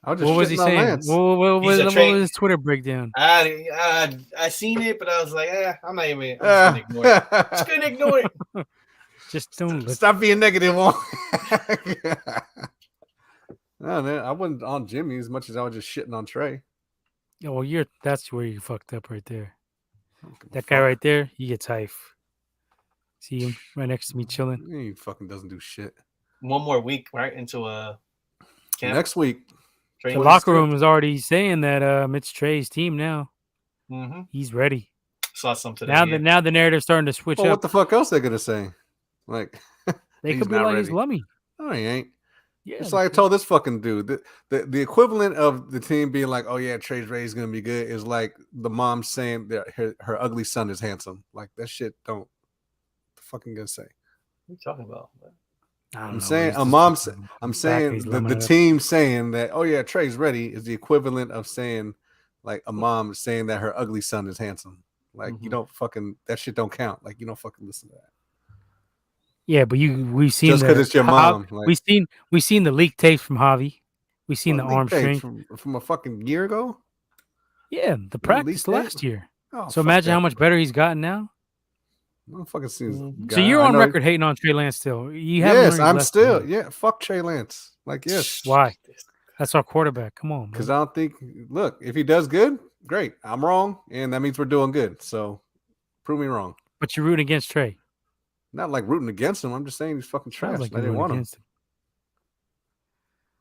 What was he saying? What was his Twitter breakdown? I seen it, but I was like, I'm not even. I'm just gonna ignore it. Just gonna ignore it. Just don't stop being negative. No, man, I wasn't on Jimmy as much as I was just shitting on Trey. Yeah, well, that's where you fucked up right there. That guy right there, he gets hype. See him right next to me chilling. He fucking doesn't do shit. One more week, right, into a camp. Next week. The locker room is already saying that it's Trey's team now. Mm-hmm. He's ready. Saw some today. Now the narrative's starting to switch up. What the fuck else they gonna say? Like they could be like he's lummy. No, he ain't. Yeah, it's like I told this fucking dude the equivalent of the team being like, oh yeah, Trey's Ray's gonna be good is like the mom saying that her ugly son is handsome. Like that shit don't. What the fucking gonna say? What are you talking about? I'm saying the team saying that, oh yeah, Trey's ready is the equivalent of saying like a mom saying that her ugly son is handsome. Like you don't fucking that shit don't count. Like you don't fucking listen to that. Yeah, but we've seen just because it's your mom. Like, we've seen the leaked tapes from Javi. We've seen the arm strength from a fucking year ago. Yeah, the practice last year. Oh, so imagine how much better he's gotten now. I don't fucking see this guy. So you're I on know record hating on Trey Lance still. You haven't yes, learned your I'm lesson still yet. yeah. Fuck Trey Lance. Like yes, Why? That's our quarterback. Come on, because man. I don't think. Look, if he does good, great. I'm wrong, and that means we're doing good. So prove me wrong. But you're rooting against Trey. Not like rooting against him. I'm just saying he's fucking Sounds trash. like I you're didn't rooting want him. against him.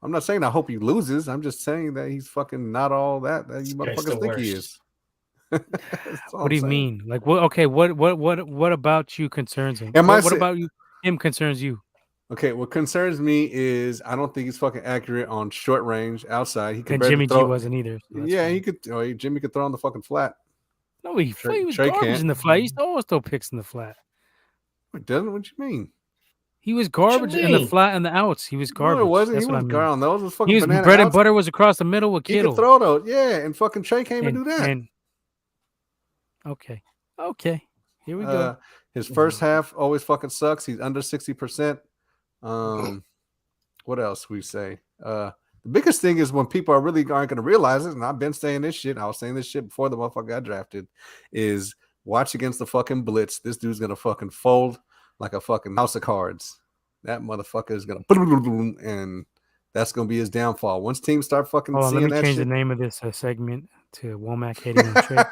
I'm not saying I hope he loses. I'm just saying that he's fucking not all that you guy's the motherfuckers think he worst. is. That's all What do you I'm saying. mean? Like what? Okay, what about you concerns him? Am I What say- about you? Him concerns you? Okay, what concerns me is I don't think he's fucking accurate on short range outside. He can And barely Jimmy G throw. wasn't either. So that's Yeah, fine. he could. Oh, Jimmy could throw on the fucking flat. No, he was Trey garbage can't. in the flat. He used to always throw picks in the flat. It doesn't. What you mean? He was garbage in the mean? flat and the outs. He was No, garbage. it wasn't. That's He what I was mean. on those. It was fucking He was banana bread and outs. butter was across the middle with He could Kittle. throw those. Yeah, and fucking Trey can't even do that. And okay, here we go. His first half always fucking sucks. He's under 60%. What else we say? The biggest thing is when people aren't going to realize it, and I've been saying this shit. I was saying this shit before the motherfucker got drafted. Is watch against the fucking blitz. This dude's gonna fucking fold like a fucking house of cards. That motherfucker is gonna and that's gonna be his downfall. Once teams start fucking Hold on, seeing let me that change shit. the name of this segment to Womack hating on Trey.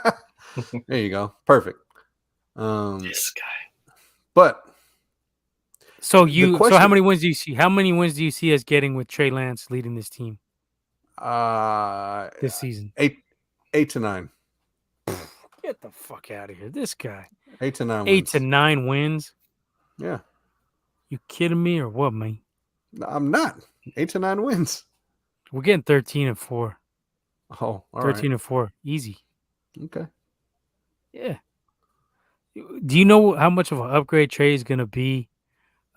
There you go. Perfect. This guy. But So the how question- many wins do you see? How many wins do you see us getting with Trey Lance leading this team this season? 8 to 9. Get the fuck out of here. This guy. 8 to 9 8 wins. to 9 wins. Yeah. You kidding me or what, man? No, I'm not. 8 to 9 wins. We're getting 13-4. Oh, all 13-4. Easy. right. Okay. Yeah. Do you know how much of an upgrade Trey is gonna be?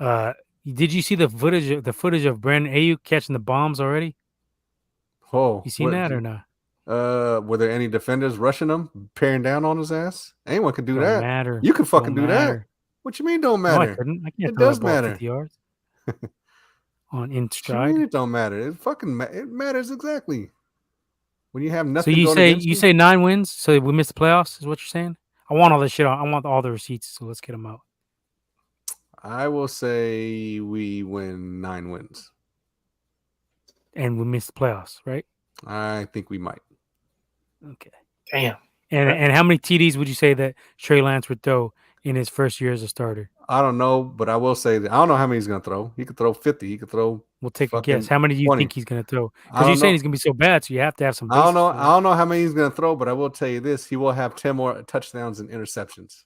Did you see the footage of Brandon Ayuk catching the bombs already? Oh, You seen that or not? Were there any defenders rushing him, bearing down on his ass? Anyone could do Don't that. matter. You can fucking Don't do that. matter. What you mean don't No, I matter? couldn't. I can't It throw does that ball matter. 50 yards in What you mean stride. it don't matter? It fucking it matters exactly. When you have So nothing you going say against you say 9 wins, so we missed the playoffs, is what you're saying? I want all this shit. I want all the receipts, so let's get them out. I will say we win 9 wins. And we missed the playoffs, right? I think we might. Okay. Damn. And how many TDs would you say that Trey Lance would throw in his first year as a starter? I don't know, but I will say that I don't know how many he's gonna throw. He could throw 50. He could throw. We'll take a fucking guess. How many do you 20. think he's going to throw? I Because you're don't saying know. he's going to be so bad, so you have to have some I don't basis know. for I don't know how many he's gonna throw, but I will tell you this: he will have 10 more touchdowns and interceptions.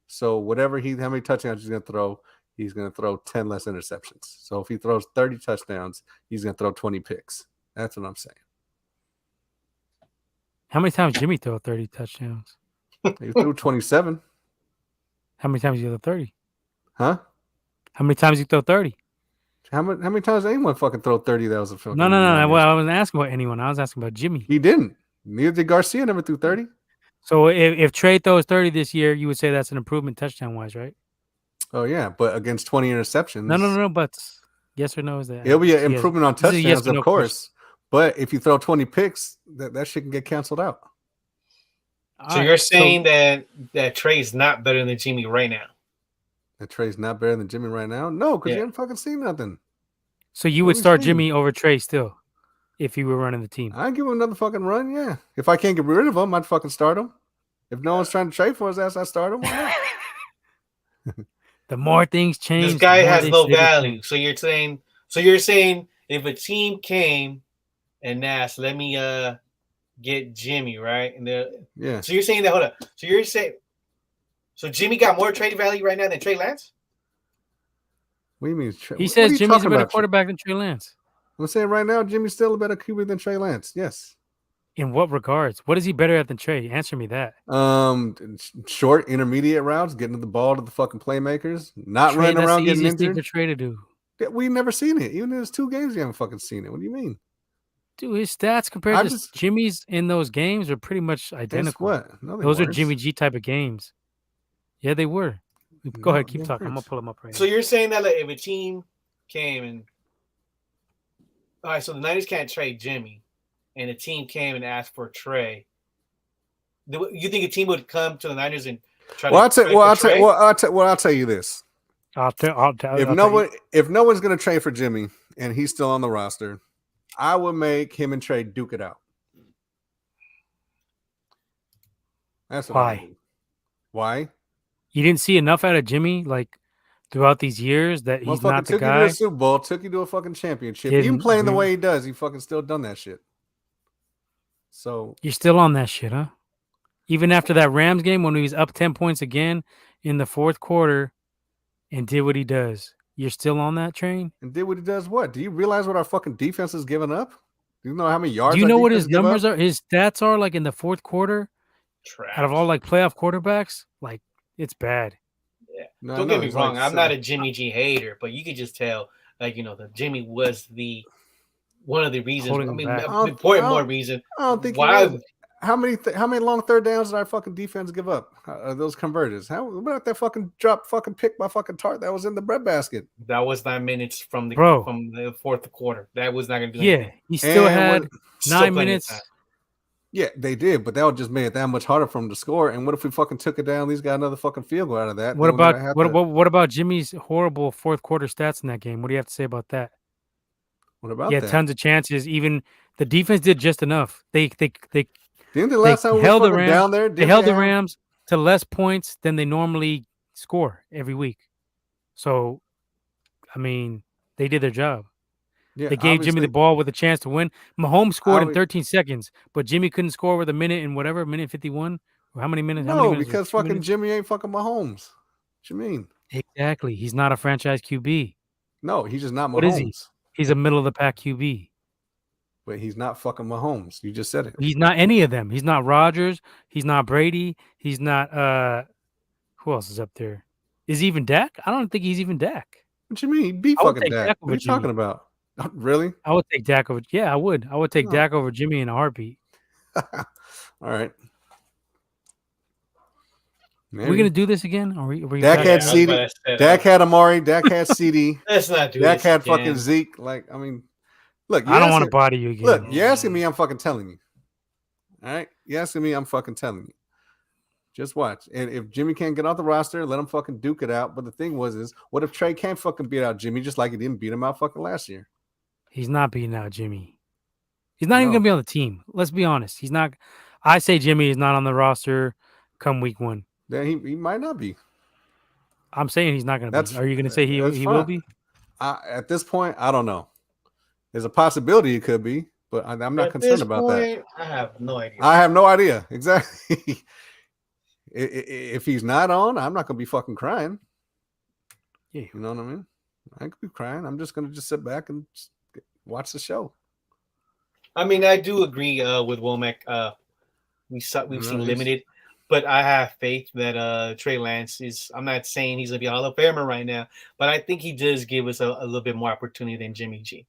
So whatever how many touchdowns he's gonna throw 10 less interceptions. So if he throws 30 touchdowns, he's gonna throw 20 picks. That's what I'm saying. How many times Jimmy throw 30 touchdowns? He threw 27. How many times you throw 30? Huh? How many times you throw 30? How many times did anyone fucking throw 30 that was a fucking No. Niners? Well, I wasn't asking about anyone. I was asking about Jimmy. He didn't. Neither did Garcia. Never threw 30. So if Trey throws 30 this year, you would say that's an improvement touchdown wise, right? Oh yeah, but against 20 interceptions. No. But yes or no is that? It'll be an Yes. improvement on This is a yes touchdowns, or no of course. But if you throw 20 picks, that shit can get canceled out. So you're saying that Trey's not better than Jimmy right now? That Trey's not better than Jimmy right now? No, because Yeah. you haven't fucking seen nothing. So you What would are we start saying? Jimmy over Trey still if you were running the team? I'd give him another fucking run, yeah. If I can't get rid of him, I'd fucking start him. If no one's trying to trade for his ass, I start him. Why not? The more things change, This guy the more has they no say they value. change. So you're saying if a team came and asked, let me get Jimmy, right? And Yeah. so you're saying that hold up. So you're saying so Jimmy got more trade value right now than Trey Lance? What do you mean? He says Jimmy's a better quarterback than Trey Lance. I'm saying right now, Jimmy's still a better QB than Trey Lance. Yes. In what regards? What is he better at than Trey? Answer me that. Short, intermediate routes, getting the ball to the fucking playmakers, not Trey, running that's around the getting easiest thing injured. for Trey to do. We've never seen it. Even in his 2 games, you haven't fucking seen it. What do you mean? Dude, his stats compared to Jimmy's in those games are pretty much identical. What? No, Those are Jimmy G type of games. Yeah, they were. Go ahead, keep talking. I'm gonna pull them up right now. So you're saying that like, if a team came and all right, so the Niners can't trade Jimmy, and a team came and asked for Trey. You think a team would come to the Niners and Try Well, to trade for Trey? I'll tell you this: I'll tell if no one's gonna trade for Jimmy and he's still on the roster, I would make him and Trey duke it out. That's what I would do. Why? You didn't see enough out of Jimmy like throughout these years that he's not the took you to guy. a Super Bowl, took you to a fucking championship. Didn't, Even playing the way he does, he fucking still done that shit. So you're still on that shit, huh? Even after that Rams game when he was up 10 points again in the fourth quarter and did what he does, you're still on that train? And did what he does what? Do you realize what our fucking defense is giving up? Do you know how many yards? Do you know what his numbers are? His stats are like in the fourth quarter? Trash. Out of all like playoff quarterbacks, like it's bad. Yeah. Don't get me wrong. I'm not a Jimmy G hater, but you could just tell, like, that Jimmy was one of the reasons. I mean, important more reason. I don't think why. How many long third downs did our fucking defense give up? Those converters. What about that fucking drop fucking pick by fucking Tart that was in the breadbasket? That was 9 minutes from the fourth quarter. That was not going to do anything. He still had 9 minutes. Yeah, they did, but that would just made it that much harder for them to score. And what if we fucking took it down? He's got another fucking field goal out of that. What about Jimmy's horrible fourth quarter stats in that game? What do you have to say about that? What about that? He had tons of chances. Even the defense did just enough. They didn't the last time we held the Rams down there? They held the Rams to less points than they normally score every week. So, I mean, they did their job. Yeah, they gave Jimmy the ball with a chance to win. Mahomes scored in 13 seconds, but Jimmy couldn't score with a minute and whatever, minute 51. Or how many minutes? No, because fucking Jimmy ain't fucking Mahomes. What you mean? Exactly. He's not a franchise QB. No, he's just not Mahomes. What is he? He's a middle of the pack QB. But he's not fucking Mahomes. You just said it. He's not any of them. He's not Rodgers. He's not Brady. He's not who else is up there? Is he even Dak? I don't think he's even Dak. What you mean? He beat fucking Dak. What are you talking about? Really? I would take Dak over. Yeah, I would. I would take Dak over Jimmy in a heartbeat. All right. Maybe. Are we gonna do this again? Are we Dak had CD. Dak had Amari. Dak had CD. Let's not do Dak this had again. fucking Zeke. Like, I mean, look. I don't want to body you again. Look, you're asking me. I'm fucking telling you. All right. You're asking me. I'm fucking telling you. Just watch. And if Jimmy can't get off the roster, let him fucking duke it out. But the thing is, what if Trey can't fucking beat out Jimmy just like he didn't beat him out fucking last year? He's not beating out Jimmy. He's not even going to be on the team. Let's be honest. He's not. I say Jimmy is not on the roster come week 1. Then he might not be. I'm saying he's not going to be. Are you going to say he will be? At this point, I don't know. There's a possibility it could be, but I'm not concerned about that. I have no idea. I have no idea. Exactly. If he's not on, I'm not going to be fucking crying. Yeah. You know what I mean? I could be crying. I'm just going to sit back and watch the show. I mean, I do agree with Womack. We've seen limited, but I have faith that Trey Lance is. I'm not saying he's gonna be a Hall of Famer right now, but I think he does give us a little bit more opportunity than Jimmy G.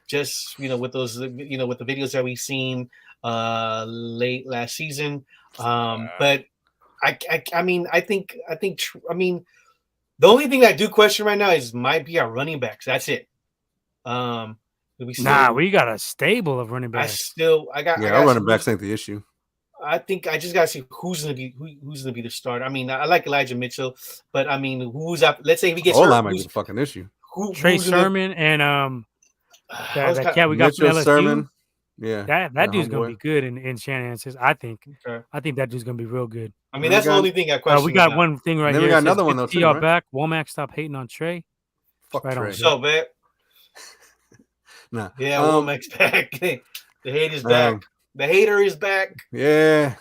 Just with those, with the videos that we've seen late last season. But I mean, the only thing I do question right now might be our running backs. That's it. We got a stable of running backs. Our running backs ain't the issue. I think I just gotta see who's gonna be the starter. I mean, I like Elijah Mitchell, but I mean, who's up? Let's say if he gets hurt, might be the fucking issue. Trey Sermon and that cat we got from LSU. Sermon. Yeah, that dude's gonna be good in Shanahan's system. I think that dude's gonna be real good. I mean, that's the only thing I question. We got one thing right here. We got another one though too. Y'all back. Womack, stop hating on Trey. Fuck right Trey. So bad. Nah. Yeah, Womack's back. The hate is back. The hater is back. Yeah.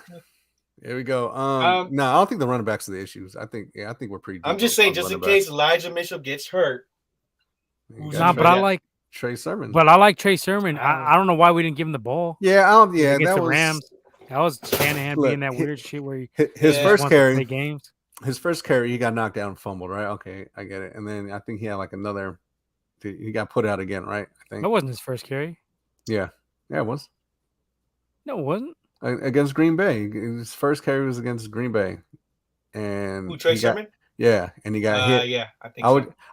There we go. No, I don't think the running backs are the issues. I think we're pretty. I'm just saying, just in case Elijah Mitchell gets hurt. But I like Trey Sermon. But I like Trey Sermon. I don't know why we didn't give him the ball. Yeah, that was Rams. That was Shanahan being that weird shit where his first carry. Games. His first carry, he got knocked down and fumbled. Right? Okay, I get it. And then I think he had like another. He got put out again, right? I think that wasn't his first carry. Yeah, it was. No, it wasn't. Against Green Bay. His first carry was against Green Bay. And Trey Sermon? Yeah, and he got hit. Yeah, I think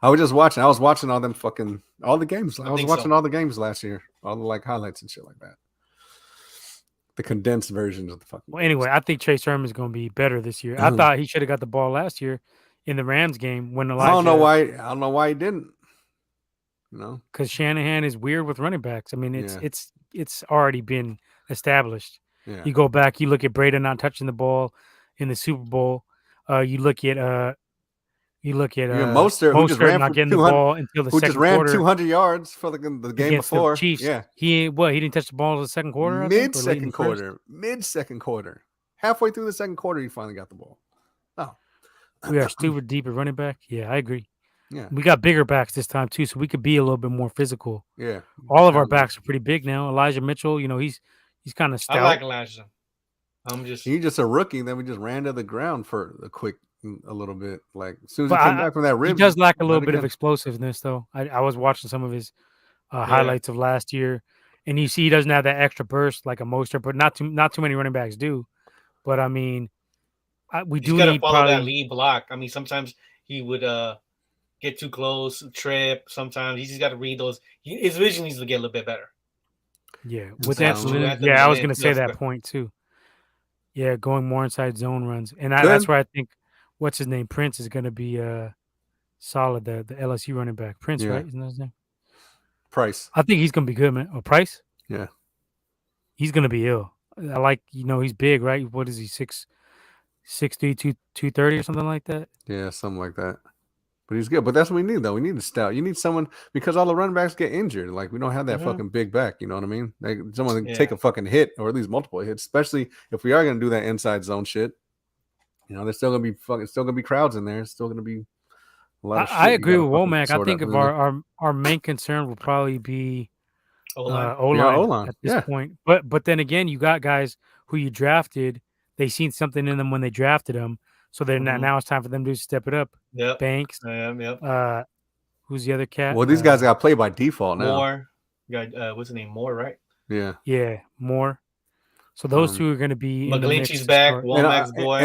I was just watching. I was watching all the games. I was watching all the games last year. All the highlights and shit like that. The condensed versions of the fucking. Well, anyway, I think Chase Sherman's going to be better this year. I thought he should have got the ball last year in the Rams game when Elijah. I don't know why. I don't know why he didn't. You know, because Shanahan is weird with running backs. I mean, it's already been established. Yeah. You go back, you look at Brady not touching the ball in the Super Bowl. You look at Mostert not getting the ball until the who second just ran quarter 200 yards for the game against before. the Chiefs. Yeah, he didn't touch the ball in the second quarter. Mid second quarter, halfway through the second quarter, he finally got the ball. Oh, we are stupid deep at running back. Yeah, I agree. Yeah, we got bigger backs this time too, so we could be a little bit more physical. Yeah, all of our backs are pretty big now. Elijah Mitchell, he's kind of stout. I like Elijah. He's just a rookie. Then we just ran to the ground for a little bit. Like as soon as he came back from that rib, he does lack a little bit of explosiveness, though. I was watching some of his highlights of last year, and you see he doesn't have that extra burst like a Mostert, but not too many running backs do. But I mean, we do need to follow that lead block. I mean, sometimes he would get too close, trip. Sometimes he just got to read those. His vision needs to get a little bit better. Yeah, with Anthony. Yeah, I was going to say that point too. Yeah, going more inside zone runs, and that's where I think what's his name, Prince, is going to be solid. The LSU running back, Prince, right? Isn't that his name? Price. I think he's going to be good, man. Oh, Price. Yeah, he's going to be ill. I like he's big, right? What is he 6'3", 230 or something like that? Yeah, something like that. But he's good. But that's what we need, though. We need a stout. You need someone because all the running backs get injured. Like we don't have that fucking big back. You know what I mean? Like someone can take a fucking hit or at least multiple hits, especially if we are going to do that inside zone shit. There's still gonna be crowds in there. It's still gonna be a lot of shit. I agree with Womack. I think if our main concern will probably be O-line at this point. But then again, you got guys who you drafted. They seen something in them when they drafted them. So then now it's time for them to step it up. Yep. Banks. Yep. Who's the other cat? Well, these guys got to play by default now. Moore. What's his name? Moore, right? Yeah. Yeah, Moore. So those two are going to to McGlinchey's back. Womack's boy.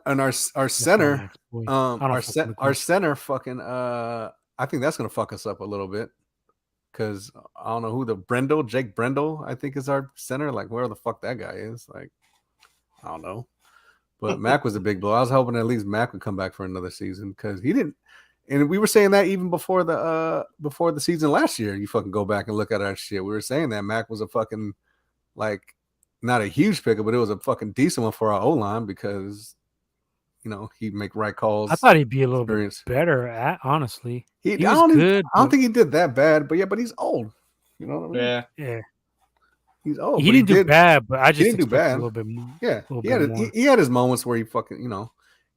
And our center. Our center fucking. I think that's going to fuck us up a little bit. Because I don't know who Jake Brendel, I think is our center. Like where the fuck that guy is. Like, I don't know. But Mac was a big blow. I was hoping at least Mac would come back for another season because he didn't. And we were saying that even before the season last year. You fucking go back and look at our shit. We were saying that Mac was a fucking like not a huge pickup, but it was a fucking decent one for our O-line because he'd make right calls. I thought he'd be a little bit better. Honestly, he was good. I don't think he did that bad, but he's old. You know what I mean? Yeah. He's old. He didn't do bad, but I just didn't do bad. A little bit more. Yeah, he had his moments where he fucking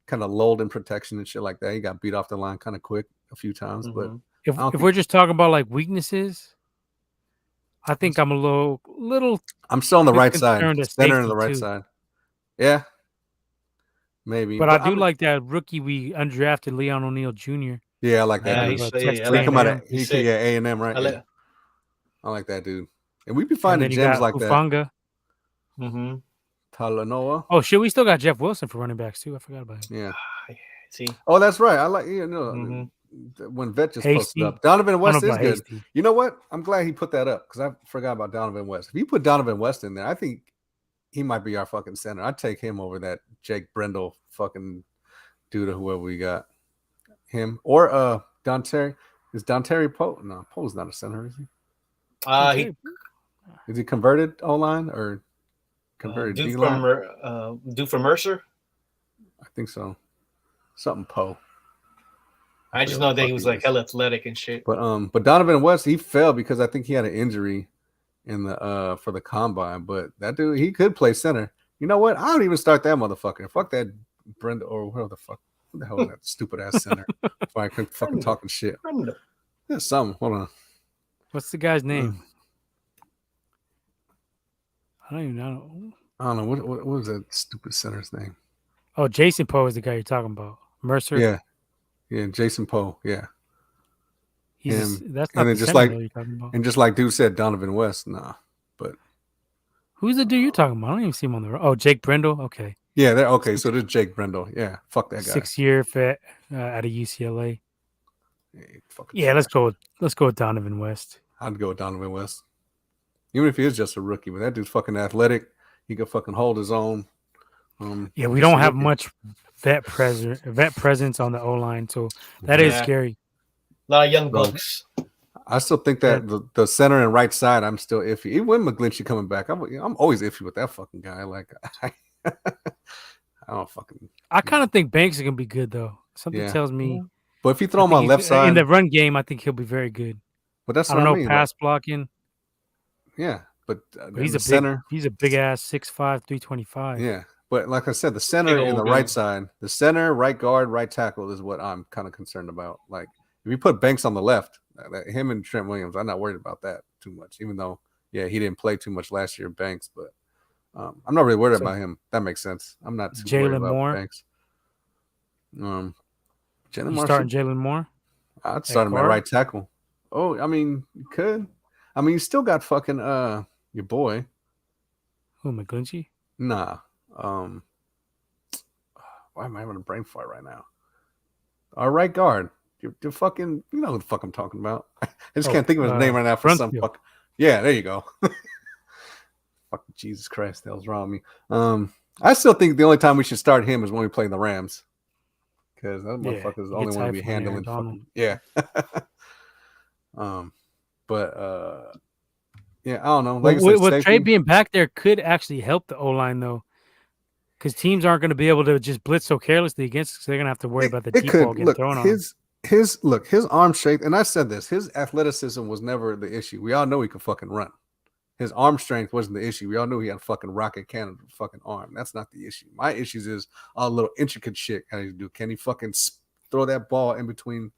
kind of lulled in protection and shit like that. He got beat off the line kind of quick a few times, but if we're just talking about like weaknesses, I think I'm a little. I'm still on the right side, center on the right side. Yeah, maybe. But I do like that rookie we undrafted, Leon O'Neal Jr. Yeah, I like that. He come out of A&M, right? I like that dude. And we'd be finding gems like Hufanga. that. Talanoa. Oh shit, we still got Jeff Wilson for running backs too. I forgot about him. Yeah. See. Oh, that's right. I like when Vet just posted up. Donovan West is good. Hasty. You know what? I'm glad he put that up because I forgot about Donovan West. If you put Donovan West in there, I think he might be our fucking center. I'd take him over that Jake Brendel fucking dude or whoever we got. Him or Don Terry. Is Don Terry Poe? No, Poe's not a center, is he? Is he converted O-line or converted D-line? Duke from Mercer? I think so. Something Poe. I just know that he was like hella athletic and shit. But Donovan West, he fell because I think he had an injury in the for the combine. But that dude, he could play center. You know what? I don't even start that motherfucker. Fuck that Brenda or whatever the fuck. What the hell is that stupid ass center? If I could fucking talking shit. There's something. Hold on. What's the guy's name? I don't even know. I don't know. What was that stupid center's name? Oh, Jason Poe is the guy you're talking about. Mercer? Yeah, Jason Poe. Yeah. That's not the center you're talking about. And just like dude said, Donovan West. Nah. But who's the dude you're talking about? I don't even see him on the road. Oh, Jake Brendel? Okay. Yeah, okay. So there's Jake Brendel. Yeah. Fuck that guy. 6-year vet out of UCLA. Yeah, let's go with Donovan West. I'd go with Donovan West. Even if he is just a rookie, but that dude's fucking athletic. He could fucking hold his own. Yeah, we just don't a have rookie. much vet presence on the O line, so that is Yeah. scary. A lot of young So- bucks. I still think that the center and right side, I'm still iffy. Even when McGlinchey coming back, I'm always iffy with that fucking guy. Like, I don't fucking. I kind of think Banks is gonna be good though. Something Yeah. tells me. But if you I throw him think on left in side, the run game, I think he'll be very good. but that's I what don't I know mean. pass blocking, Yeah, but but he's the a center. He's a big ass 6'5", 325. Yeah, but like I said, the center Big and the old right gun. side, the center, right guard, right tackle is what I'm kind of concerned about. Like if you put Banks on the left, him and Trent Williams, I'm not worried about that too much. Even though, yeah, he didn't play too much last year, Banks, but I'm not really worried So- about him. That makes sense. I'm not too worried Jalen about Moore. Banks. Jalen You Moore, starting Jalen Moore? I'd start him at guard? right tackle. Oh, I mean, you could. I mean, you still got fucking your boy. Who, McGlinchey? Nah. Why am I having a brain fart right now? Our right guard. You're fucking, you know who the fuck I'm talking about. I just can't think of his name right now for some Brunskill. fuck. Yeah, there you go. Fucking Jesus Christ, that was wrong with me. I still think the only time we should start him is when we play the Rams. Because that motherfucker's the he only gets one to be hyped when handling Aaron fucking. Yeah. But yeah, I don't know. Like I said, with safety, Trey being back there could actually help the O line though, because teams aren't going to be able to just blitz so carelessly against. Because they're going to have to worry about the deep ball getting look, thrown on. his arm strength, and I said this, his athleticism was never the issue. We all know he could fucking run. His arm strength wasn't the issue. We all knew he had a fucking rocket cannon fucking arm. That's not the issue. My issues is all the little intricate shit can he do. Can he fucking throw that ball in between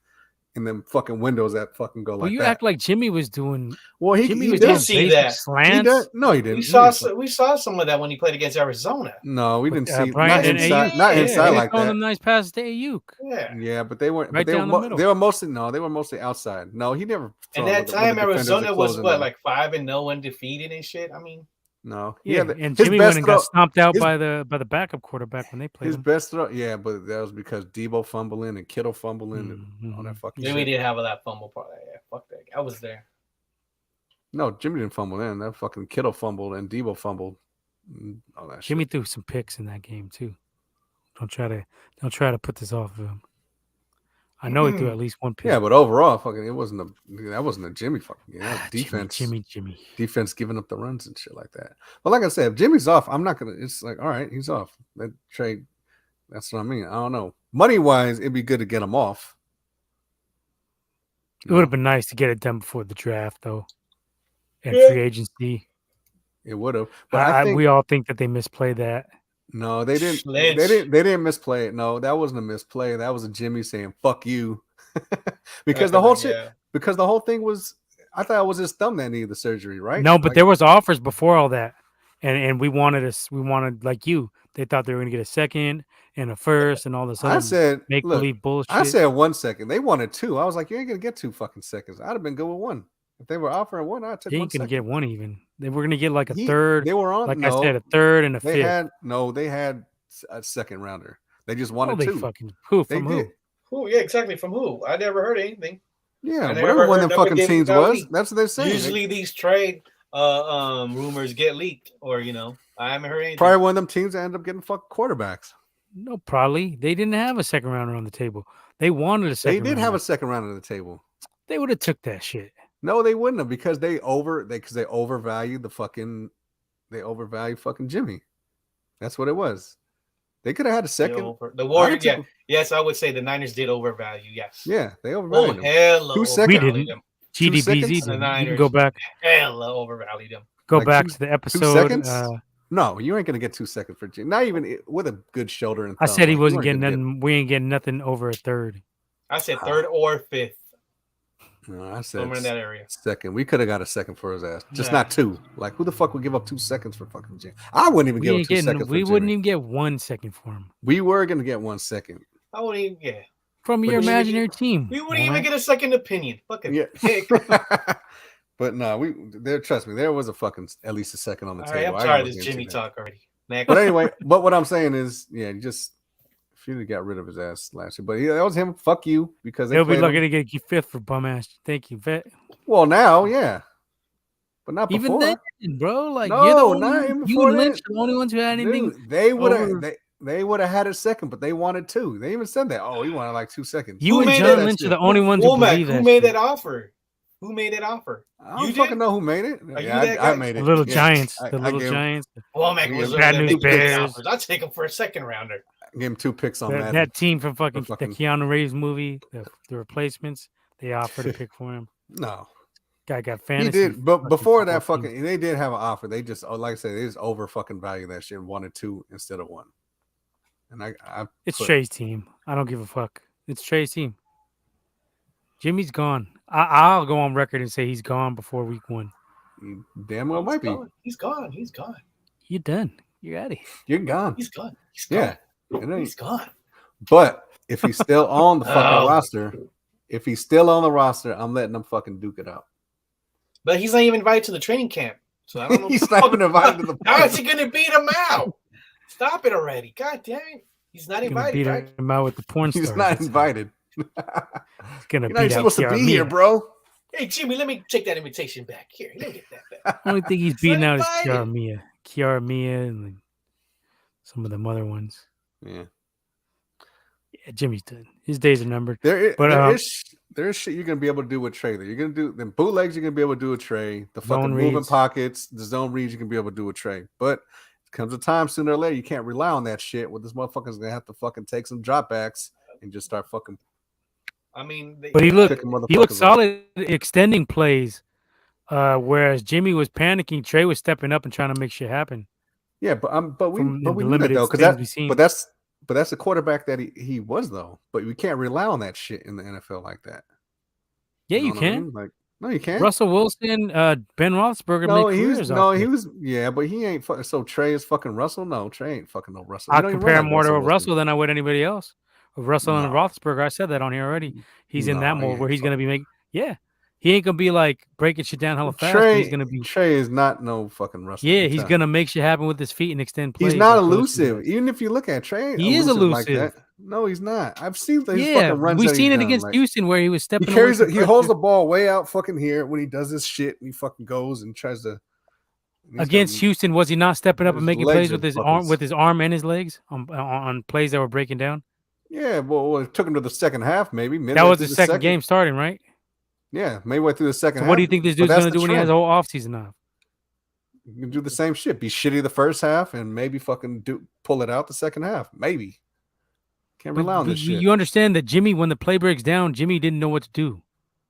in them fucking windows that fucking go Well, like you that? act like Jimmy was doing. Well, Jimmy he was did doing see basic that. slants. He does. No, he didn't. We saw some of that when he played against Arizona. No, we With, didn't see Brian not and inside, Ayuk. not Yeah, inside he was like throwing that. them nice passes to Ayuk. Yeah. Yeah, but they weren't. Right but they down were. the middle. They were mostly outside. No, he never. And thrown that with the time defenders Arizona was closing what, in. like 5-0 undefeated and shit. I mean, No, Yeah, yeah. and His Jimmy best went and throw, got stomped out his- by the backup quarterback when they played his him. best throw. Yeah, but that was because Debo fumbling and Kittle fumbling and all that fucking Jimmy shit. didn't have that fumble part. Yeah, fuck that. I was there. No, Jimmy didn't fumble in. That fucking Kittle fumbled and Debo fumbled. All that Jimmy shit. threw some picks in that game too. Don't try to put this off of him. I know he threw at least one pick. Yeah, but overall, fucking, that wasn't a Jimmy fucking game. That was defense. Jimmy. Defense giving up the runs and shit like that. But like I said, if Jimmy's off, I'm not gonna. It's like, all right, he's off. That trade. That's what I mean. I don't know. Money wise, it'd be good to get him off. It would have been nice to get it done before the draft, though, and Yeah. free agency. It would have. But I think we all think that they misplayed that. no, they didn't. Sledge. They didn't misplay it. No, that wasn't a misplay. That was a Jimmy saying "fuck you," because the whole shit. Yeah. Because the whole thing was, I thought it was his thumb that needed the surgery, right? No, but Like, there was offers before all that, and we wanted like you. They thought they were going to get a second and a first and all this I other said, make look, believe bullshit. I said 1 second. They wanted 2. I was like, you ain't gonna get 2 fucking seconds. I'd have been good with 1. If they were offering 1, I'd take you 1 ain't going to second. get one even. They were going to get like a third. They were on. Like no, I said, a third and a they fifth. they had a second rounder. They just Oh, wanted they 2. fucking who They from who? did. Who? Yeah, exactly. From who? I never heard anything. Yeah, I never whatever one of heard them nothing fucking getting teams got was. leaked. That's what they're saying. Usually these trade rumors get leaked, or I haven't heard anything. Probably one of them teams that end up getting fucking quarterbacks. No, probably they didn't have a second rounder on the table. They wanted a They second. did have a rounder. second round on the table. They would have took that shit. No, they wouldn't have because they overvalued fucking Jimmy. That's what it was. They could have had a second. The Warriors, yeah. Yes, I would say the Niners did overvalue. Yes. Yeah, they Oh, overvalued them. hella 2 overvalued seconds. We didn't. them. GDBZ seconds? did. The You can Niners. go back. Hella overvalued them. Go Like back two- to the 2 episode. seconds? No, you ain't gonna get 2 seconds for Jimmy. Not even with a good shoulder and I thumb. said he Like, you wasn't ain't getting gonna nothing. We ain't getting nothing over a third. I said third or fifth, No, I somewhere in said that area. second. We could have got a second for his ass, just Nah. not 2. Like, who the fuck would give up 2 seconds for fucking Jimmy? I wouldn't even We give up ain't 2 getting. seconds. We for wouldn't Jimmy. even get 1 second for him We were gonna get 1 second. I wouldn't even. Yeah. from But your we- imaginary team. We wouldn't All even right? get a second opinion. Fucking Yeah. pick. But no, trust me, there was a fucking at least a second on the All right, table. I'm I tired of was this gonna Jimmy see that. talk already. Next. But anyway, but what I'm saying is, yeah, just if you got rid of his ass last year. But yeah, that was him. Fuck you, because they They'll be played lucky him. to get you fifth for bum ass. Thank you, vet. Well, now, yeah. but not Even before. then, bro, like No, you're the not only even you before and Lynch that. are the only ones who had anything. Dude, they would over- have they would have had a second, but they wanted 2. They even said that. Oh, he wanted like 2 seconds. You Who and made John that Lynch are shit? the only ones who Womack, believe who that. made shit. that offer? Who made that offer? I don't You fucking did? know who made it. Are you Yeah, that I guy? made The it. little Yeah. giants, I the little gave, giants. Womack I was gave Bad them News making the Bears. offers. I'll take him for a second rounder. I gave him 2 picks on that. That team from fucking the fucking- Keanu Reeves movie, the replacements, they offered a pick for him. No, Guy got he fantasy. did. But fucking before that, football team. fucking, they did have an offer. They just, like I said, they just over fucking value that shit and wanted 2 instead of 1. And It's Trey's team. I don't give a fuck. It's Trey's team. Jimmy's gone. I'll go on record and say he's gone before week 1. He damn well might be. He's gone. He's gone. You're done. You're out of here. You're gone. He's gone. He's gone. Yeah. It ain't- He's gone. But if he's still on the fucking Oh. roster, I'm letting him fucking duke it out. But he's not even invited to the training camp. So I don't know. He's not even invited to the How is he going to beat him out? Stop it already. God damn it. He's not He's gonna invited, beat right? him out with the porn stars. He's not invited. He's gonna You're not beat out supposed to be here, Kiara. bro. Hey, Jimmy, let me take that invitation back. Here, let me get that back. The only thing he's He's beating not out is invited. Kiara Mia, and like some of the other ones. Yeah. Yeah, Jimmy's done. His days are numbered. There But, is shit you're gonna be able to do with Trey. You're gonna do them bootlegs. You're gonna be able to do with Trey. The fucking Zone moving reads. pockets, the zone reads. You can be able to do with Trey. But it comes a time sooner or later you can't rely on that shit. Where this motherfucker's gonna have to fucking take some dropbacks and just start fucking. I mean, But he looked picking motherfuckers he looked up. solid extending plays, whereas Jimmy was panicking. Trey was stepping up and trying to make shit happen. Yeah, but we From but the we knew that limited though because things we've seen. but that's the quarterback that he was though. But we can't rely on that shit in the NFL like that. Yeah, know you what I can. mean? Like no, you can't. Russell Wilson, Ben Roethlisberger No, made he careers was off this. yeah, but he ain't fucking. So Trey is fucking Russell. No, Trey ain't fucking no Russell. I You don't even compare run him like more to Wilson. Russell than I would anybody else. With Russell and No. Roethlisberger, I said that on here already. He's in No, that he mold ain't where he's fucking- gonna be making. Yeah, he ain't gonna be like breaking shit down hella fast. But he's gonna be. Trey is not no fucking Russell. Yeah, I'm he's telling gonna make shit happen with his feet and extend you. plays. He's not like Wilson elusive. does. Even if you look at Trey, ain't He is like elusive. that. No, he's not. I've seen his Yeah, fucking runs. we've that seen he's it done, against like, Houston where he was he stepping. carries away it. from He holds the pressure. ball way out fucking here when he does this shit. And he fucking goes and tries to. Against Houston. Was he not stepping up and his making legs plays are with his fucking- arm and his legs on plays that were breaking down? Yeah, well, it took him to the second half, maybe. That was the second game starting, right? Yeah, midway through the second So half. what do you think this but dude's that's gonna the do when he has trend. a whole offseason off? You can do the same shit. Be shitty the first half and maybe fucking pull it out the second half. Maybe. Can't rely on this shit. You understand that Jimmy, when the play breaks down, Jimmy didn't know what to do,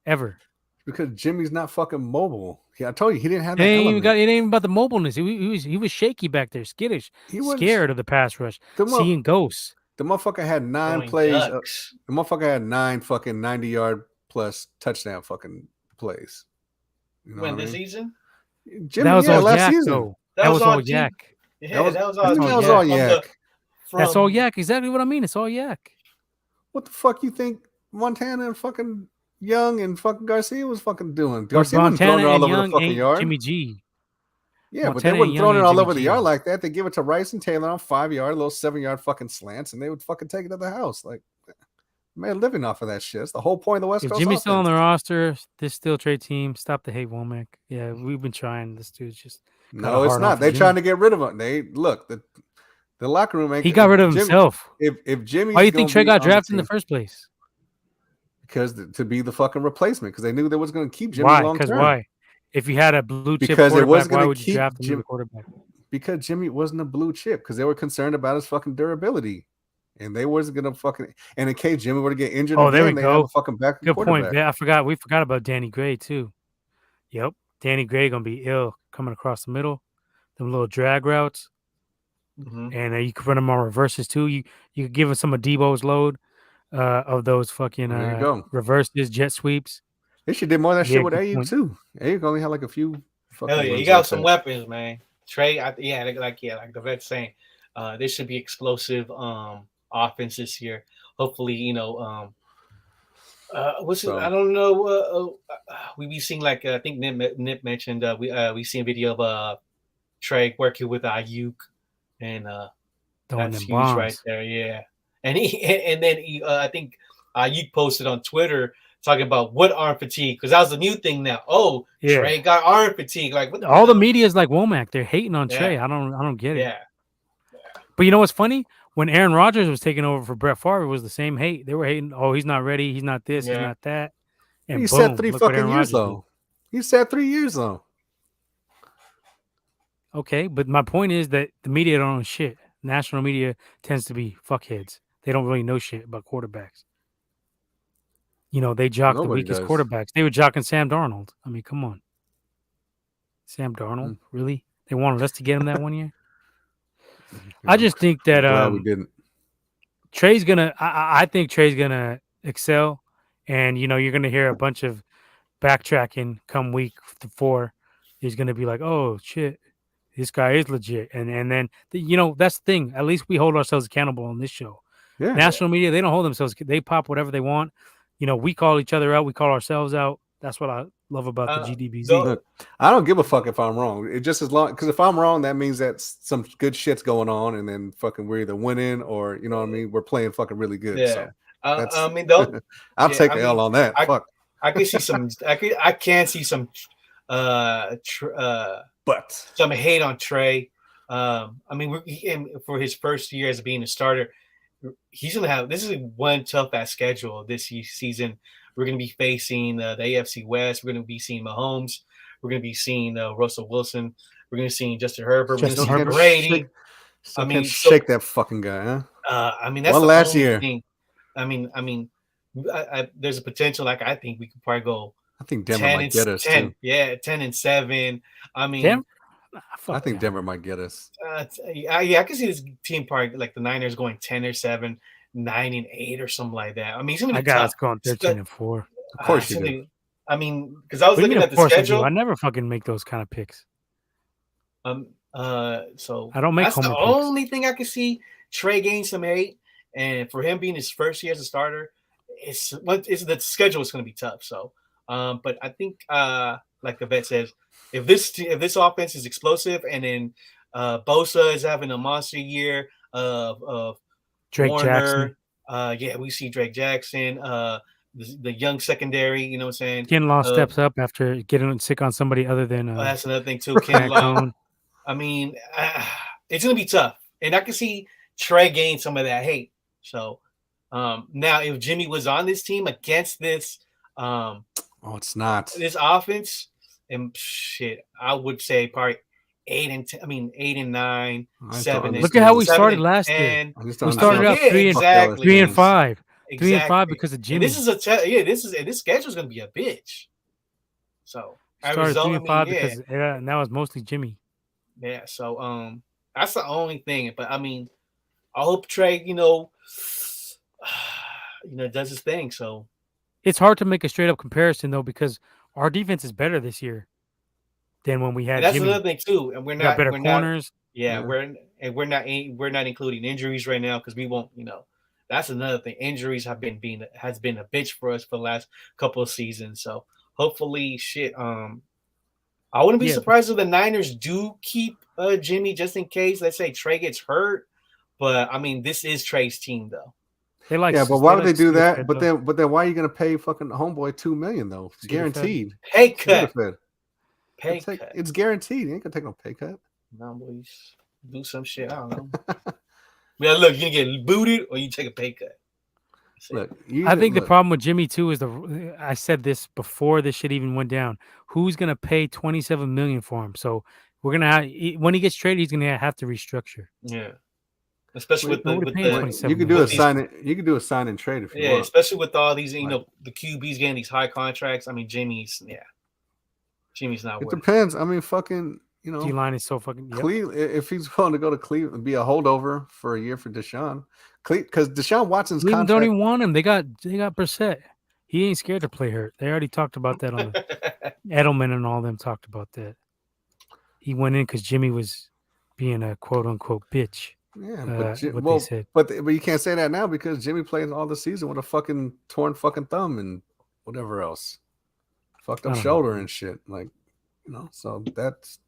ever. Because Jimmy's not fucking mobile. Yeah, I told you he didn't have It that ain't, element. it ain't even about the mobileness. He was shaky back there, skittish, He was scared of the pass rush, seeing ghosts. The motherfucker had 9 Throwing plays. ducks. The motherfucker had 9 fucking 90-yard plus touchdown fucking plays. You know When what I this mean? season? Jimmy, That was all last yak, season. though. That was on all team- yak. Yeah, was- that was I all. think that was all from yak. That's all yak. Exactly what I mean. It's all yak. What the fuck you think Montana and fucking Young and fucking Garcia was fucking doing? But Garcia wasn't throwing Montana it all and over Young the fucking ain't yard. Jimmy G. Yeah, but Montana they and wouldn't Young throwing it ain't all Jimmy over the G. yard like that. They give it to Rice and Taylor on 5-yard, little 7-yard fucking slants, and they would fucking take it to the house. Like, made a living off of that shit. That's the whole point of the West If Coast Jimmy's still on offense. the roster, this still trade team. Stop the hate, Womack. Yeah, we've been trying. This dude's just No, it's hard not. off They of trying Jimmy. to get rid of him. They look the locker room ain't. He got rid of Jimmy- himself. If Jimmy, Why do you think Trey got drafted in the first place? Because to be the fucking replacement, because they knew they was going to keep Jimmy Why? long Because term. why? If you had a blue chip Because it quarterback, wasn't why gonna would you keep draft him as Jim- a quarterback? Because Jimmy wasn't a blue chip. Because they were concerned about his fucking durability, and they wasn't going to fucking. And in case Jimmy were to get injured, Oh, there again, we they have go. a fucking backup Good quarterback. point. Yeah, we forgot about Danny Gray too. Yep, Danny Gray gonna be ill coming across the middle, them little drag routes, Mhm. and you could run them on reverses too. You could give him some of Debo's load of those fucking There you go. reverses, jet sweeps. They should did more of that Yeah, shit with good Ayuk point. too. Ayuk only had like a few. Fucking Hell yeah, runs you got like some that. weapons, man. Trey, like the vet's saying, this should be explosive offense this year. Hopefully, what's it? So- I don't know. We be seeing like I think Nip mentioned we seen a video of Trey working with Ayuk, and Throwing that's them huge bombs. right there. Yeah, and then I think Ayuk posted on Twitter talking about what arm fatigue, because that was the new thing now. Oh, Yeah. Trey got arm fatigue. Like what? All the media is like Womack. They're hating on Yeah. Trey. I don't get it. Yeah. But you know what's funny? When Aaron Rodgers was taking over for Brett Favre, it was the same hate. They were hating. Oh, he's not ready. He's not this. He's Yeah. not that. And He boom, sat 3 look what fucking Aaron years Rodgers did. though. He sat 3 years though. Okay, but my point is that the media don't know shit. National media tends to be fuckheads. They don't really know shit about quarterbacks. You know, they jock the Nobody weakest does. quarterbacks. They were jocking Sam Darnold. I mean, come on. Sam Darnold, really? They wanted us to get him that one year? I just think that Glad we didn't. Trey's gonna. I think Trey's gonna excel, and you know you're gonna hear a bunch of backtracking come week 4. He's gonna be like, "Oh shit, this guy is legit," and then you know that's the thing. At least we hold ourselves accountable on this show. Yeah. National media, they don't hold themselves. They pop whatever they want. You know, we call each other out. We call ourselves out. That's what I love about the GDBZ. Look, I don't give a fuck if I'm wrong. It just as long because if I'm wrong, that means that some good shit's going on, and then fucking we're either winning or you know what I mean. We're playing fucking really good. Yeah. So I mean, though, I'll take the L on that. Fuck. I can see some. I can see some. But some hate on Trey. I mean, for his first year as being a starter, he's gonna have this is one tough ass schedule this season. We're gonna be facing the AFC West. We're gonna be seeing Mahomes. We're gonna be seeing Russell Wilson. We're gonna see Justin Herbert. We're gonna see Brady. I mean, shake that fucking guy, huh? I mean, that's one the last only year. Thing. I mean, there's a potential. Like I think we could probably go. I think Denver might get us 10, too. Yeah, 10-7. I mean, Denver? I think Denver might get us. Yeah, I can see this team part like the Niners going 10-7, 9-8, or something like that. I mean, it's gonna be tough. It's going 13-4. Of course you do. I mean, because I was looking at the schedule. I never fucking make those kind of picks. So I don't make. That's the only thing I can see Trey gain some hate, and for him being his first year as a starter, it's the schedule is going to be tough. So, but I think, like the vet says, if this offense is explosive, and then Bosa is having a monster year of Drake Warner, Jackson. we see Drake Jackson, the young secondary. You know what I'm saying? Kinlaw steps up after getting sick on somebody other than. That's another thing too. Kinlaw. I mean, it's going to be tough, and I can see Trey gain some of that hate. So now, if Jimmy was on this team against this, it's not this offense, and shit, I would say probably 8-10. I mean, 8-9, 7. Look at how we started last year. We started out 3-5, 3-5 because of Jimmy. And this is this schedule is going to be a bitch. So started 3-5 because now it's mostly Jimmy. Yeah, so that's the only thing. But I mean, I hope Trey, does his thing. So it's hard to make a straight up comparison though, because our defense is better this year than when we had. That's Jimmy. Another thing too, and we're better corners. We're not including injuries right now because we won't. That's another thing. Injuries has been a bitch for us for the last couple of seasons. So hopefully, I wouldn't be surprised if the Niners do keep Jimmy just in case. Let's say Trey gets hurt, but I mean, this is Trey's team though. But why would they do that? But then why are you gonna pay fucking homeboy $2 million though? It's guaranteed. Pay cut. It's guaranteed. You ain't gonna take no pay cut. No, boys, do some shit. I don't know. Look, you can get booted or you take a pay cut. Look, I think the problem with Jimmy too is I said this before this shit even went down. Who's gonna pay $27 million for him? So we're gonna have, when he gets traded, he's gonna have to restructure. Yeah, especially with the you could do a sign it. You could do a sign and trade if you want. Especially with all these, the QBs getting these high contracts. I mean, Jimmy's not. It depends. I mean, fucking. D-line is so fucking. Cleveland, if he's willing to go to Cleveland and be a holdover for a year for Deshaun, because Deshaun Watson's contract, don't even want him. They got Brissett. He ain't scared to play hurt. They already talked about that on Edelman and all them talked about that. He went in because Jimmy was being a quote unquote bitch. Yeah, they said. But you can't say that now because Jimmy played all the season with a fucking torn fucking thumb and whatever else, fucked up shoulder and shit. Like, so that's.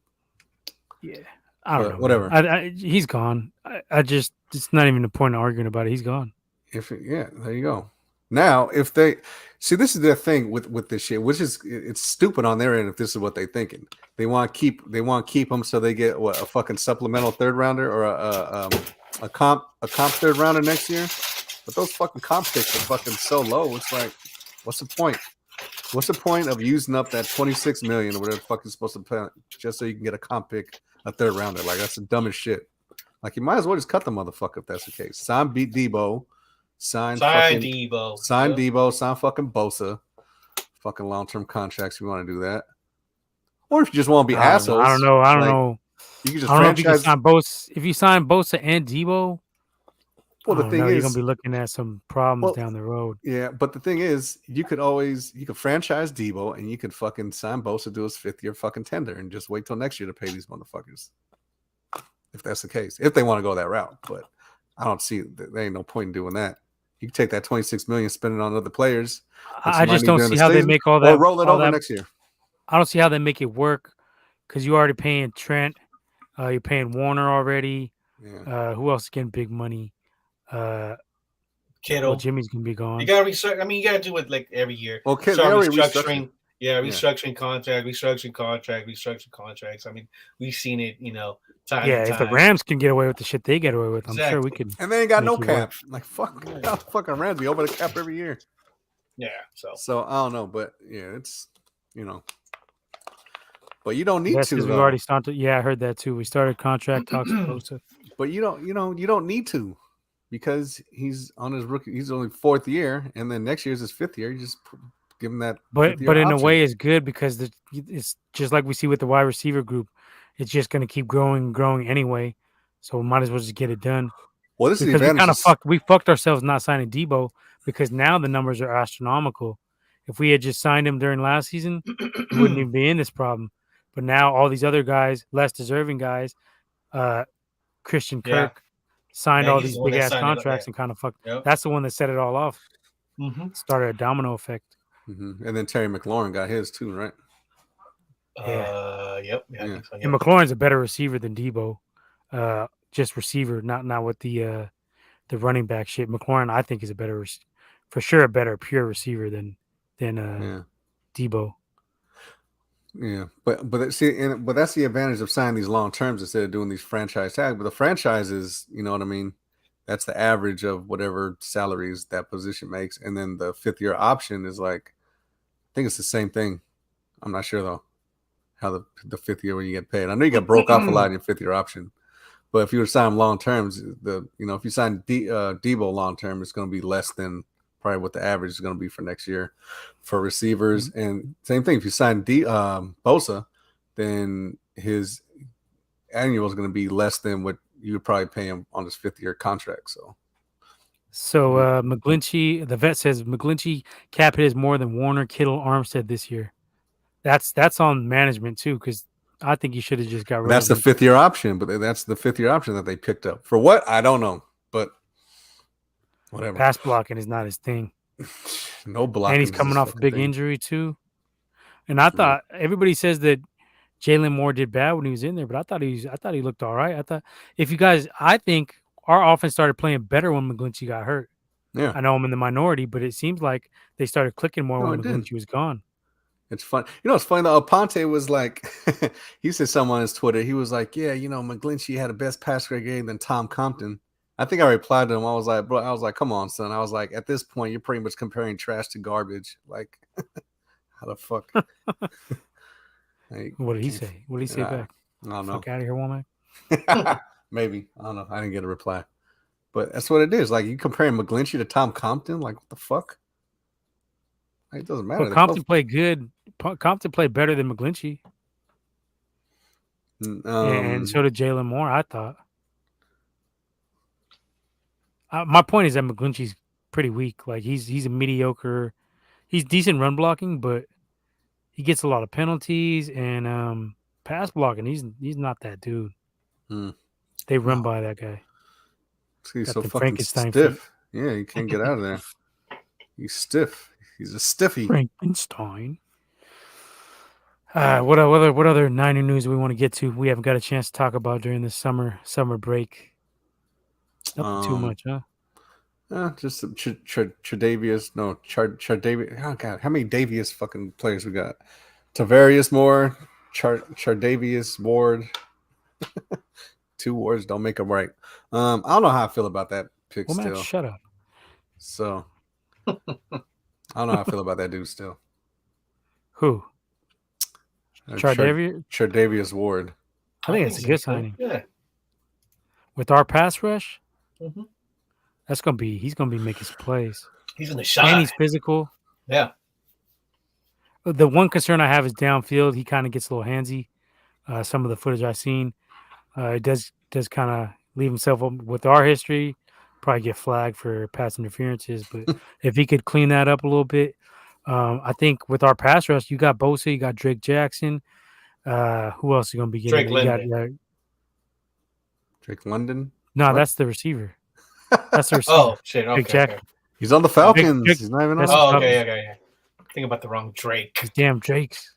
Yeah, I don't know. Whatever. He's gone. I just, it's not even the point of arguing about it. He's gone. There you go. Now, if they see, this is their thing with this shit, which is it's stupid on their end. If this is what they're thinking, they want to keep them so they get what, a fucking supplemental third rounder or a comp third rounder next year. But those fucking comp picks are fucking so low. It's like, what's the point? What's the point of using up that 26 million or whatever the fuck you're supposed to pay just so you can get a comp pick, a third rounder? Like, that's the dumbest shit. Like, you might as well just cut the motherfucker if that's the case. Sign beat Debo. Sign Debo. Sign Debo. Sign fucking Bosa. Fucking long-term contracts if you want to do that. Or if you just want to be assholes. I don't know. You can just I don't know if you can franchise. sign Bosa. If you sign Bosa and Debo, Well, the thing is, you're gonna be looking at some problems down the road. Yeah, but the thing is, you could franchise Debo and you could fucking sign Bosa to his 5th-year fucking tender and just wait till next year to pay these motherfuckers. If that's the case, if they want to go that route, but I don't see there ain't no point in doing that. You can take that 26 million, spend it on other players. I just don't see how they make all that. Or roll it over next year. I don't see how they make it work because you're already paying Trent, you're paying Warner already. Yeah. Who else is getting big money? Kittle. Well, Jimmy's gonna be gone. You gotta restructure. I mean, you gotta do it like every year. Well, restructuring. Yeah, restructuring contracts. I mean, we've seen it, time. If the Rams can get away with the shit they get away with, I'm sure we could. And they ain't got no cap. Like fucking Rams be over the cap every year. Yeah. So I don't know, but yeah, it's but you don't need to. We already started. Yeah, I heard that too. We started contract talks. But you don't need to. Because he's on his rookie, he's only 4th year, and then next year's his 5th year. You just give him that. But in a way, it's good because it's just like we see with the wide receiver group. It's just going to keep growing anyway. So we might as well just get it done. Well, this because is the advantage. We fucked ourselves not signing Debo because now the numbers are astronomical. If we had just signed him during last season, we wouldn't even be in this problem. But now all these other guys, less deserving guys, Christian Kirk. Signed all these big ass contracts and kind of fucked. Yep. That's the one that set it all off. Mm-hmm. Started a domino effect. Mm-hmm. And then Terry McLaurin got his too, right? Yep. Yeah. And McLaurin's a better receiver than Debo. Just receiver, not with the running back shit. McLaurin, I think, is for sure a better pure receiver than Debo. Yeah, but that's the advantage of signing these long terms instead of doing these franchise tags. But the franchises, you know what I mean? That's the average of whatever salaries that position makes, and then the 5th-year option is like, I think it's the same thing. I'm not sure though how the 5th year when you get paid. I know you got broke off a lot in your 5th-year option, but if you were to sign long terms, if you sign Debo long term, it's going to be less than probably what the average is going to be for next year for receivers. Mm-hmm. And same thing, if you sign Bosa, then his annual is going to be less than what you would probably pay him on his 5th-year contract. So McGlinchey, the vet says McGlinchey cap hit is more than Warner, Kittle, Armstead this year. That's on management too, because I think you should have just got rid of. That's the 5th-year option, but that's the 5th-year option that they picked up for what I don't know, but whatever. Pass blocking is not his thing. No blocking. And he's coming off a big injury too. And I thought everybody says that Jalen Moore did bad when he was in there, but I thought he looked all right. I think our offense started playing better when McGlinchey got hurt. Yeah. I know I'm in the minority, but it seems like they started clicking more when McGlinchey was gone. It's fun. It's funny though. Ponte was like, he said something on his Twitter. He was like, yeah, McGlinchey had a best pass rate game than Tom Compton. I think I replied to him. I was like, come on, son. I was like, at this point, you're pretty much comparing trash to garbage. Like, how the fuck? Like, what did he say? What did he say back? I don't know. Fuck out of here, woman. Maybe. I don't know. I didn't get a reply. But that's what it is. Like, you comparing McGlinchey to Tom Compton? Like, what the fuck? Like, it doesn't matter. But Compton played good. Compton played better than McGlinchey. And so did Jalen Moore, I thought. My point is that McGlinchey's pretty weak. Like, he's a mediocre. He's decent run blocking, but he gets a lot of penalties and pass blocking. He's not that dude. They run by that guy. He's so fucking stiff. Yeah, he can't get out of there. He's stiff. He's a stiffy. Frankenstein. What other Niner news we want to get to? We haven't got a chance to talk about during this summer break. Nothing too much, huh? Just some Tredavious. No, Chardavious. Oh god, how many Davius fucking players we got? Tavarius Moore, Chardavius Ward. Two words don't make them right. I don't know how I feel about that pick Womack, still. shut up. So I don't know how I feel about that dude still. Who? Chardavious Ward. I think it's a good signing. Yeah. With our pass rush, Mhm. he's gonna be making some plays. He's in the shot. And he's physical. Yeah. The one concern I have is downfield. He kind of gets a little handsy. Some of the footage I've seen, it does kind of leave himself up with our history. Probably get flagged for pass interferences, but if he could clean that up a little bit, I think with our pass rush, you got Bosa, you got Drake Jackson. Who else is going to be getting? Drake London. No, what? That's the receiver. That's the receiver. Oh shit! Okay. He's on the Falcons. He's not even on. Oh, okay. Think about the wrong Drake. These damn Drakes.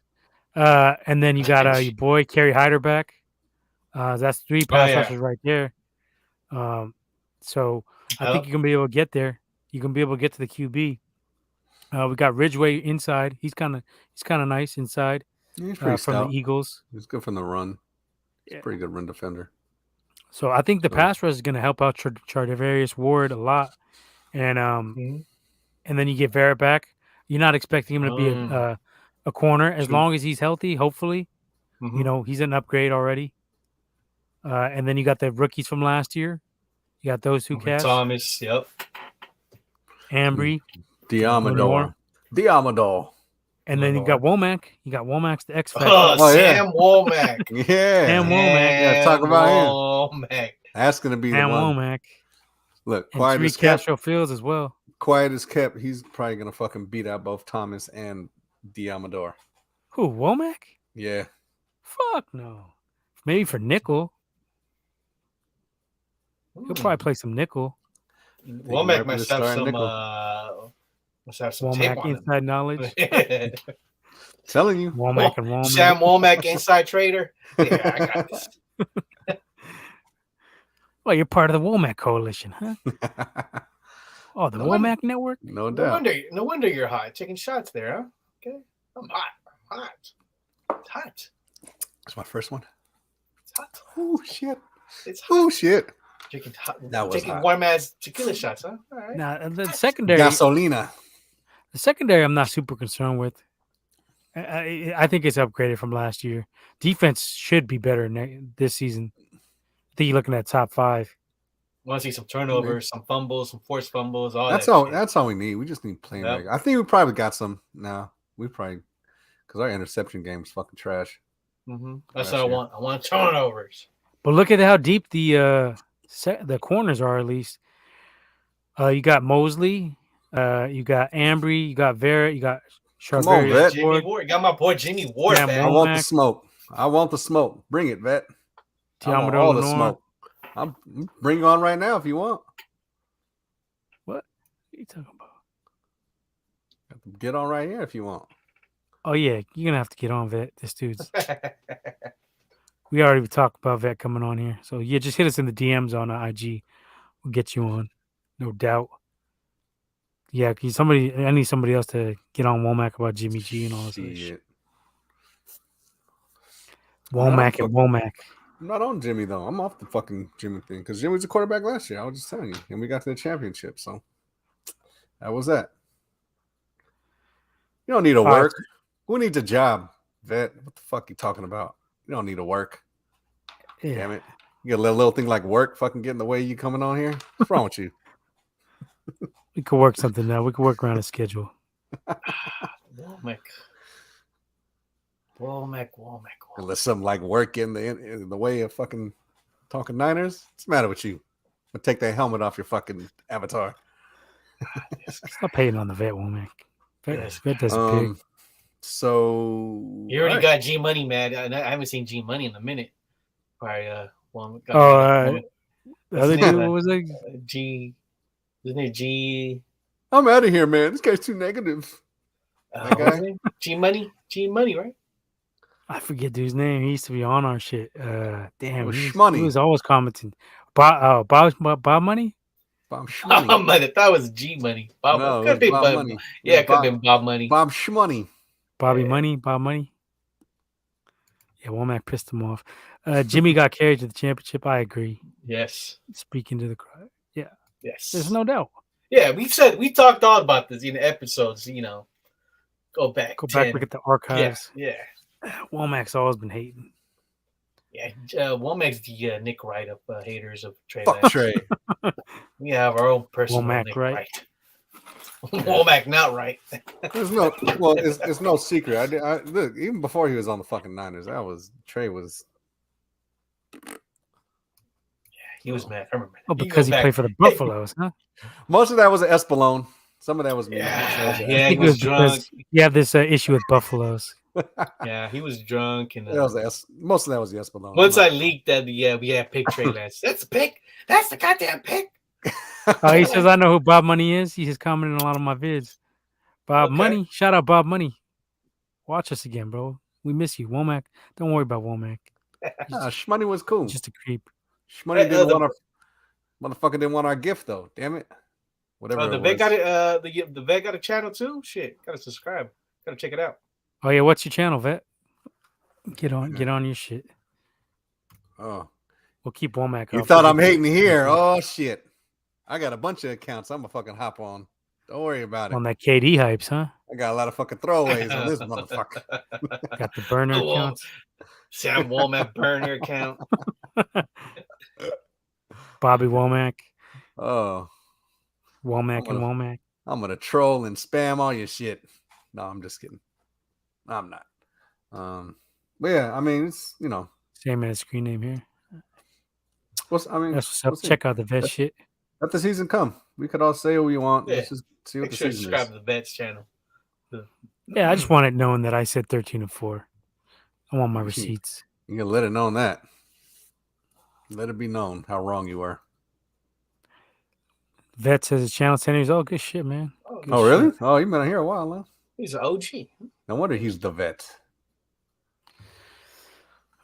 And then you got your boy Kerry Hyder back. That's 3 pass rushers right there. So I think you can be able to get there. You can be able to get to the QB. We got Ridgeway inside. He's kind of nice inside. He's pretty from the Eagles. He's good from the run. He's a pretty good run defender. So I think the pass rush is going to help out Charvarius Ward a lot, and and then you get Verrett back. You're not expecting him to be a corner as long as he's healthy. Hopefully, he's an upgrade already. And then you got the rookies from last year. You got those 2 cats. Thomas, yep. Ambry, Diamador. And then you got Womack. You got Womack's the X Factor. Sam Womack. Yeah. Sam Womack. Yeah, talk about him. That's going to be Sam the one. Womack. Look, quiet as kept. Castro Fields as well. Quiet as kept. He's probably going to fucking beat out both Thomas and Diamador. Who, Womack? Yeah. Fuck no. Maybe for nickel. He'll probably play some nickel. Womack must have some Womack inside knowledge. Telling you. Womack and Womack. Sam Womack inside trader. Yeah, I got this. Well, you're part of the Womack coalition, huh? Oh, the Womack network? No doubt. No wonder you're hot. Taking shots there, huh? Okay. I'm hot. It's hot. That's my first one. It's hot. Oh, shit. It's hot. Oh, shit. Taking warm ass tequila shots, huh? All right. Now, the secondary. Gasolina. The secondary, I'm not super concerned with. I think it's upgraded from last year. Defense should be better this season. I think you're looking at top 5. I want to see some turnovers, some fumbles, some forced fumbles. That's all we need. We just need playing. I think we probably got some now. We probably because our interception game is fucking trash. That's what I want. I want turnovers. But look at how deep the corners are. At least you got Mosley, you got Ambry, you got Verrett, you got Jimmy Ward. Got my boy Jimmy Ward. I want the smoke. Bring it, Vet. All the smoke. I'll bring you on right now if you want. What are you talking about? Get on right here if you want. Oh yeah, you're gonna have to get on, Vet. This dude's. We already talked about Vet coming on here, so yeah, just hit us in the DMs on IG. We'll get you on, no doubt. Yeah, I need somebody else to get on Womack about Jimmy G and all this shit. Womack and Womack. I'm not on Jimmy though. I'm off the fucking Jimmy thing because Jimmy was a quarterback last year. I was just telling you, and we got to the championship, so that was that. You don't need to work. Who needs a job, Vet? What the fuck you talking about? You don't need to work. Yeah. Damn it. You got a little thing like work fucking get in the way of you coming on here? What's wrong with you? We could work something now. We could work around a schedule. Womack. Unless something like work in the way of fucking talking Niners. What's the matter with you? I'll take that helmet off your fucking avatar. Stop hating on the Vet, Womack. Vet doesn't pig. So you already got G Money, man. I haven't seen G Money in a minute. All right, the other dude, what was it? G. Isn't it G? I'm out of here, man. This guy's too negative. G Money, right? I forget dude's name. He used to be on our shit. Damn, he was always commenting. Bob Money. Bob Bob Shmoney. Money. I thought it was G Money. Bob No, could it have been was Bob Bob. Money. Yeah, it could have Bob, been Bob Money. Bob Shmoney. Bobby Yeah. Money, Bob Money. Yeah, Womack pissed him off. Jimmy got carried to the championship. I agree. Yes. Speaking to the crowd. Yeah, Yes. there's no doubt. Yeah, we talked all about this in the episodes. Go back. Go 10. back, look at the archives. Yeah. Womack's always been hating. Yeah. Womack's the Nick Wright of haters of Trey Lance. Trey. We have our own personal Womack, Nick right? Wright. Womack, not right. It's no secret. I look, even before he was on the fucking Niners, Trey was. He was mad. I remember. Oh, because he played for the Buffaloes, huh? Most of that was Espelon. Some of that was me. Yeah, he was drunk. You have this issue with Buffaloes. Yeah, he was drunk, and most of that was the Espelon. once I leaked that, we had pick Trey Lance. That's a pick. That's the goddamn pick. Oh, he says I know who Bob Money is. He has commented on a lot of my vids. Bob Money, shout out Bob Money. Watch us again, bro. We miss you, Womack. Don't worry about Womack. Shmoney was cool. Just a creep. Shmoney didn't want our gift though. Damn it. Whatever. The vet got it. The vet got a channel too. Shit, gotta subscribe. Gotta check it out. Oh yeah, what's your channel, Vet? Get on your shit. Oh, we'll keep Womack. You thought I'm hating here? Oh shit! I got a bunch of accounts. I'm gonna fucking hop on. Don't worry about it. On that KD hypes, huh? I got a lot of fucking throwaways on this motherfucker. Got the burner accounts. Sam Womack burner account. Bobby Womack. Oh. Womack and Womack. I'm gonna troll and spam all your shit. No, I'm just kidding. I'm not. But yeah, I mean, it's same as screen name here. That's what's up. Check out the vet shit. Let the season come. We could all say what we want. Yeah. Let's just see what Make the sure season subscribe is. to the Vets channel. Yeah, I just want it known that I said 13-4. I want my receipts. You can let it known that. Let it be known how wrong you are. Vet says his channel 10 years old. Good shit, man. Oh, really? Shit. Oh, you've been here a while now. He's an OG. No wonder he's the vet.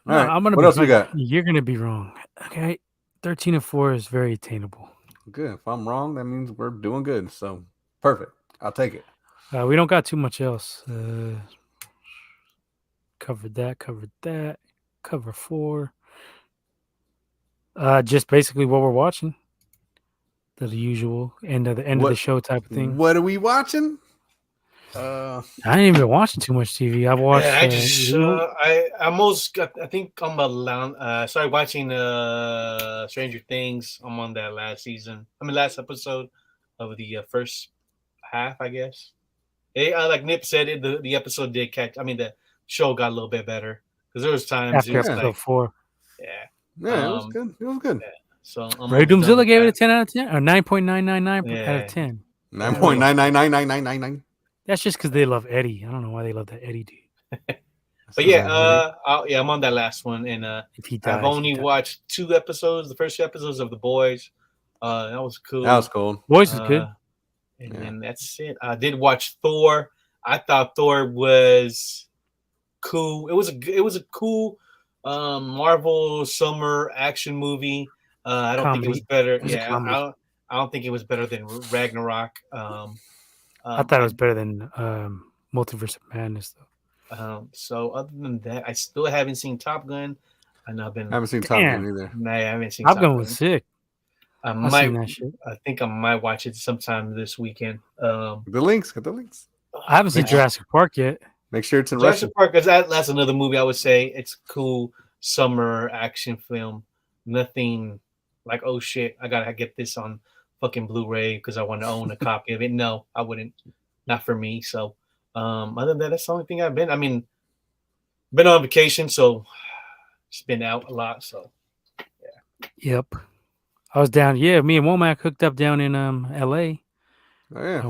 No, all right. I'm gonna what else we got? You're gonna be wrong. Okay. 13-4 is very attainable. Good. If I'm wrong, that means we're doing good. So perfect. I'll take it. We don't got too much else. Covered that. Cover 4. Just basically what we're watching. The usual end of the show type of thing. What are we watching? I ain't even been watching too much TV. I've watched. I think I'm around. Started watching Stranger Things. I'm on that last episode of the first half, I guess. Like Nip said, the episode did catch. I mean, the show got a little bit better because there was times after episode 4. Yeah, it was good. It was good. Yeah. So Ray Doomzilla gave it a 10 out of 10 or 9.999 out of 10. 9.99999. That's just because they love Eddie. I don't know why they love that Eddie dude. But yeah, I'm on that last one, and if he dies, I've only watched 2 episodes, the first 2 episodes of The Boys. That was cool. That was cool. Boys is good. And that's it. I did watch Thor. I thought Thor was cool. It was a cool Marvel summer action movie. I don't think it was better. Yeah, I don't think it was better than Ragnarok. I thought it was better than Multiverse of Madness, though. So other than that, I still haven't seen Top Gun. I haven't seen Top Gun either. No, I haven't seen Top Gun. Was sick. I think I might watch it sometime this weekend. Get the links. I haven't seen Jurassic Park yet. Make sure it's in Jurassic Park, because that's another movie I would say it's cool summer action film. Nothing like, oh shit, I gotta get this on fucking Blu-ray because I want to own a copy of it. No, I wouldn't. Not for me. So other than that, that's the only thing I've been. I mean, been on vacation, so it's been out a lot. So yeah. Yep. I was down. Yeah, me and Womack hooked up down in LA. Oh yeah.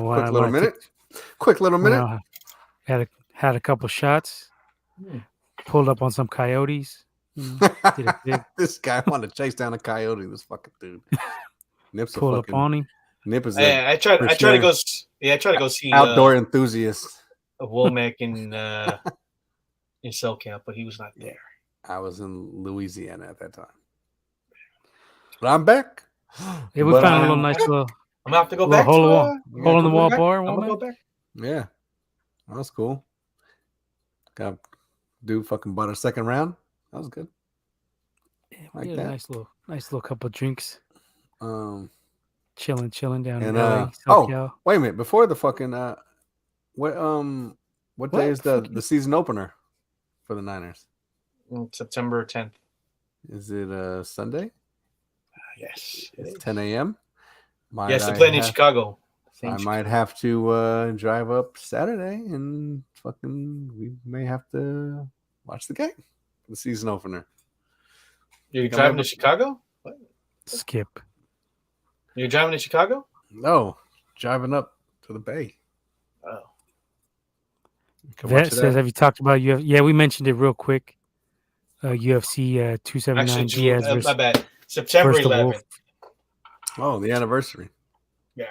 Quick little minute. Had a couple shots. Pulled up on some coyotes. This guy wanted to chase down a coyote. This fucking dude. Nip's pulled up on him. Nip is. I try to go. Yeah, I try to go see outdoor enthusiast. Womack in SoCal, but he was not there. I was in Louisiana at that time. But I'm back. Yeah, we But, found a little nice little I'm gonna have to go little back to you hole in the gotta wall back. bar. I'm gonna Woman. go back. yeah, that's cool. Got dude fucking bought a second round. That was good. Yeah, Like we had a that. nice little couple of drinks, Um, chilling down in and LA, oh, SoCal. wait a minute. Before the fucking what day What? is the season opener for the Niners? September 10th. Is it Sunday? Yes. It's 10 a.m. Yes, they're playing in Chicago. I might have to drive up Saturday and fucking we may have to watch the game. The season opener. You're driving to Chicago? What? Skip. You're driving to Chicago? No, driving up to the Bay. Oh. That says, have you talked about UFC? Yeah, we mentioned it real quick. UFC 279 Actually, Diaz my versus bad. September versus the 11th. Wolf. Oh, the anniversary. Yeah.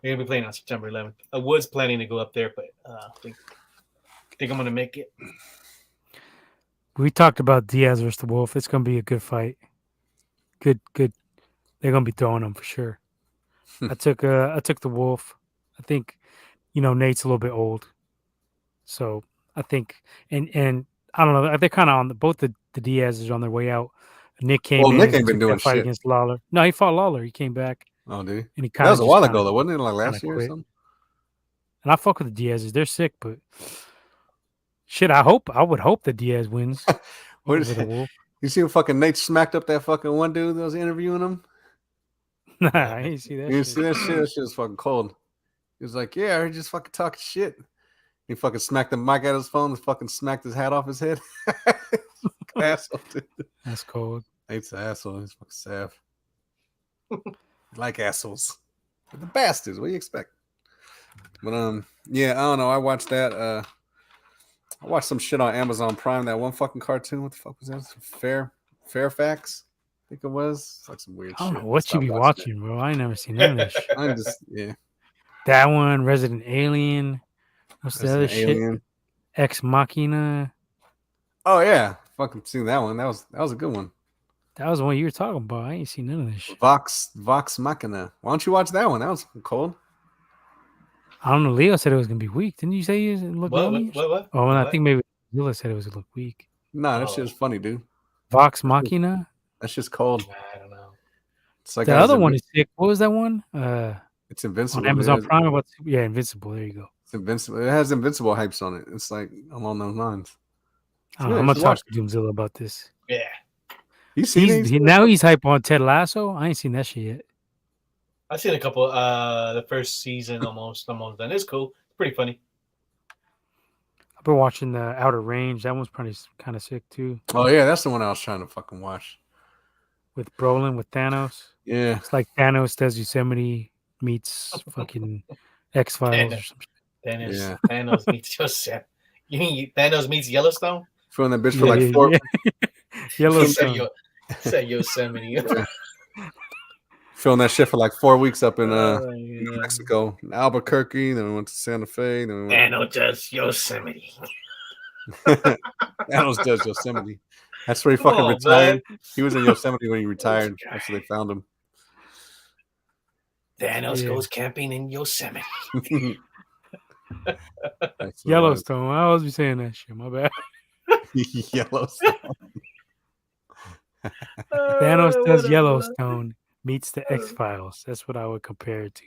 They're going to be playing on September 11th. I was planning to go up there, but I think I'm going to make it. We talked about Diaz versus the Wolf. It's going to be a good fight. Good. They're going to be throwing them for sure. I took the Wolf. I think, Nate's a little bit old. So I think, and I don't know. They're kind of on both the Diaz's on their way out. Nick came in. Nick ain't been doing that fight shit against Lawler. No, he fought Lawler. He came back. Oh, did he? And he That was a while ago, though, wasn't it? Like last year or something? And I fuck with the Diaz's. They're sick, but shit, I would hope that Diaz wins. What is the Wolf. You see fucking Nate smacked up that fucking one dude that was interviewing him? Nah, I didn't see that. You didn't see that shit? That shit was fucking cold. He was like, yeah, I heard you just fucking talking shit. He fucking smacked the mic out of his phone and fucking smacked his hat off his head. Asshole, dude. That's cold. Nate's an asshole. He's fucking sav. Like assholes. They're the bastards. What do you expect? But yeah, I don't know. I watched that. I watched some shit on Amazon Prime. That one fucking cartoon. What the fuck was that? Fairfax. I think it was. It's like some weird shit. I don't know what you be watching, bro. I ain't never seen none of that shit. I'm just That one, Resident Alien. What's the other Alien. shit? Ex Machina. Oh yeah, fucking seen that one. That was a good one. That was the one you were talking about. I ain't seen none of this shit. Vox Machina. Why don't you watch that one? That was cold. I don't know. Leo said it was gonna be weak. Didn't you say it looked what? Oh, and I think maybe Leo said it was gonna look weak. Nah, that shit is funny, dude. Vox Machina. That's just cold. I don't know. It's like the other one is sick. What was that one? It's Invincible. On Amazon Prime. Invincible. There you go. It's Invincible. It has Invincible hypes on it. It's like along those lines. I don't know, I'm gonna talk to Doomzilla about this. Yeah. Now he's hype on Ted Lasso. I ain't seen that shit yet. I've seen a couple. The first season almost done. It's cool. It's pretty funny. I've been watching the Outer Range. That one's probably kind of sick too. Oh yeah, that's the one I was trying to fucking watch. With Brolin, with Thanos. Yeah. It's like Thanos does Yosemite meets fucking X-Files or some shit. Thanos meets Yosemite. You mean Thanos meets Yellowstone? Filling that bitch for like 4. Yellowstone. Say Yosemite. Filling that shit for like 4 weeks up in New Mexico, Albuquerque. Then we went to Santa Fe. Then we went Thanos does Yosemite. Thanos does Yosemite. That's where he fucking retired. Man. He was in Yosemite when he retired. That's where they found him. Thanos goes camping in Yosemite. Yellowstone. I always be saying that shit. My bad. Yellowstone. Thanos does Yellowstone meets the X-Files. That's what I would compare it to.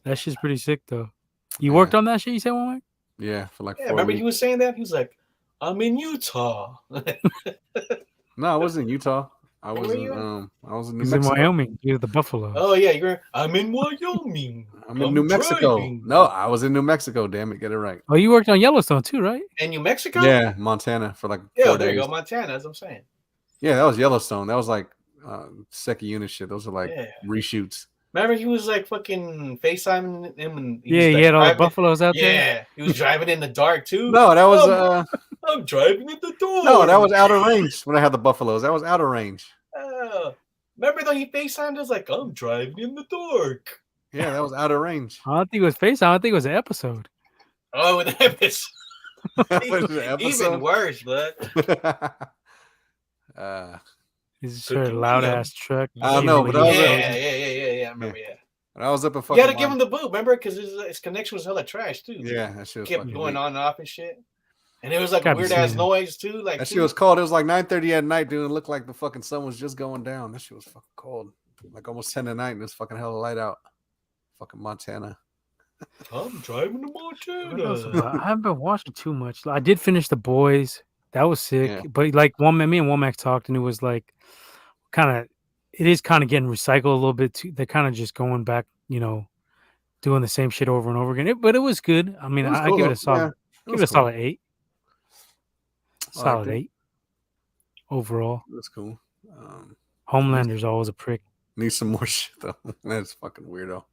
That shit's pretty sick, though. You worked on that shit, you said, one week? Yeah, for like 4 remember weeks. He was saying that? He was like, I'm in Utah. No, I wasn't in Utah. I was in New Mexico. In Wyoming. You're the Buffalo. Oh, yeah. I'm in Wyoming. I'm in New Mexico. Driving. No, I was in New Mexico. Damn it. Get it right. Oh, you worked on Yellowstone too, right? In New Mexico? Yeah, Montana for like 4 days. There you go. Montana, that's what I'm saying. Yeah, that was Yellowstone. That was like second unit shit. Those are like reshoots. Remember he was like fucking FaceTiming him and he had all the buffaloes out there. Yeah, he was driving in the dark too. No, that was I'm driving in the dark. No, that was outer range when I had the buffaloes. That was outer range. Remember though he FaceTimed us like I'm driving in the dark. Yeah, that was outer range. I don't think it was FaceTime. I think it was an episode. Oh, an episode. Even worse, bud. His Good thing, loud you know. ass truck. I don't know, but I was Yeah, up. I remember. Yeah, When I was up in you fucking got to give him the boot, remember? Because his connection was hella trash too. yeah, that shit was Kept fucking going weak. on and off and shit. And it was like a Gotta be weird ass seeing- noise too. Like That shit was cold. It was like 9:30 at night, dude. It looked like the fucking sun was just going down. That shit was fucking cold. Like almost 10 at night, and it's fucking hella light out. Fucking Montana. I'm driving to What else Montana. I haven't been watching too much. I did finish The Boys. That was sick. Yeah. But like me and Womack talked, and it was like kind of, it is kind of getting recycled a little bit too. They're kind of just going back, doing the same shit over and over again. But it was good. I mean, It was I cool, give it though. a solid, Yeah, it give was it a cool. solid 8. I liked Solid it. 8 overall. That's cool. Homelander's always a prick. Need some more shit though. That's fucking weirdo.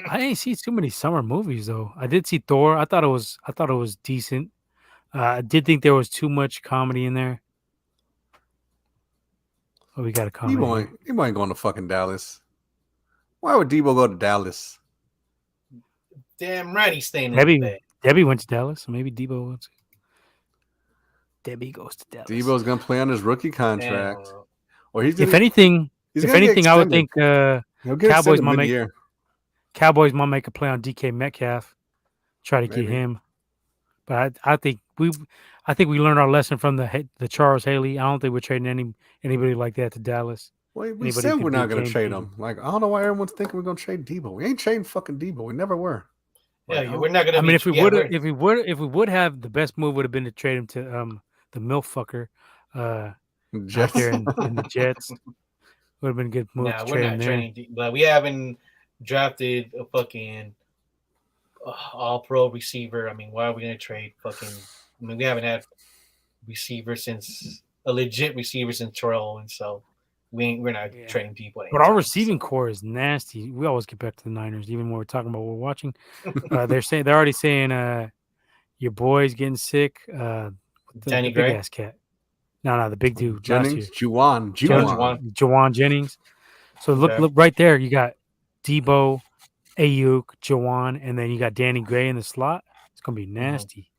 I ain't seen too many summer movies though. I did see Thor. I thought it was decent. I did think there was too much comedy in there. Oh, we got a comment. Debo ain't going to fucking Dallas. Why would Debo go to Dallas? Damn right, he's staying in the Bay. Debbie went to Dallas, so maybe Debo went. Debbie goes to Dallas. Debo's gonna play on his rookie contract, Damn. or he's If anything, I would think Cowboys might make Cowboys might make a play on DK Metcalf, try to get him. But I think we learned our lesson from the Charles Haley. I don't think we're trading anybody like that to Dallas. Well, we said we're not going to trade him. Like, I don't know why everyone's thinking we're going to trade Debo. We ain't trading fucking Debo. We never were. Yeah, we're not going to. I mean, if we would have, the best move would have been to trade him to the milf fucker out there in the Jets. Would have been a good move. Nah, we're not trading. But we haven't drafted a fucking all-pro receiver. I mean, why are we going to trade fucking? I mean, we haven't had a legit receiver since Terrell, and so we're not trading people. But our receiving core is nasty. We always get back to the Niners, even when we're talking about what we're watching. They're already saying your boy's getting sick. Danny the Gray? big ass cat. No, the big dude. Jennings, Juwan Jennings. So look right there. You got Debo, Ayuk, Juwan, and then you got Danny Gray in the slot. It's gonna be nasty.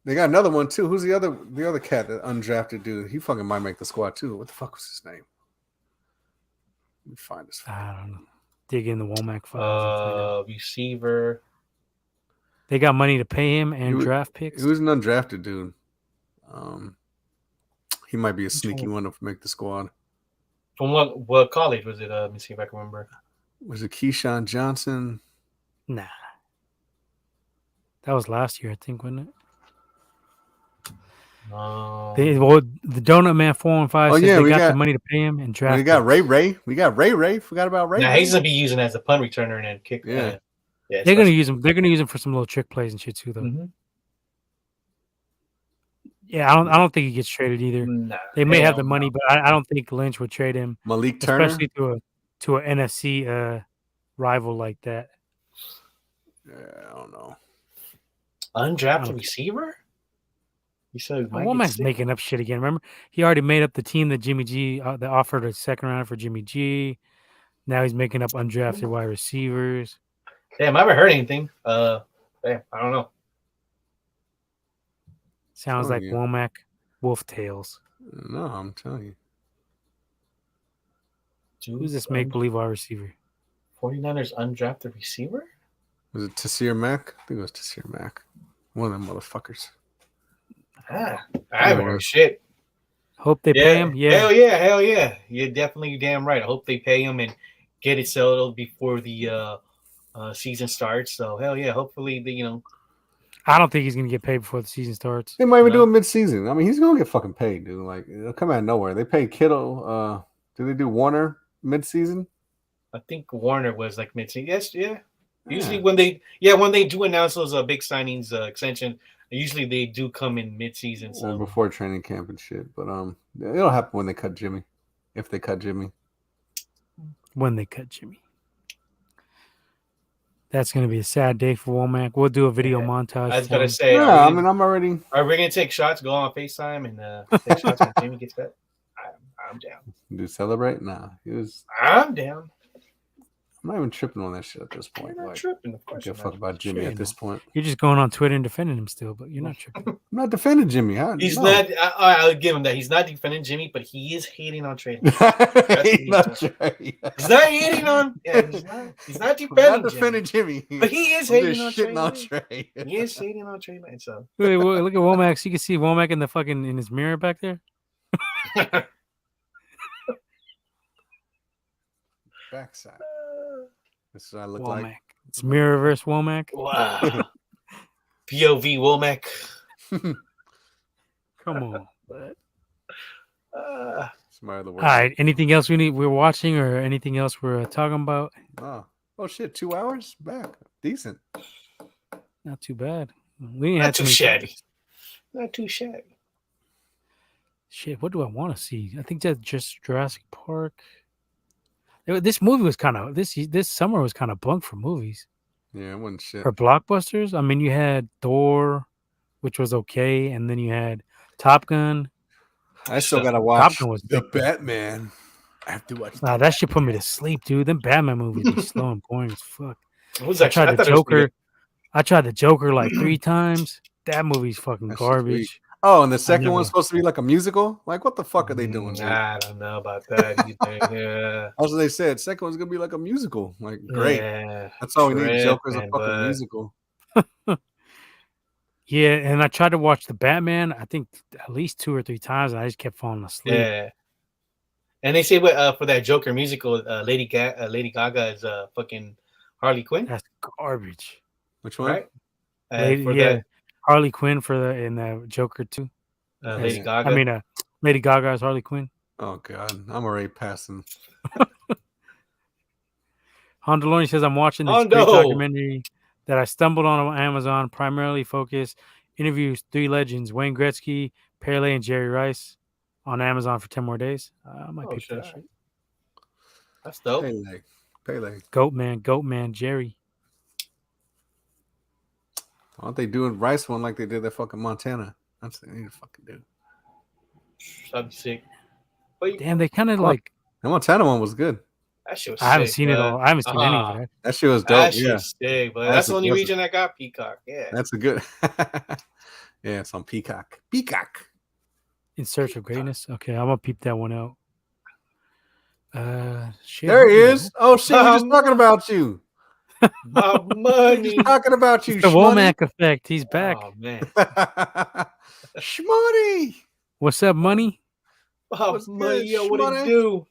They got another one too. Who's the other cat, that undrafted dude? He fucking might make the squad too. What the fuck was his name? Let me find this. I don't know. Dig in the Womack files. Receiver. They got money to pay him and draft picks. Who's an undrafted dude? He might be a sneaky one to make the squad. From what college was it? Let me see if I can remember. Was it Keyshawn Johnson? Nah. That was last year, I think, wasn't it? The Donut Man 4 and 5 says they got the money to pay him and draft. We got Ray. We got Ray. Forgot about Ray. Yeah, he's gonna be using as a punt returner and then kick. Yeah. They're gonna use him. They're gonna use him for some little trick plays and shit too, though. Mm-hmm. Yeah, I don't think he gets traded either. Nah, they may have the money, but I don't think Lynch would trade him. Malik Turner, especially to an NFC rival like that. Yeah, I don't know. Undrafted receiver. You said Womack's making up shit again. Remember, he already made up the team that Jimmy G that offered a second round for Jimmy G. Now he's making up undrafted wide receivers. Damn, I haven't heard anything. I don't know. Sounds like Womack Wolf Tails. No, I'm telling you. Who's this make-believe wide receiver? 49ers undrafted receiver? Was it Tassir Mack? I think it was Tassir Mack. One of them motherfuckers. I haven't heard shit. Hope they pay him. Yeah. Hell yeah. You're definitely damn right. I hope they pay him and get it settled before the season starts. So hell yeah. Hopefully I don't think he's gonna get paid before the season starts. They might even do it mid-season. I mean, he's gonna get fucking paid, dude. Like, it'll come out of nowhere. They paid Kittle. Do they do Warner mid-season? I think Warner was like mid-season. Yes, yeah. Usually when they do announce those big signings extension, usually they do come in mid-season. So before training camp and shit. But it'll happen when they cut Jimmy. If they cut Jimmy. When they cut Jimmy. That's going to be a sad day for Womack. We'll do a video montage. I was going to say. Yeah, I'm already. Are we going to take shots, go on FaceTime, and take shots when Jimmy gets back? I'm down. Do celebrate? Nah. I'm down. I'm not even tripping on that shit at this point. You're not Like, tripping, of I course. give a You're fuck not. about Jimmy Sure at you this know. point. You're just going on Twitter and defending him still, but you're not tripping. I'm not defending Jimmy. He's No. not. I'll give him that. He's not defending Jimmy, but he is hating on Trey Lance. He's not Trey. He's not hating on. Yeah, he's not. He's not I'm defending, not defending Jimmy. but he is I'm hating just on Trey shitting on Lance. Trey. He is hating on Trey Lance. So Wait, look at Womack. You can see Womack in the fucking in his mirror back there. Backside. This is what I look Womack. like. It's mirror versus Womack. wow. POV Womack. Come on. But... Smart of the All world. right. Anything else we're watching or anything else we're talking about? Oh shit! 2 hours back. Decent. Not too bad. We ain't Not had too many shabby. topics. Not too shabby. Shit, what do I want to see? I think that's just Jurassic Park. This movie was kind of this summer was kind of bunk for movies. Yeah, it wasn't shit. For blockbusters. I mean, you had Thor, which was okay, and then you had Top Gun. I still gotta Top watch Gun was the big. Batman. I have to watch. Nah, that shit put me to sleep, dude. Them Batman movies be slow and boring as fuck. It was I actually. tried I the thought it was pretty Joker. I tried the Joker like 3 times. That movie's fucking That shit's weak. garbage. Oh, and the second never- one's supposed to be like a musical. Like, what the fuck are good. they doing? Dude? I don't know about that. Yeah. That's what they said. Second one's gonna be like a musical. Like, great. Yeah. That's all we need. Joker's a Tripping, fucking bud. musical. Yeah, and I tried to watch the Batman. I think at least 2 or 3 times, and I just kept falling asleep. Yeah. And they say what for that Joker musical, Lady Gaga is fucking Harley Quinn, That's garbage. Which one? right? Lady, yeah, Harley Quinn in the Joker too. Lady Yeah. Gaga. I mean, Lady Gaga is Harley Quinn. Oh god, I'm already passing. Hondoloni says I'm watching this Hondo. great documentary that I stumbled on Amazon, primarily focused interviews 3 legends: Wayne Gretzky, Pele, and Jerry Rice, on Amazon for 10 more days. I might pick that shit. That's dope. Pele. Goat man, Jerry. Why aren't they doing Rice one like they did that fucking Montana? That's what they need to fucking do. That'd be sick. But Damn, they kind of like. The Montana one was good. that shit was I haven't sick, seen it bud. all. I haven't seen any of it. That shit was dope. That Yeah, shit's sick, but That's that's the only aggressive. region that got Peacock. Yeah. that's a good. Yeah, it's on Peacock. Peacock. In Search of Greatness. Okay, I'm gonna peep that one out. Shit, There he hold on. is. Oh shit, we're just talking about you. My money. Just talking about you, It's the Womack effect. He's back. Oh man. Shmoney. What's up, money? Oh, What's money, good, yo, what Shmoney? it do?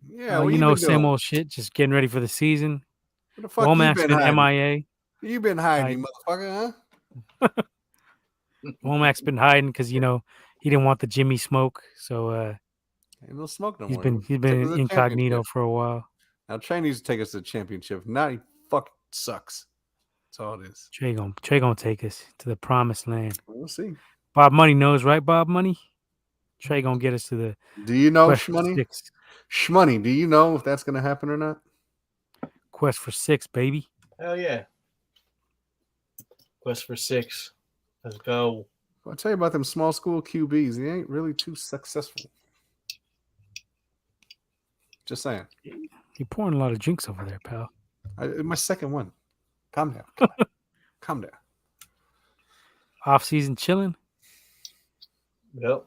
Yeah, what You know, been same doing? old shit. Just getting ready for the season. Where the fuck Womack's you been been hiding? MIA. You been hiding, you motherfucker, huh? Womack's been hiding because he didn't want the Jimmy smoke, so Ain't no smoke no he's more. been Take us to the incognito championship. for a while. Now Trey needs to take us to the championship. Now he fucking sucks. That's all it is. Trey gonna take us to the promised land. We'll see. Bob Money knows, right? Bob Money. Trey gonna get us to the Do you know quest for Shmoney? 6. Shmoney, do you know if that's gonna happen or not? Quest for 6, baby. Hell yeah. Quest for 6. Let's go. I'll tell you about them small school QBs. They ain't really too successful. Just saying. You're pouring a lot of drinks over there, pal. My second one. Calm down. Calm down. Off season chilling. Yep.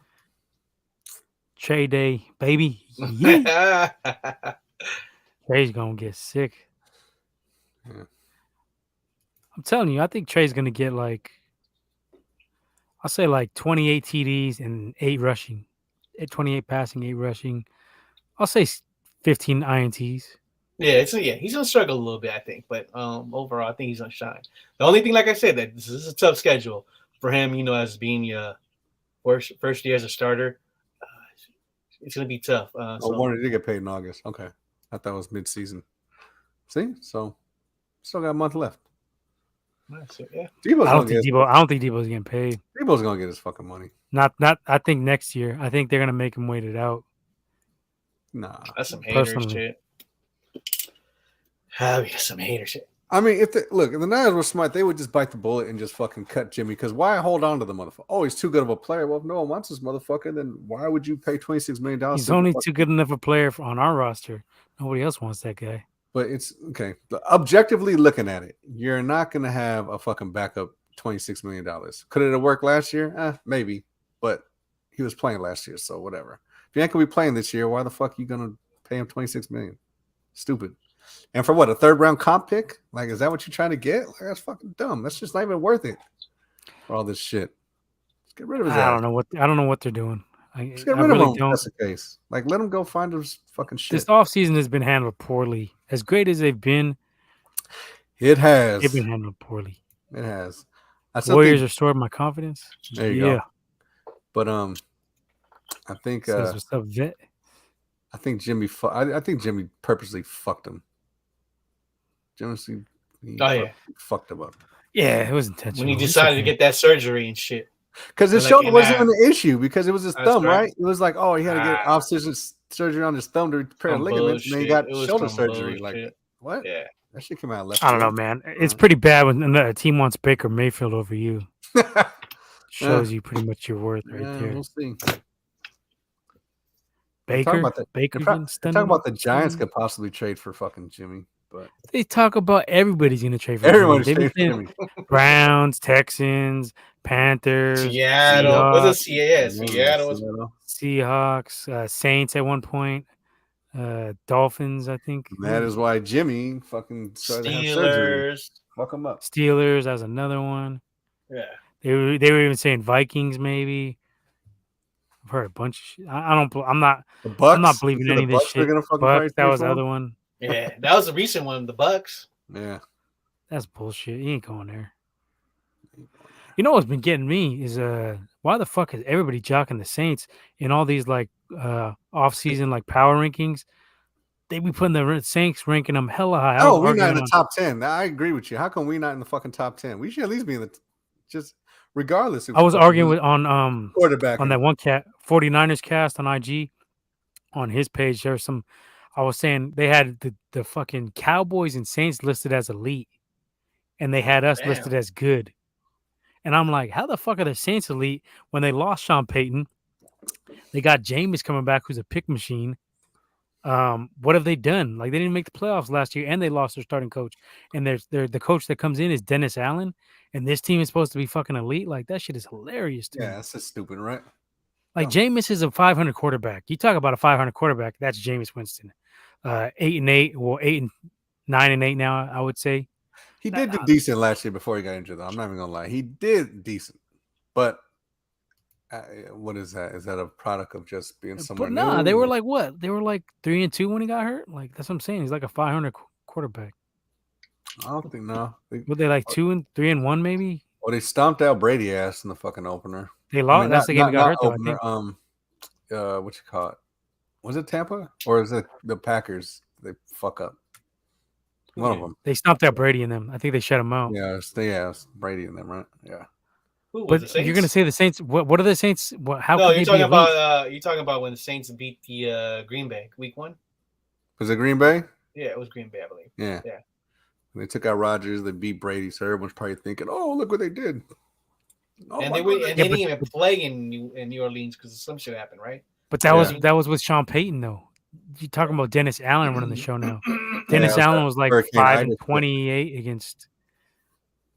Trey day, baby. Yeah. Trey's gonna get sick. Yeah. I'm telling you, I think Trey's gonna get I'll say 28 TDs and 8 rushing, 28 passing, 8 rushing. I'll say 15 INTs. Yeah, he's gonna struggle a little bit, I think, but overall, I think he's gonna shine. The only thing, like I said, that this is a tough schedule for him. As being first year as a starter, it's gonna be tough. Warner did get paid in August. Okay, I thought it was mid-season. See, so still got a month left. That's it, yeah. I don't think Debo's getting paid. Debo's gonna get his fucking money. Not. I think next year. I think they're gonna make him wait it out. Nah, That's some hater Personally. shit. Ah, we got some hater shit. I mean, if the Niners were smart, they would just bite the bullet and just fucking cut Jimmy. Because why hold on to the motherfucker? Oh, he's too good of a player. Well, if no one wants this motherfucker, then why would you pay $26 million He's to the only fuck? too good enough a player on our roster. Nobody else wants that guy. But it's okay. Objectively looking at it, you're not gonna have a fucking backup $26 million. Could it have worked last year? Maybe. But he was playing last year, so whatever. If you ain't gonna be playing this year, why the fuck are you gonna pay him $26 million? Stupid. And for what, a third round comp pick? Like, is that what you're trying to get? Like, that's fucking dumb. That's just not even worth it for all this shit. Let's get rid of his ass. I don't know what they're doing. Let's get rid of him. If that's the case. Like, let him go find his fucking shit. This offseason has been handled poorly. As great as they've been, it has. They've been handled poorly. It has. Warriors restored my confidence. There you go. But I think what's up, vet? I think Jimmy. I think Jimmy purposely fucked him. Jimmy, fucked him up. Yeah, it was intentional. When he decided to get that surgery and shit. Because his shoulder wasn't even the issue. Because it was his thumb, right? It was like, oh, he had to get off-season surgery on his thumb to repair ligaments, and then he got shoulder surgery. Like, what? Yeah, that shit came out left. I don't know, man. It's pretty bad when a team wants Baker Mayfield over you. Shows you pretty much your worth right there. We'll see. Baker, Baker. Talk about the Giants could possibly trade for fucking Jimmy, but they talk about everything going to trade for Jimmy. Browns, Texans, Panthers, Seattle. Seahawks, Saints at one point, Dolphins, I think. And that is why Jimmy fucking started to have surgery. Fuck him up. Steelers as another one. Yeah. They were even saying Vikings maybe. I've heard a bunch of shit. I'm not believing any of this shit. Bucks, that was the other one. Yeah, that was the recent one, the Bucks. Yeah. That's bullshit. He ain't going there. You know what's been getting me is why the fuck is everybody jocking the Saints in all these like off-season like power rankings? They be putting the Saints ranking them hella high. Oh, we're not in the top 10. I agree with you. How come we're not in the fucking top 10? We should at least be in the just regardless. I was arguing with on quarterback on that one 49ers cast on IG on his page. There's some. I was saying they had the fucking Cowboys and Saints listed as elite, and they had us listed as good. And I'm like, how the fuck are the Saints elite when they lost Sean Payton? They got Jameis coming back, who's a pick machine. What have they done? Like, they didn't make the playoffs last year, and they lost their starting coach. And the coach that comes in is Dennis Allen, and this team is supposed to be fucking elite. Like, that shit is hilarious to me. Yeah, that's just stupid, right? Like, Jameis is a 500 quarterback. You talk about a 500 quarterback, that's Jameis Winston. 8-8, well, 9-8 now, I would say. He did do decent last year before he got injured, though. I'm not even gonna lie. He did decent, but what is that? Is that a product of just being somewhere? But they were like what? They were like 3-2 when he got hurt. Like, that's what I'm saying. He's like a 500 quarterback. I don't think Were they like 2-3-1 maybe? Well, they stomped out Brady ass in the fucking opener. They lost. I mean, that's the game he got hurt though. I think. What you call it? Was it Tampa or is it the Packers? They fuck up. One of them. They stomped out Brady in them. I think they shut him out. Yeah, it's Brady in them, right? Yeah. But you're gonna say the Saints. What are the Saints? How? No, you're talking about. You're talking about when the Saints beat the Green Bay Week 1. Was it Green Bay? Yeah, it was Green Bay, I believe. Yeah. When they took out Rodgers, they beat Brady. So everyone's probably thinking, "Oh, look what they did." Oh, and they didn't even play in New Orleans because some shit happened, right? But that was with Sean Payton though. You're talking about Dennis Allen running the show now. Dennis Allen was like 5-28 against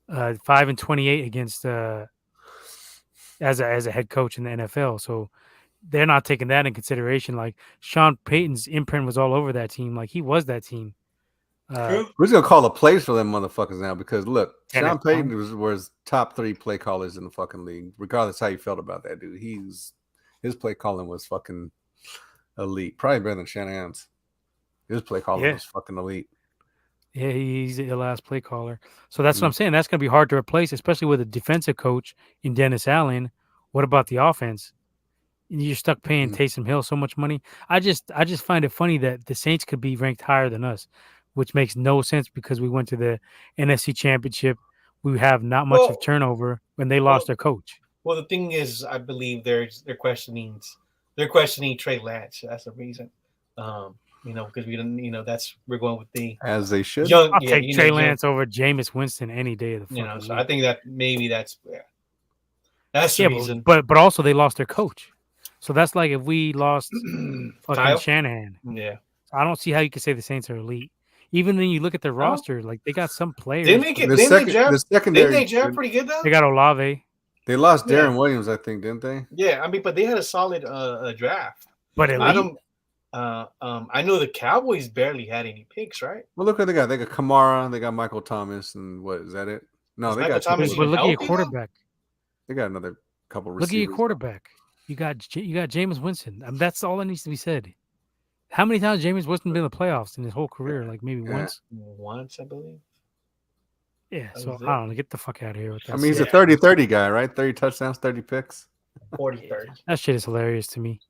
5-28 against as a head coach in the NFL. So they're not taking that in consideration. Like, Sean Payton's imprint was all over that team. Like, he was that team. We're just gonna call the plays for them motherfuckers now because look, Sean Payton was top 3 play callers in the fucking league, regardless how you felt about that dude. His play calling was fucking elite, probably better than Shanahan's. His play calling was fucking elite. Yeah, he's the last play caller. So that's what I'm saying. That's going to be hard to replace, especially with a defensive coach in Dennis Allen. What about the offense? You're stuck paying Taysom Hill so much money. I just find it funny that the Saints could be ranked higher than us, which makes no sense because we went to the NFC Championship. We have not much of turnover when they lost their coach. Well, the thing is, I believe they're questioning Trey Lance. That's the reason. because we didn't, we're going with the as they should. young. I'll Yeah, take Trey young, Lance over Jameis Winston any day of the fucking So week. I think that maybe that's the Yeah, reason. but also they lost their coach, so that's like if we lost fucking Kyle? Shanahan. Yeah. So I don't see how you can say the Saints are elite. Even when you look at their No. roster, like they got some players. Didn't they get? The Didn't they second, draft? the Didn't secondary, they draft pretty good though? They got Olave, they lost Yeah. Darren Williams, I think, didn't they? Yeah, I mean, but they had a solid draft. but I elite. don't. I know the Cowboys barely had any picks, right? Well, look what they got. They got Kamara, they got Michael Thomas, and what is that it? No, Is they Michael got Thomas But even look at your healthy, though? quarterback. they got another couple Look at receivers. your quarterback. You got Jameis Winston. I mean, that's all that needs to be said. How many times Jameis Winston been in the playoffs in his whole career? Like maybe Yeah. once. Once, I believe. Yeah. That So was I it. don't know. Get the fuck out of here with that. I mean, he's shit. a 30-30 guy, right? 30 touchdowns, 30 picks. 40-30. That shit is hilarious to me.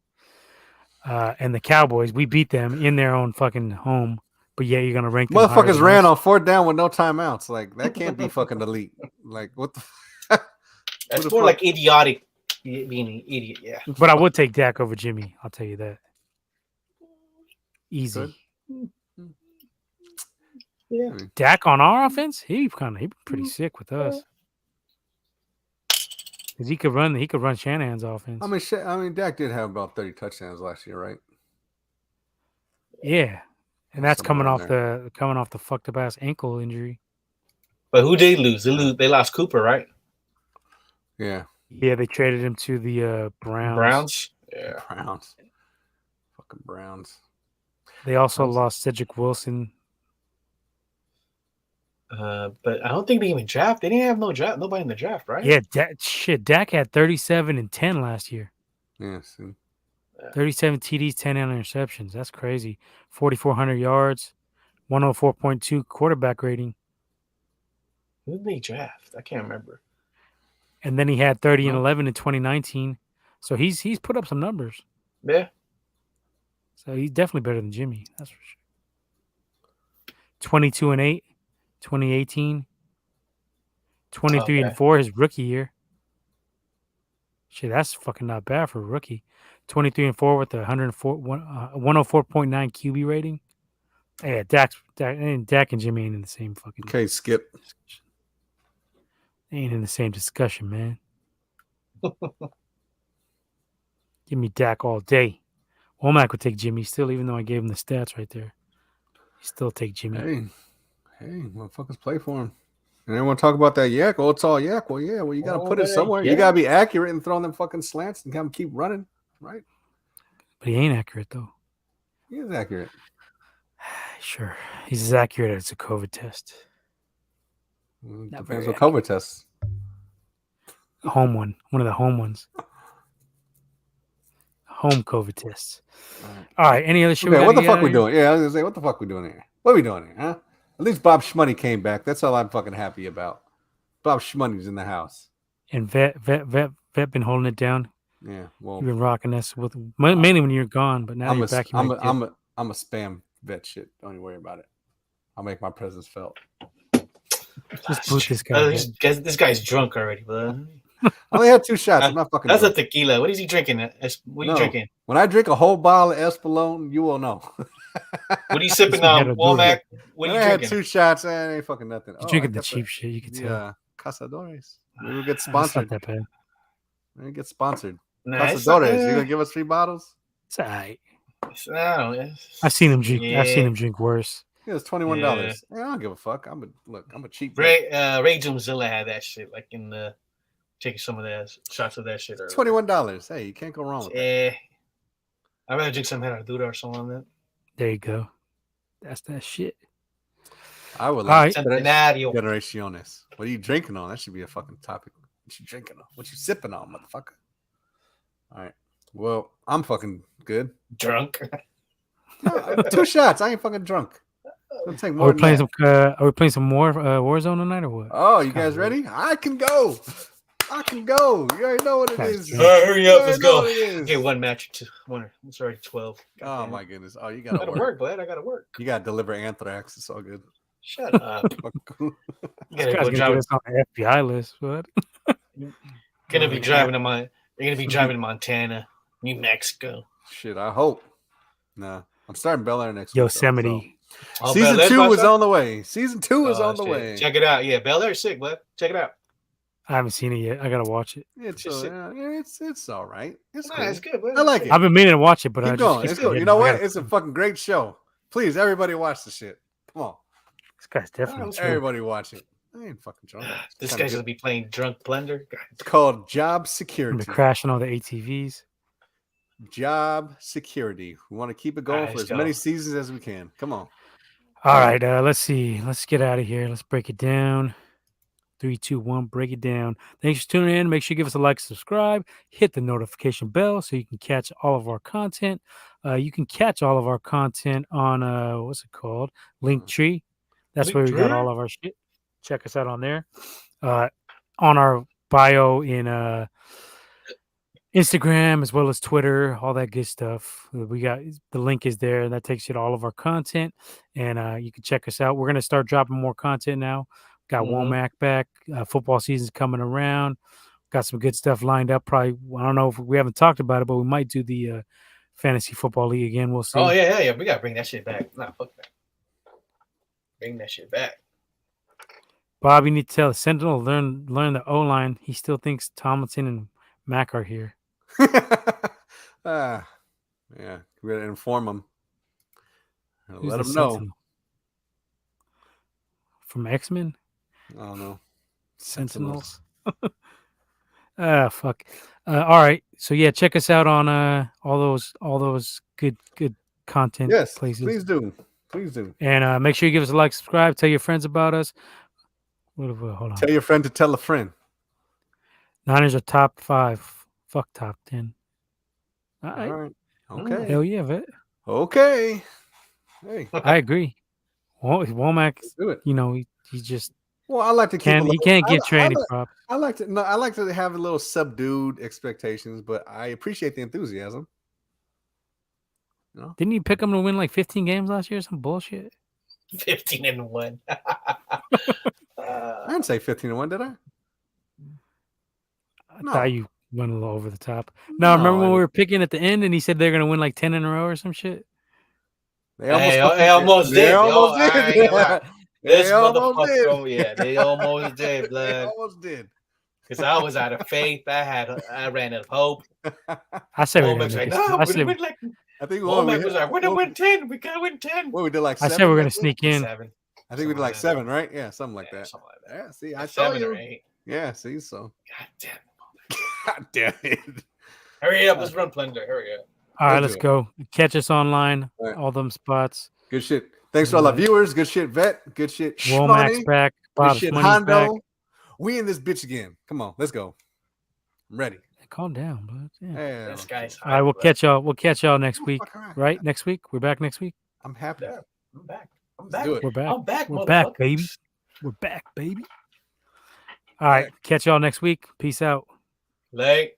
And the Cowboys, we beat them in their own fucking home, but yeah, you're gonna rank them higher Motherfuckers than ran us. on 4th down with no timeouts. Like that can't be fucking elite. Like what the? That's the more fuck? like idiotic, being an idiot. Yeah. But I would take Dak over Jimmy. I'll tell you that. Easy. Good. Yeah. Dak on our offense, he pretty sick with us. Cause he could run Shanahan's offense. I mean, Dak did have about 30 touchdowns last year, right? Yeah, and that's Somewhere coming off the fucked up ass ankle injury. But who they lose? They lost Cooper, right? Yeah, Yeah, they traded him to the Browns. Browns. Yeah. Browns, fucking Browns. They also lost Cedric Wilson. But I don't think they even draft. They didn't have nobody in the draft, right? Yeah, Dak had 37 and 10 last year. Yeah, see. 37 TDs, 10 interceptions. That's crazy. 4,400 yards, 104.2 quarterback rating. Who did they draft? I can't remember. And then he had 30 and 11 in 2019. So he's put up some numbers. Yeah. So he's definitely better than Jimmy. That's for sure. 22 and 8, 2018. 23 and 4 his rookie year. Shit, that's fucking not bad for a rookie. 23 and 4 with a 104.9 QB rating. Yeah, Dak and Jimmy ain't in the same fucking. Okay, Skip. They ain't in the same discussion, man. Give me Dak all day. Womack would take Jimmy still, even though I gave him the stats right there. He still take Jimmy. Hey, motherfuckers play for him. And everyone talk about that yak. Oh, it's all yak. Well, yeah. Well, you got to put it somewhere. Yeah. You got to be accurate and throwing them fucking slants and kind of keep running, right? But he ain't accurate, though. He is accurate. Sure. He's as accurate as a COVID test. Depends what COVID tests. Home one. One of the home ones. Home COVID tests. All right. Any other shit? Okay, what the fuck we doing? Yeah, I was gonna say, what the fuck we doing here? What are we doing here, huh? At least Bob Schmoney came back. That's all I'm fucking happy about. Bob Schmoney's in the house. And Vet been holding it down. Yeah, well, You've been rocking us with mainly when you're gone, but now you're back. I'm a spam Vet shit. Don't even worry about it. I'll make my presence felt. Just boot this guy. This guy's drunk already, bro. I only had 2 shots. I'm not fucking. That's drunk. a tequila. What is he drinking? What are you drinking? When I drink a whole bottle of Espolón, you will know. What are you sipping on, Womack? What are you I had drinking? 2 shots. And ain't fucking nothing. You're drinking the cheap shit. You can tell. Yeah, Cazadores. We will get That's sponsored. not that bad. We get sponsored. Nah, it's Cazadores. You gonna give us 3 bottles? It's all right. No, I've seen him drink. Yeah. I've seen him drink worse. Yeah, it's $21. Yeah, I don't give a fuck. I'm a cheap. Ray Jumzilla had that shit, like in the taking some of that shots of that shit. $21. Hey, you can't go wrong with that. Yeah, I'd rather drink some Herradura or something like that. There you go. That's that shit. I would All right. like Centenario. Generaciones. What are you drinking on? That should be a fucking topic. What you drinking on? What you sipping on, motherfucker? All right. Well, I'm fucking good. Drunk. 2 shots. I ain't fucking drunk. It'll take more Are we than playing that. some? Are we playing some more Warzone tonight or what? Oh, you guys ready? I can go. You already know what it is. Hurry up, let's You know go. what it is. Okay, 1 match, 2 winner. It's already 12. Oh my goodness. Oh, you I gotta gotta work. work, bud. I gotta work. You gotta deliver anthrax. It's all good. Shut up. You This gotta guy's go gonna drive. get us on the FBI list. What? Gonna be driving to You're gonna be driving to Montana, New Mexico. Shit, I hope. Nah. I'm starting Bel Air next week. Yosemite. Oh, Season Bel Air's 2 about is to- on the way. Season 2 is Oh, on the shit. way. Check it out. Yeah, Bel Air's sick, bud. Check it out. I haven't seen it yet. I gotta watch it. It's Just sick. it's all right. It's Nah, cool. it's good, bud. I like It's it. I've been meaning to watch it, but I Keep just going. keep It's cool. You forgetting. know I what? gotta- It's a fucking great show. Please, everybody watch the shit. Come on, This guy's definitely Alright, drunk. everybody watch it. I ain't fucking drunk. This Kinda guy's good. gonna be playing Drunk Blender. God. It's called Job I'm Security. crashing all the ATVs. Job Security. We want to keep it going Alright, for let's as many go. seasons as we can. Come on. All right, let's see. Let's get out of here. Let's break it down. 3, 2, 1, break it down. Thanks for tuning in. Make sure you give us a like, subscribe, hit the notification bell so you can catch all of our content. You can catch all of our content on what's it called? Linktree. That's where we got Linktree? all of our shit. Check us out on there. On our bio in Instagram as well as Twitter, all that good stuff. We got the link is there, and that takes you to all of our content, and you can check us out. We're gonna start dropping more content now. Got Mhm. Womack back. Football season's coming around. Got some good stuff lined up. Probably I don't know if we haven't talked about it, but we might do the fantasy football league again. We'll see. Oh yeah. We gotta bring that shit back. Nah, fuck that. Bring that shit back. Bob, you need to tell the Sentinel learn the O line. He still thinks Tomlinson and Mack are here. Yeah, we gotta inform them. Who's Let the them know. Sentinel? From X-Men? I don't know. Sentinels. Fuck. All right. So yeah, check us out on all those good content Yes, places. please do. Please do. And make sure you give us a like, subscribe, tell your friends about us. Hold on. Tell your friend to tell a friend. Niners are top 5. Fuck top 10. All All right. right. Okay. Hell yeah, vet. Okay. Hey, I agree. Womack, let's do it. you know, he just Well, I like to keep. he can't give Trey any props. I like to have a little subdued expectations, but I appreciate the enthusiasm. Didn't you pick him to win like 15 games last year? Some bullshit. 15-1. I didn't say 15-1, did I? I No. thought you went a little over the top. No, remember when we were picking at the end and he said they're gonna win like 10 in a row or some shit? They almost did. They almost I ain't did. gonna lie. They This almost did. motherfucker, yeah, they almost did, They blood. almost did. Because I was out of faith. I ran out of hope. I said we're Womack's gonna like, make it. no, I we're said, gonna win like. I think Womack was like, we're gonna win 10. We gotta win 10. What we did like I 7? said we're gonna that year? sneak in. 7. I think we did like 7, right? Yeah, something like that. Something like that. Yeah, see, I told 7 you. or 8. Yeah, see, so. God damn. God damn it. Hurry up, let's run Blender. Hurry up. All right, Let's let's do go. Catch us online, All right. all them spots. Good shit. Thanks to all our viewers. Good shit, Vet. Good shit, Womack's Shmoney. back. Good Bob's shit, money's back. Hondo. We in this bitch again. Come on, let's go. I'm ready. Calm down, bud. Yeah. Yeah. This guy's All right, we'll catch y'all. We'll catch y'all next Oh, week. fuck, all right. Right? Next week. We're back next week. I'm happy. Yeah, I'm back. I'm Let's back. do it. We're back. I'm back, We're back, motherfucker. baby. We're back, baby. All right. Catch y'all next week. Peace out. Late.